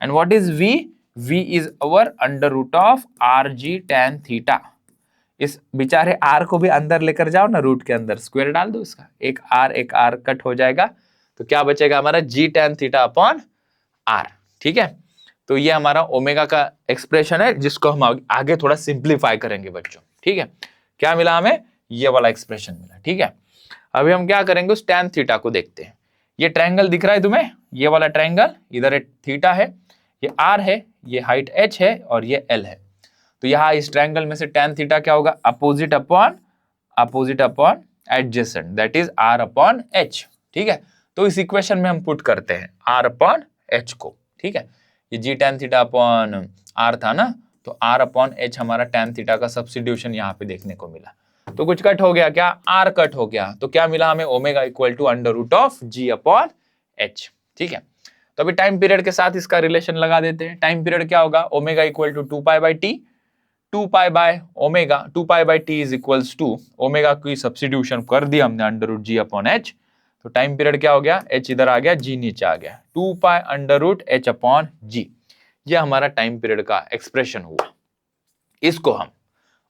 S1: and what is v, v is our under root of R G tan theta. इस बेचारे r को भी अंदर लेकर जाओ ना, रूट के अंदर स्क्वायर डाल दो इसका, एक r कट हो जाएगा, तो क्या बचेगा हमारा g tan theta upon r। ठीक है, तो ये हमारा ओमेगा का एक्सप्रेशन है, जिसको हम आगे थोड़ा सिंप्लीफाई करेंगे बच्चों। ठीक है, क्या मिला हमें, ये वाला एक्सप्रेशन मिला। ठीक है, अभी हम क्या करेंगे, उस टैन थीटा को देखते हैं। ये ट्रायंगल दिख रहा है तुम्हें, ये वाला ट्रायंगल, इधर एक थीटा है, ये r है, ये हाइट h है और ये l है। तो यहाँ इस ट्रायंगल में से टैन थीटा क्या होगा, opposite upon adjacent, that is r upon h। ठीक है, तो इस इक्वेशन में हम पुट करते हैं r अपॉन h को। ठीक है, ये g tan theta upon r था ना, तो r अपॉन h हमारा टैन थीटा का सब्स्टिट्यूशन यहाँ पे देखने को मिला। तो कुछ कट हो गया क्या, r कट हो गया, तो क्या मिला हमें, omega equal to under root of g upon h। ठीक है, तो अभी टाइम पीरियड के साथ इसका रिलेशन लगा देते हैं। टाइम पीरियड क्या होगा, omega equal to 2 pi by T, 2 pi by omega, 2 pi by T is equals to, omega की सब्स्टिट्यूशन कर दिया हमने under root g upon h, तो टाइम पीरियड क्या हो गया, h इधर आ गया, g नीचे आ गया, 2 pi under root h upon g। यह हमारा टाइम पीरियड का एक्सप्रेशन हुआ। इसको हम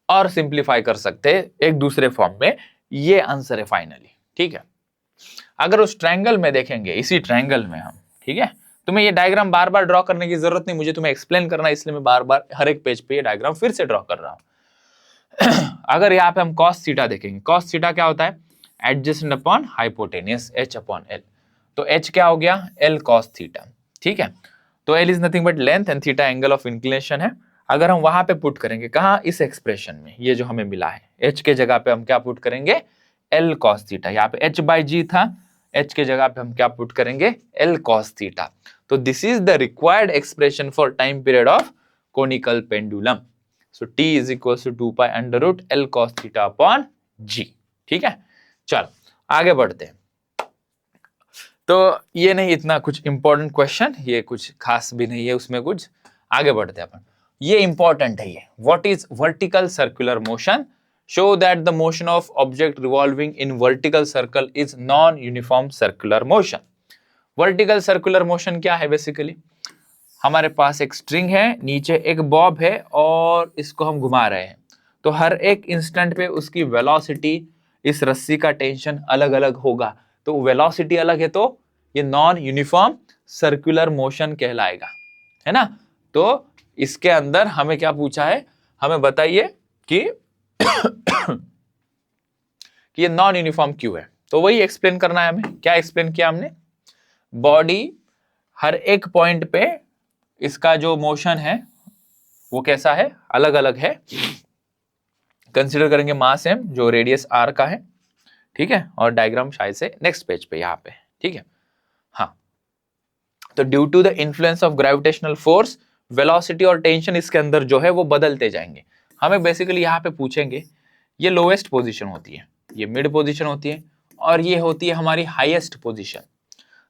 S1: और सिंप्लीफाई कर सकते हैं एक दूसरे फॉर्म में, ये आंसर है फाइनली। ठीक है, अगर उस ट्रायंगल में देखेंगे, इसी ट्रायंगल में हम, ठीक है, तुम्हें ये डायग्राम बार बार ड्रॉ करने की जरूरत नहीं, मुझे तुम्हें एक्सप्लेन करना है, इसलिए मैं बार बार हर एक पेज पे ये डायग्राम फिर से ड्रॉ कर रहा हूं। अगर यहाँ पे हम cos थीटा देखेंगे, cos थीटा क्या होता है, adjacent upon hypotenuse h upon l, तो h क्या हो गया, l cos थीटा। ठीक है, तो l is nothing but length and theta angle of inclination है। अगर हम वहां पे पुट करेंगे, कहा, इस एक्सप्रेशन में, ये जो हमें मिला है, h के जगह पे हम क्या पुट करेंगे, l cos थीटा। यहाँ पे h बाई g था, h के जगह पे हम क्या पुट करेंगे, l cos थीटा। तो this is the required expression for time period of conical pendulum. So t is equal to 2 pi under root l cos theta upon g। ठीक है, चलो आगे बढ़ते हैं। तो ये नहीं इतना कुछ इंपॉर्टेंट क्वेश्चन, ये कुछ खास भी नहीं है उसमें कुछ, आगे बढ़ते हैं अपन। ये इंपॉर्टेंट है, ये what is vertical circular motion, show that the motion of object revolving in vertical circle is non uniform circular motion. Vertical circular motion क्या है, बेसिकली हमारे पास एक स्ट्रिंग है, नीचे एक बॉब है और इसको हम घुमा रहे हैं, तो हर एक इंस्टेंट पे उसकी वेलोसिटी, इस रस्सी का टेंशन अलग अलग होगा, तो वेलोसिटी अलग है, तो ये नॉन यूनिफॉर्म सर्कुलर मोशन कहलाएगा, है ना। तो इसके अंदर हमें क्या पूछा है, हमें बताइए कि कि ये नॉन यूनिफॉर्म क्यों है, तो वही एक्सप्लेन करना है हमें। क्या एक्सप्लेन किया हमने, बॉडी हर एक पॉइंट पे इसका जो मोशन है वो कैसा है, अलग अलग है। कंसीडर करेंगे मास m जो रेडियस r का है, ठीक है, और डायग्राम शायद से नेक्स्ट पेज पे यहाँ पे, ठीक है। हाँ, तो due to the influence of gravitational force, velocity और टेंशन इसके अंदर जो है वो बदलते जाएंगे। हमें बेसिकली यहाँ पे पूछेंगे, ये लोवेस्ट पोजीशन होती है, ये मिड पोजीशन होती है, और ये होती है हमारी हाईएस्ट पोजीशन।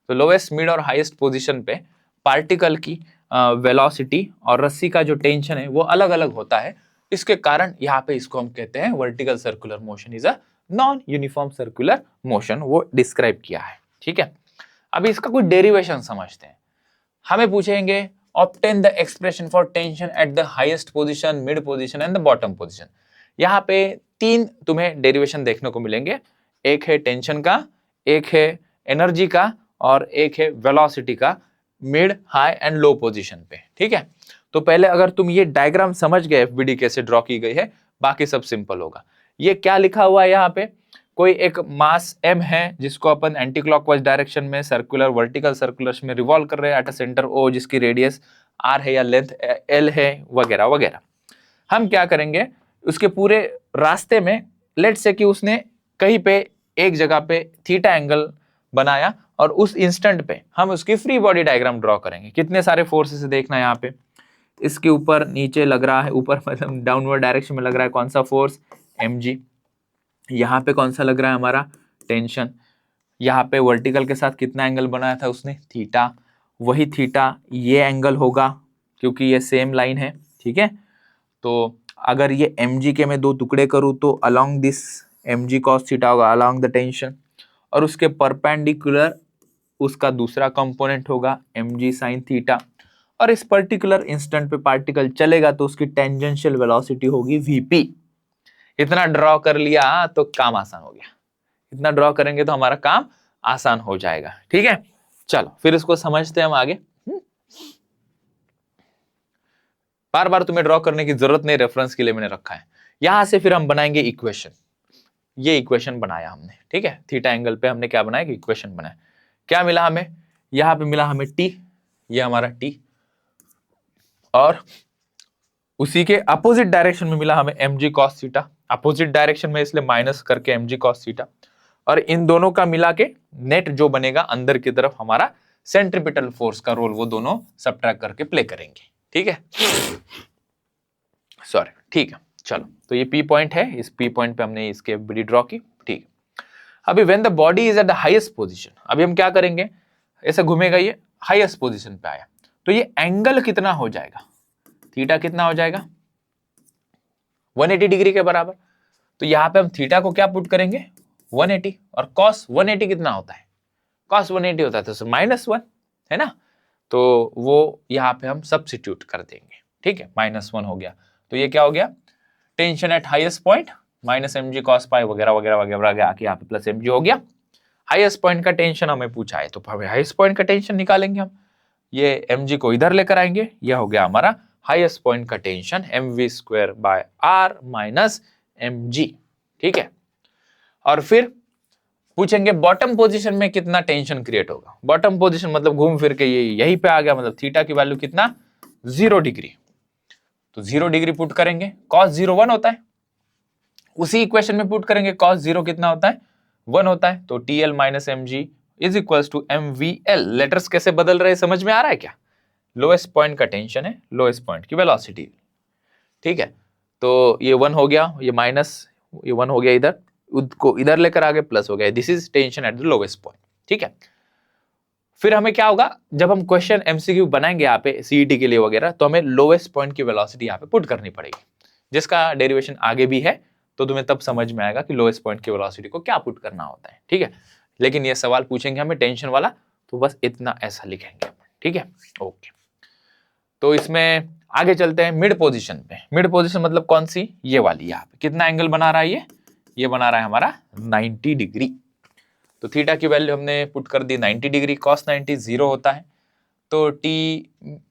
S1: तो लोवेस्ट, मिड और हाईएस्ट पोजीशन पे पार्टिकल की वेलोसिटी और रस्सी का जो टेंशन है वो अलग अलग होता है। इसके कारण यहाँ पे इसको हम कहते हैं vertical circular motion is a non uniform circular motion, वो डिस्क्राइब किया है, ठीक है। अभी इसका कुछ डेरिवेशन समझते हैं। हमें पूछेंगे obtain the expression for tension at the highest position, mid position and the bottom position. यहाँ पे 3 तुम्हें डेरिवेशन देखने को मिलेंगे, एक है टेंशन का, एक है एनर्जी का और एक है वेलोसिटी का। Mid, high and low position पे। ठीक है, तो पहले अगर तुम ये डायग्राम समझ गए एफबीडी कैसे ड्रॉ की गई है, बाकी सब सिंपल होगा। ये क्या लिखा हुआ है यहाँ पे, कोई एक मास m है जिसको अपन एंटी क्लॉकवाइज डायरेक्शन में सर्कुलर वर्टिकल सर्कुलर में रिवॉल्व कर रहे हैं एट अ सेंटर O, जिसकी रेडियस r है या लेंथ l है वगैरह वगैरह। हम क्या करेंगे, उसके पूरे रास्ते में लेट से कि उसने कहीं पे एक जगह पे थीटा एंगल बनाया और उस इंस्टेंट पे हम उसकी फ्री बॉडी डायग्राम ड्रॉ करेंगे। कितने सारे फोर्सेस देखना यहाँ पे, इसके ऊपर नीचे लग रहा है, ऊपर मतलब डाउनवर्ड डायरेक्शन में लग रहा है कौन सा फोर्स, mg। यहाँ पे कौन सा लग रहा है हमारा, टेंशन। यहाँ पे वर्टिकल के साथ कितना एंगल बनाया था उसने, थीटा। वही थीटा ये एंगल होगा क्योंकि ये सेम लाइन है। ठीक है, तो अगर ये mg के मैं दो टुकड़े करूँ तो along this mg cos theta होगा अलोंग द टेंशन, और उसके परपेंडिकुलर उसका दूसरा कंपोनेंट होगा mg sin थीटा। और इस पर्टिकुलर इंस्टेंट पे पार्टिकल चलेगा तो उसकी टेंजेंशियल वेलोसिटी होगी vp। इतना ड्रॉ कर लिया तो काम आसान हो गया, इतना ड्रॉ करेंगे तो हमारा काम आसान हो जाएगा। ठीक है, चलो फिर इसको समझते हैं हम आगे। बार बार तुम्हें ड्रॉ करने की जरूरत नहीं, रेफरेंस के लिए मैंने रखा है। यहां से फिर हम बनाएंगे इक्वेशन। ये इक्वेशन बनाया हमने, ठीक है, थीटा एंगल पे हमने क्या बनाया कि इक्वेशन बनाया। क्या मिला हमें, यहां पे मिला हमें t, ये हमारा t, और उसी के अपोजिट डायरेक्शन में मिला हमें mg cos theta. Opposite direction में इसलिए माइनस करके mg cos थीटा, और इन दोनों का मिला के नेट जो बनेगा अंदर की तरफ हमारा सेंट्रीपिटल फोर्स का रोल वो दोनों सबट्रैक्ट करके प्ले करेंगे। ठीक है, सॉरी, ठीक है, चलो। तो ये P पॉइंट है, इस P पॉइंट पे हमने इसके बड़ी ड्रॉ की। ठीक है, अभी when the body is at the highest position, अभी हम क्या करेंगे, ऐसे घूमेगा, ये हाईएस्ट पोजीशन पे आया तो ये एंगल कितना हो जाएगा, थीटा कितना हो जाएगा 180 डिग्री के बराबर। तो यहां पे हम थीटा को क्या पुट करेंगे 180, और cos 180 कितना होता है, cos 180 होता है तो -1 है ना, तो वो यहां पे हम सब्स्टिट्यूट कर देंगे। ठीक है, -1 हो गया, तो ये क्या हो गया, tension eight highest point minus mg cos पाई वगैरह वगैरह वगैरह आके यहाँ पे प्लस mg हो गया। हाईएस्ट पॉइंट का टेंशन हमें पूछा है तो हाईएस्ट पॉइंट का टेंशन निकालेंगे हम, ये mg को इधर लेकर आएंगे, यह हो गया हमारा हाईएस्ट पॉइंट का टेंशन mv²/r माइनस mg। ठीक है, और फिर पूछेंगे बॉटम पोजीशन में कितना टेंशन क्रिएट होगा। बॉटम पोजीशन मतलब घूम फिर के ये यहीं पे आ गया, मतलब थीटा की वैल्यू कितना 0 डिग्री, तो 0 डिग्री पुट करेंगे, cos 0 1 होता है, उसी इक्वेशन में पुट करेंगे cos 0 कितना होता है 1 होता है, तो TL minus mg is equal to mvl। Letters कैसे बदल रहे समझ में आ रहा है क्या, लोएस्ट पॉइंट का टेंशन है, लोएस्ट पॉइंट की वेलोसिटी। ठीक है, तो ये 1 हो गया, ये माइनस, ये 1 हो गया, इधर को इधर लेकर आगे प्लस हो गया, this is tension at the lowest point. ठीक है, फिर हमें क्या होगा, जब हम क्वेश्चन एमसीक्यू बनाएंगे यहाँ पे सीईटी के लिए वगैरह, तो हमें लोएस्ट पॉइंट की वेलोसिटी यहाँ पे पुट करनी पड़ेगी, जिसका डेरिवेशन आगे भी है, तो तुम्हें तब समझ में आएगा कि लोएस्ट पॉइंट की वेलोसिटी को क्या पुट करना होता है। ठीक है, लेकिन ये सवाल पूछेंगे हमें टेंशन वाला, तो बस इतना ऐसा लिखेंगे अपन। ठीक है, ओके, तो इसमें आगे चलते हैं मिड पोजीशन पे। मिड पोजीशन मतलब कौन सी, ये वाली, यहाँ पे कितना एंगल बना रहा है, ये बना रहा है हमारा 90 डिग्री। तो थीटा की वैल्यू हमने पुट कर दी 90 डिग्री, cos 90 0 होता है, तो टी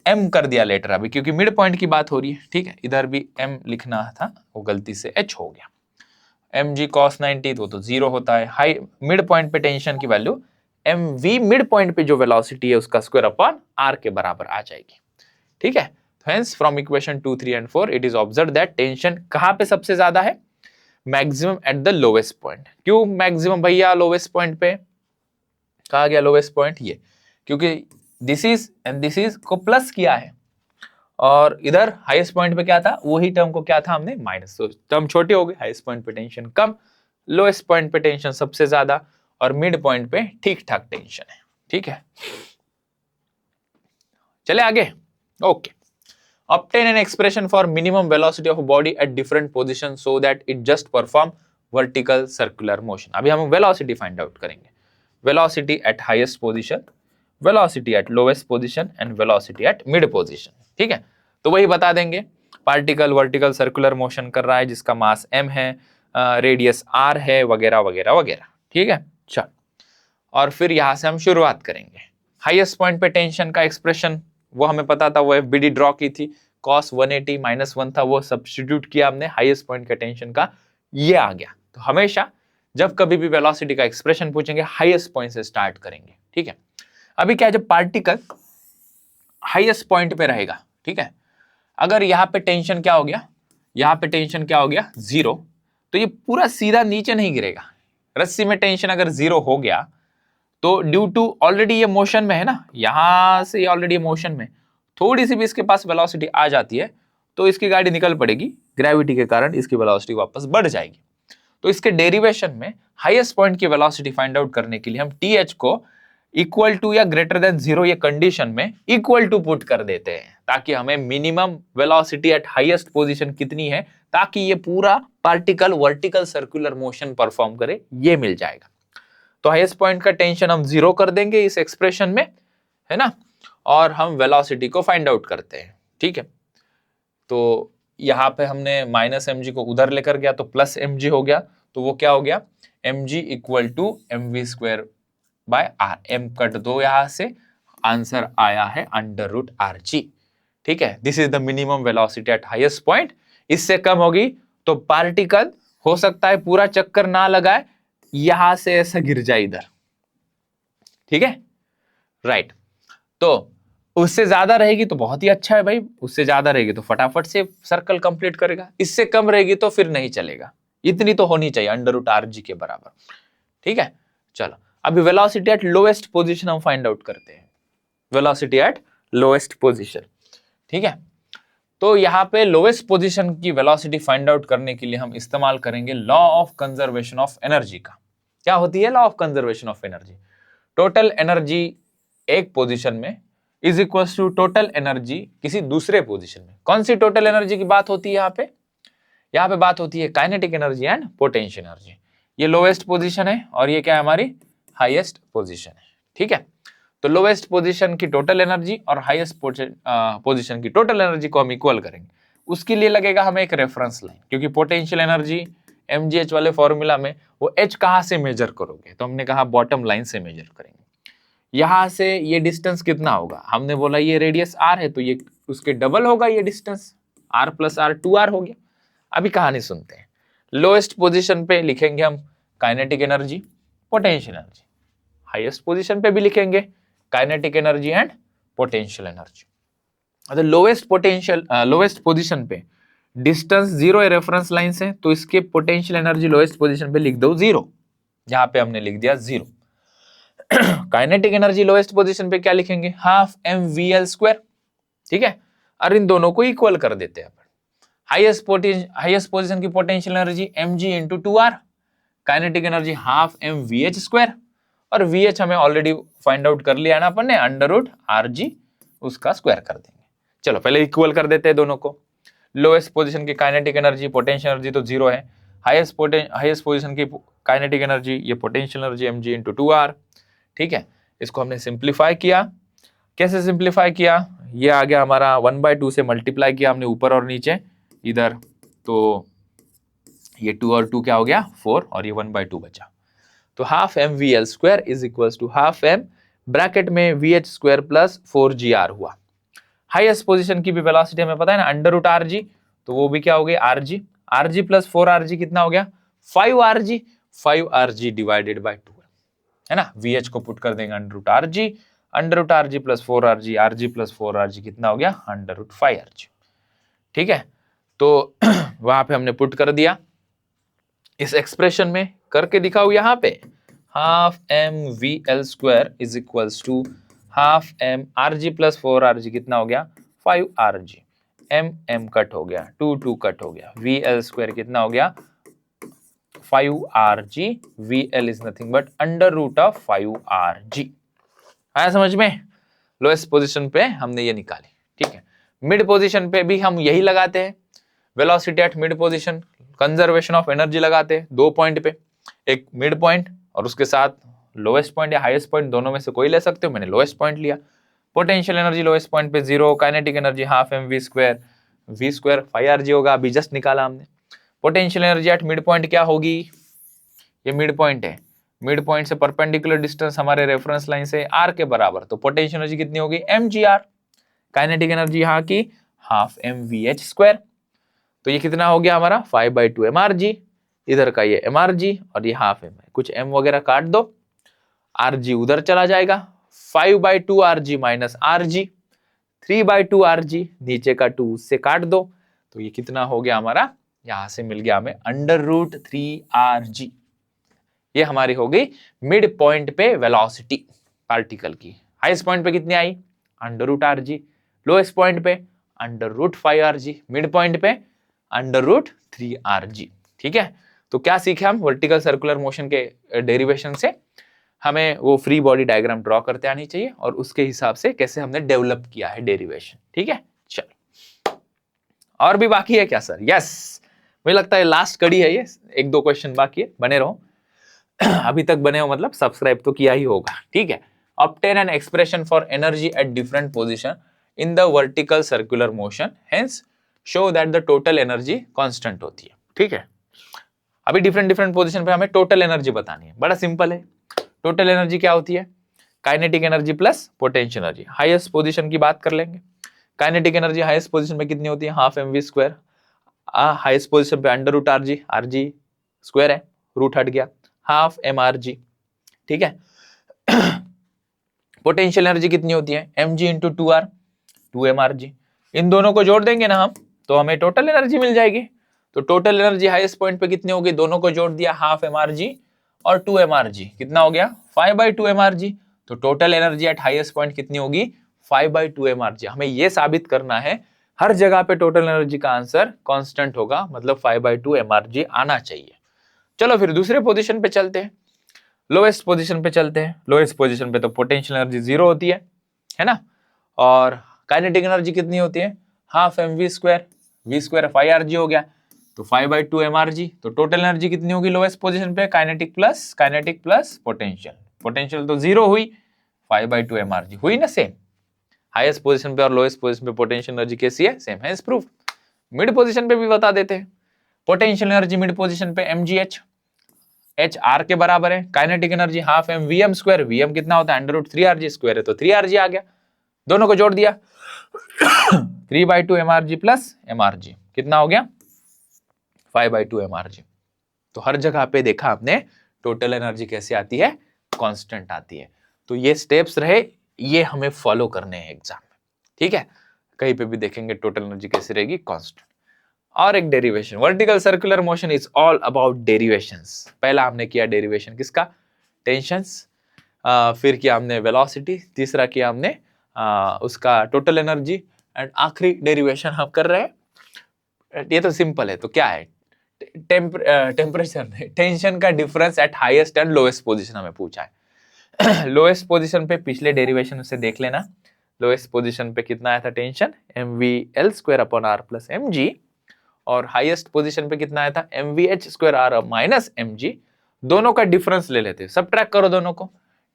S1: m कर दिया लेटर अभी, क्योंकि मिड पॉइंट की बात हो रही है। ठीक है, इधर भी m लिखना था, वो गलती से h हो गया, mg cos 90 तो 0 होता है। हाई मिड पॉइंट पे टेंशन की वैल्यू mv मिड पॉइंट पे जो वेलोसिटी है उसका स्क्वायर अपॉन r के बराबर आ जाएगी। ठीक है, hence from equation 2, 3 and 4 it is observe that tension कहां पे सबसे ज्यादा है, maximum at the lowest point. क्यों मैक्सिमम भैया लोवेस्ट पॉइंट पे कहा गया, लोवेस्ट पॉइंट ये, क्योंकि this is and this is को प्लस किया है, और इधर हाईएस्ट पॉइंट पे क्या था, वही टर्म को क्या था हमने माइनस, तो टर्म छोटे हो गए, हाईएस्ट पॉइंट पे टेंशन कम, लोएस्ट पॉइंट पे टेंशन सबसे ज्यादा, और मिड पॉइंट पे ठीक ठाक टेंशन है। ठीक है, चले आगे, okay. Obtain an expression for minimum velocity of a body at different positions so that it just perform vertical circular motion। अभी हम velocity find out करेंगे, velocity at highest position, velocity at lowest position and velocity at mid position। ठीक है, तो वही बता देंगे, पार्टिकल वर्टिकल सर्कुलर मोशन कर रहा है जिसका मास m है, रेडियस r है, वगैरह वगैरह वगैरह। ठीक है, चल, और फिर यहां से हम शुरुआत करेंगे। हाईएस्ट पॉइंट पे टेंशन का एक्सप्रेशन वो हमें पता था, वो एफबीडी ड्रॉ की थी, cos 180 -1 था, वो सब्स्टिट्यूट किया हमने, हाईएस्ट पॉइंट का टेंशन का ये आ गया। तो हमेशा जब कभी भी वेलोसिटी का एक्सप्रेशन पूछेंगे हाईएस्ट पॉइंट से स्टार्ट करेंगे, ठीक है। अभी क्या है, जब पार्टिकल हाईएस्ट पॉइंट पे रहेगा, ठीक है, अगर यहाँ पे टेंशन क्या हो गया, यहाँ पे टेंशन क्या हो गया 0, तो ये पूरा सीधा नीचे नहीं गिरेगा। रस्सी में टेंशन अगर 0 हो गया तो ड्यू टू ऑलरेडी ये मोशन में है ना, यहां से ये ऑलरेडी मोशन में, थोड़ी सी भी इसके पास वेलोसिटी आ जाती है तो इसकी गाड़ी निकल पड़ेगी, ग्रेविटी के कारण इसकी वेलोसिटी वापस बढ़ जाएगी। तो इसके डेरिवेशन में हाईएस्ट पॉइंट की वेलोसिटी फाइंड आउट करने के लिए हम टीएच को इक्वल टू या ग्रेटर देन 0 ये कंडीशन में इक्वल टू पुट कर देते हैं, ताकि हमें minimum velocity at highest position कितनी है, ताकि ये पूरा particle vertical circular motion perform करे, ये मिल जाएगा। तो हाईएस्ट पॉइंट का टेंशन हम 0 कर देंगे इस एक्सप्रेशन में, है ना, और हम वेलोसिटी को फाइंड आउट करते हैं, ठीक है। तो यहाँ पे हमने -mg को उधर लेकर गया तो +mg हो गया, तो वो क्या हो गया, mg equal to mv²/r, m cut दो यहां से, आंसर आया है √rg, ठीक है। This is the minimum velocity at highest point. इससे कम होगी तो पार्टिकल हो सकता है पूरा चक्कर ना लगाए, यहां से ऐसा गिर जाए इधर, ठीक है, राइट। तो उससे ज्यादा रहेगी तो बहुत ही अच्छा है भाई, उससे ज्यादा रहेगी तो फटाफट से सर्कल कंप्लीट करेगा, इससे कम रहेगी तो फिर नहीं चलेगा, इतनी तो होनी चाहिए √rg के बराबर, ठीक है। चलो अभी वेलोसिटी एट लोएस्ट पोजीशन हम फाइंड आउट करते हैं, वेलोसिटी एट लोएस्ट पोजीशन, ठीक है। तो यहाँ पे लोएस्ट पोजीशन की वेलोसिटी फाइंड आउट करने के लिए हम इस्तेमाल करेंगे law of conservation of energy का। क्या होती है law of conservation of energy? Total energy एक पोजीशन में is equal to total energy किसी दूसरे पोजीशन में। कौन सी टोटल एनर्जी की बात होती है यहाँ पे? यहाँ पे बात होती है kinetic energy and potential energy. ये लोएस्ट पोजीशन है और ये क्या है हमारी हाईएस्ट पोजीशन है, ठीक है। तो लोएस्ट पोजीशन की टोटल एनर्जी और हाईएस्ट पोजीशन की टोटल एनर्जी को हम इक्वल करेंगे। उसके लिए लगेगा हमें एक रेफरेंस लाइन, क्योंकि पोटेंशियल एनर्जी mgh वाले फॉर्मूला में वो h कहाँ से मेजर करोगे, तो हमने कहा बॉटम लाइन से मेजर करेंगे। यहां से ये डिस्टेंस कितना होगा, हमने बोला ये रेडियस r है, तो ये उसके डबल होगा, ये डिस्टेंस r + r 2r हो गया। अभी कहानी सुनते हैं। लोएस्ट पोजीशन पे लिखेंगे हम kinetic energy, potential energy. Highest position पे भी लिखेंगे kinetic energy and potential energy. तो लोएस्ट पोजीशन पे डिस्टेंस 0 है रेफरेंस लाइन से, तो इसके पोटेंशियल एनर्जी लोएस्ट पोजीशन पे लिख दो 0, यहां पे हमने लिख दिया 0। काइनेटिक एनर्जी लोएस्ट पोजीशन पे क्या लिखेंगे, हाफ mvl², ठीक है। और इन दोनों को इक्वल कर देते हैं अपन। हाईएस्ट पोजीशन की potential energy mg × 2r, kinetic energy half mvh², और vh हमें ऑलरेडी फाइंड आउट कर लिया ना अपन ने, √rg, उसका स्क्वायर कर देंगे। चलो पहले इक्वल कर देते हैं दोनों को। लोएस्ट पोजीशन की काइनेटिक एनर्जी पोटेंशियल एनर्जी तो 0 है, हाईएस्ट पोजीशन की काइनेटिक एनर्जी ये पोटेंशियल एनर्जी mg × 2r, ठीक है। इसको हमने सिंप्लीफाई किया। कैसे सिंप्लीफाई किया, ये आ गया हमारा 1/2 से मल्टीप्लाई किया हमने ऊपर और नीचे इधर, तो ये 2 और 2 क्या हो गया 4, और ये 1/2 बचा। तो half mvl² is equals to half m bracket में vh² + 4gr हुआ। हाईएस्ट पोजीशन की भी वेलोसिटी हमें पता है ना, √rg, तो वो भी क्या हो गई rg, rg + 4rg कितना हो गया 5rg, 5rg डिवाइडेड बाय 2, है ना। vh को पुट कर देंगे √rg, √rg + 4rg, rg + 4rg कितना हो गया √5rg, ठीक है। तो वहां पे हमने पुट कर दिया, इस एक्सप्रेशन में करके दिखाओ यहाँ पे, half mvl² is equals to half m rg + 4rg कितना हो गया 5rg, m कट हो गया, 2 कट हो गया, vl² कितना हो गया 5rg, vl is nothing but √5rg। आया समझ में? लोएस्ट पोजीशन पे हमने ये निकाली, ठीक है। मिड पोजीशन पे भी हम यही लगाते हैं, velocity at mid position, conservation of energy लगाते हैं 2 पॉइंट पे, एक मिड पॉइंट और उसके साथ लोएस्ट पॉइंट या हाईएस्ट पॉइंट, दोनों में से कोई ले सकते हो, मैंने लोएस्ट पॉइंट लिया। पोटेंशियल एनर्जी लोएस्ट पॉइंट पे 0, kinetic energy half mv², v² 5rg होगा, अभी जस्ट निकाला हमने। Potential energy at mid point क्या होगी, ये मिड पॉइंट है, मिड पॉइंट से परपेंडिकुलर डिस्टेंस हमारे रेफरेंस लाइन से आर के बराबर, तो पोटेंशियल एनर्जी कितनी होगी mgr। काइनेटिक एनर्जी यहाँ की हाफ mvh², तो ये कितना हो गया हमारा 5/2 mrg, इधर का ये mrg और ये हाफ m, कुछ m वगैरह काट दो, rg उधर चला जाएगा, 5/2 rg माइनस rg, 3/2 rg, नीचे का 2 उससे काट दो, तो ये कितना हो गया हमारा, यहां से मिल गया हमें √3rg। ये हमारी हो गई मिड पॉइंट पे वेलोसिटी पार्टिकल की। हाईएस्ट पॉइंट पे कितनी आई √rg, लोएस्ट पॉइंट पे √5rg, मिड पॉइंट पे √3rg। ठीक है, तो क्या सीखे हम वर्टिकल सर्कुलर मोशन के डेरिवेशन से, हमें वो फ्री बॉडी डायग्राम ड्रॉ करते आनी चाहिए और उसके हिसाब से कैसे हमने डेवलप किया है डेरिवेशन। ठीक है, चलो और भी बाकी है क्या सर? यस, मुझे लगता है लास्ट कड़ी है ये, 1-2 क्वेश्चन बाकी है, बने रहो। अभी तक बने हो मतलब सब्सक्राइब तो किया ही होगा। ठीक है, obtain an expression for energy at different position in the vertical circular motion, hence show that the total energy constant होती है। ठीक है, अभी डिफरेंट पोजीशन पे हमें टोटल एनर्जी बतानी है, बड़ा सिंपल है। टोटल एनर्जी क्या होती है? Kinetic energy plus potential energy. Highest position की बात कर लेंगे, काइनेटिक एनर्जी हाईएस्ट पोजीशन पे कितनी होती है? Half mv²। हाईएस्ट पोजीशन पे √rg, rg स्क्वायर है, रूट हट गया, हाफ mrg। ठीक है, पोटेंशियल एनर्जी कितनी होती है? mg into 2r, 2mrg। इन दोनों को जोड़ देंगे ना हम, तो हमें टोटल एनर्जी मिल जाएगी। तो टोटल एनर्जी हाईएस्ट पॉइंट पे कितनी होगी? दोनों को जोड़ दिया, हाफ mrg और 2mrg, कितना हो गया? 5/2 mrg। तो total energy at highest point कितनी होगी? 5/2 mrg। हमें यह साबित करना है हर जगह पे टोटल एनर्जी का आंसर कांस्टेंट होगा, मतलब 5/2 mrg आना चाहिए। चलो फिर दूसरे पोजीशन पे चलते हैं, लोएस्ट पोजीशन पे चलते हैं। लोएस्ट पोजीशन पे तो पोटेंशियल एनर्जी 0 होती है ना, और काइनेटिक एनर्जी कितनी होती है? हाफ mv², v² 5rg हो गया, तो 5/2 mrg। तो टोटल एनर्जी कितनी होगी लोएस्ट पोजीशन पे? काइनेटिक प्लस पोटेंशियल, पोटेंशियल तो 0 हुई, 5/2 mrg हुई ना सेम। हाईएस्ट पोजीशन पे और लोएस्ट पोजीशन पे पोटेंशियल एनर्जी कैसी है? सेम है, इस प्रूफ। मिड पोजीशन पे भी बता देते हैं, पोटेंशियल एनर्जी मिड पोजीशन पे mgh, h r के बराबर है। Kinetic energy half mvm², vm कितना होता है? √3rg स्क्वायर है, तो 3rg आ गया, दोनों को जोड़ दिया, 3/2 mrg प्लस mrg, कितना हो गया? 5/2 mrg। तो हर जगह पे देखा आपने टोटल एनर्जी कैसे आती है? कांस्टेंट आती है। तो ये स्टेप्स रहे, ये हमें फॉलो करने हैं एग्जाम में। ठीक है, कहीं पे भी देखेंगे टोटल एनर्जी कैसे रहेगी? कांस्टेंट। और एक derivation, vertical circular motion is all about derivations. पहला हमने किया डेरिवेशन किसका? टेंशंस, फिर किया हमने वेलोसिटी, तीसरा किया हमने उसका टोटल एनर्जी, एंड आखिरी डेरिवेशन हम कर रहे हैं। ये तो सिंपल है, तो क्या है? टेम्परेचर, टेंशन का difference at highest and lowest position हमें पूछा है। लोएस्ट पोजीशन पे पिछले डेरिवेशन से देख लेना, लोएस्ट पोजीशन पे कितना आया था टेंशन? mvL² r + mg, और हाईएस्ट पोजीशन पे कितना आया था? mvh² r - mg। दोनों का डिफरेंस ले लेते हैं, सबट्रैक्ट करो दोनों को।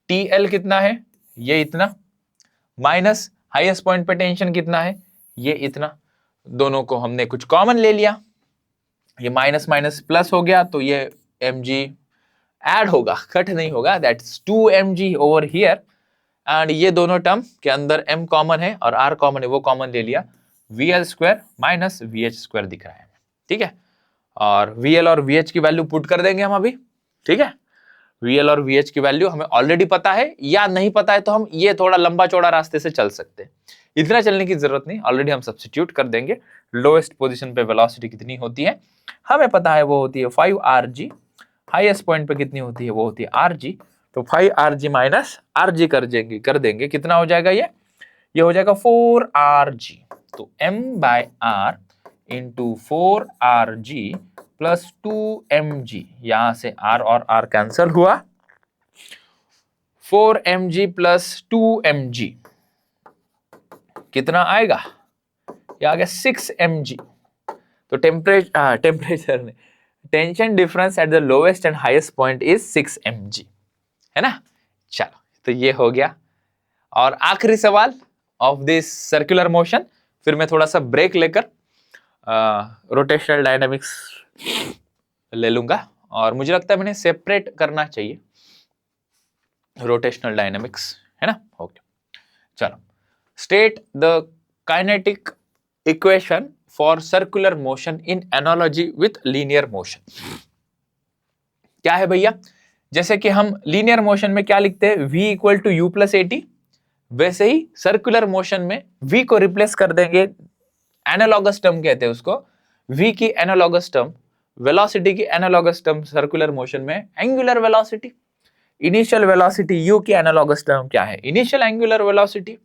S1: TL कितना है? ये इतना, माइनस हाईएस्ट पॉइंट पे टेंशन कितना है? ये इतना। दोनों को हमने कुछ कॉमन ले लिया, ये माइनस माइनस प्लस हो गया, तो ये mg ऐड होगा, कट नहीं होगा, that's 2mg over here. And ये दोनों टर्म के अंदर m कॉमन है और r कॉमन है, वो कॉमन ले लिया, VL² - VH² दिख रहा है। ठीक है, और VL और VH की वैल्यू पुट कर देंगे हम अभी। ठीक है, VL और VH की वैल्यू हमें ऑलरेडी पता है, या नहीं पता है तो हम ये थोड़ा लंबा चौड़ा रास्ते से चल सकते हैं, इतना चलने की जरूरत नहीं, ऑलरेडी हम सब्स्टिट्यूट कर देंगे। लोएस्ट पोजीशन पे वेलोसिटी कितनी होती है हमें पता है, वो होती है 5rg। हाईएस्ट पॉइंट पे कितनी होती है? वो होती है rg। तो 5rg माइनस rg कर देंगे, कितना हो जाएगा? ये हो जाएगा 4rg। तो m/r into 4rg plus 2mg, यहां से r और r कैंसल हुआ, 4mg प्लस 2mg कितना आएगा? ये आ गया 6mg। तो टेम्परेचर ने tension difference at the lowest and highest point is 6mg, है ना। चलो, तो ये हो गया। और आखिरी सवाल ऑफ दिस सर्कुलर मोशन, फिर मैं थोड़ा सा ब्रेक लेकर रोटेशनल डायनामिक्स ले लूंगा, और मुझे लगता है मैंने सेपरेट करना चाहिए, रोटेशनल डायनेमिक्स है ना। ओके चलो, state the kinetic equation for circular motion in analogy with linear motion. क्या है भैया, जैसे कि हम लीनियर मोशन में क्या लिखते हैं, v equal to u plus at, वैसे ही सर्कुलर मोशन में v को रिप्लेस कर देंगे, एनालॉगस टर्म कहते हैं उसको, v की एनालॉगस टर्म, वेलोसिटी की एनालॉगस टर्म सर्कुलर मोशन में angular velocity, initial velocity u की एनालॉगस टर्म क्या है, इनिशियल एंगुलर वेलोसिटी,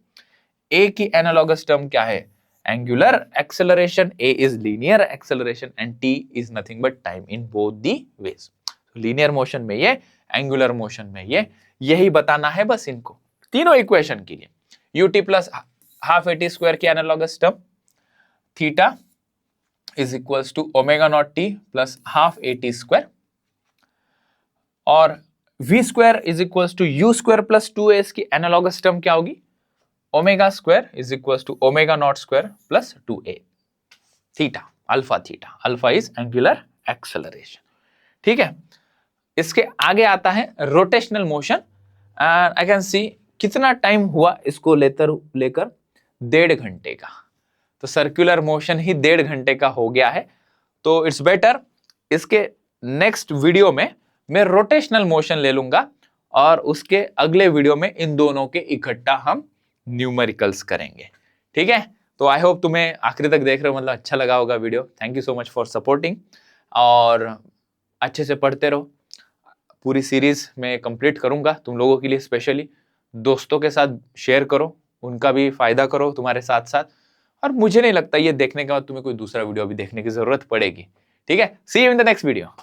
S1: a की एनालॉगस टर्म क्या है, angular acceleration, a is linear acceleration and t is nothing but time in both the veg. Linear motion में ये, एंगुलर मोशन में ये, यही बताना है बस इनको तीनों इक्वेशन के लिए। ut plus half A T square की analogous term, theta is equals to omega naught T plus half A T square, और v square is equals to U square plus 2a की एनालॉगस टर्म क्या होगी, omega square is equals to omega naught square plus 2a theta, alpha is angular acceleration. ठीक है, इसके आगे आता है rotational motion. I can see कितना टाइम हुआ इसको लेकर 1.5 घंटे का, तो सर्कुलर मोशन ही 1.5 घंटे का हो गया है। तो इट्स बेटर इसके नेक्स्ट वीडियो में मैं रोटेशनल मोशन ले लूंगा और उसके अगले वीडियो में इन दोनों के इकट्ठा हम न्यूमेरिकल्स करेंगे। ठीक है, तो आई होप तुम्हें आखिरी तक देख रहे हो, मतलब अच्छा लगा होगा video. Thank you so much for supporting, और अच्छे से पढ़ते रहो। पूरी सीरीज में कंप्लीट करूंगा तुम लोगों के लिए, स्पेशली दोस्तों के साथ शेयर करो, उनका भी फायदा करो तुम्हारे साथ साथ। और मुझे नहीं लगता ये देखने के बाद तुम्हें कोई दूसरा वीडियो भी देखने की जरूरत पड़ेगी। ठीक है, see you in the next video.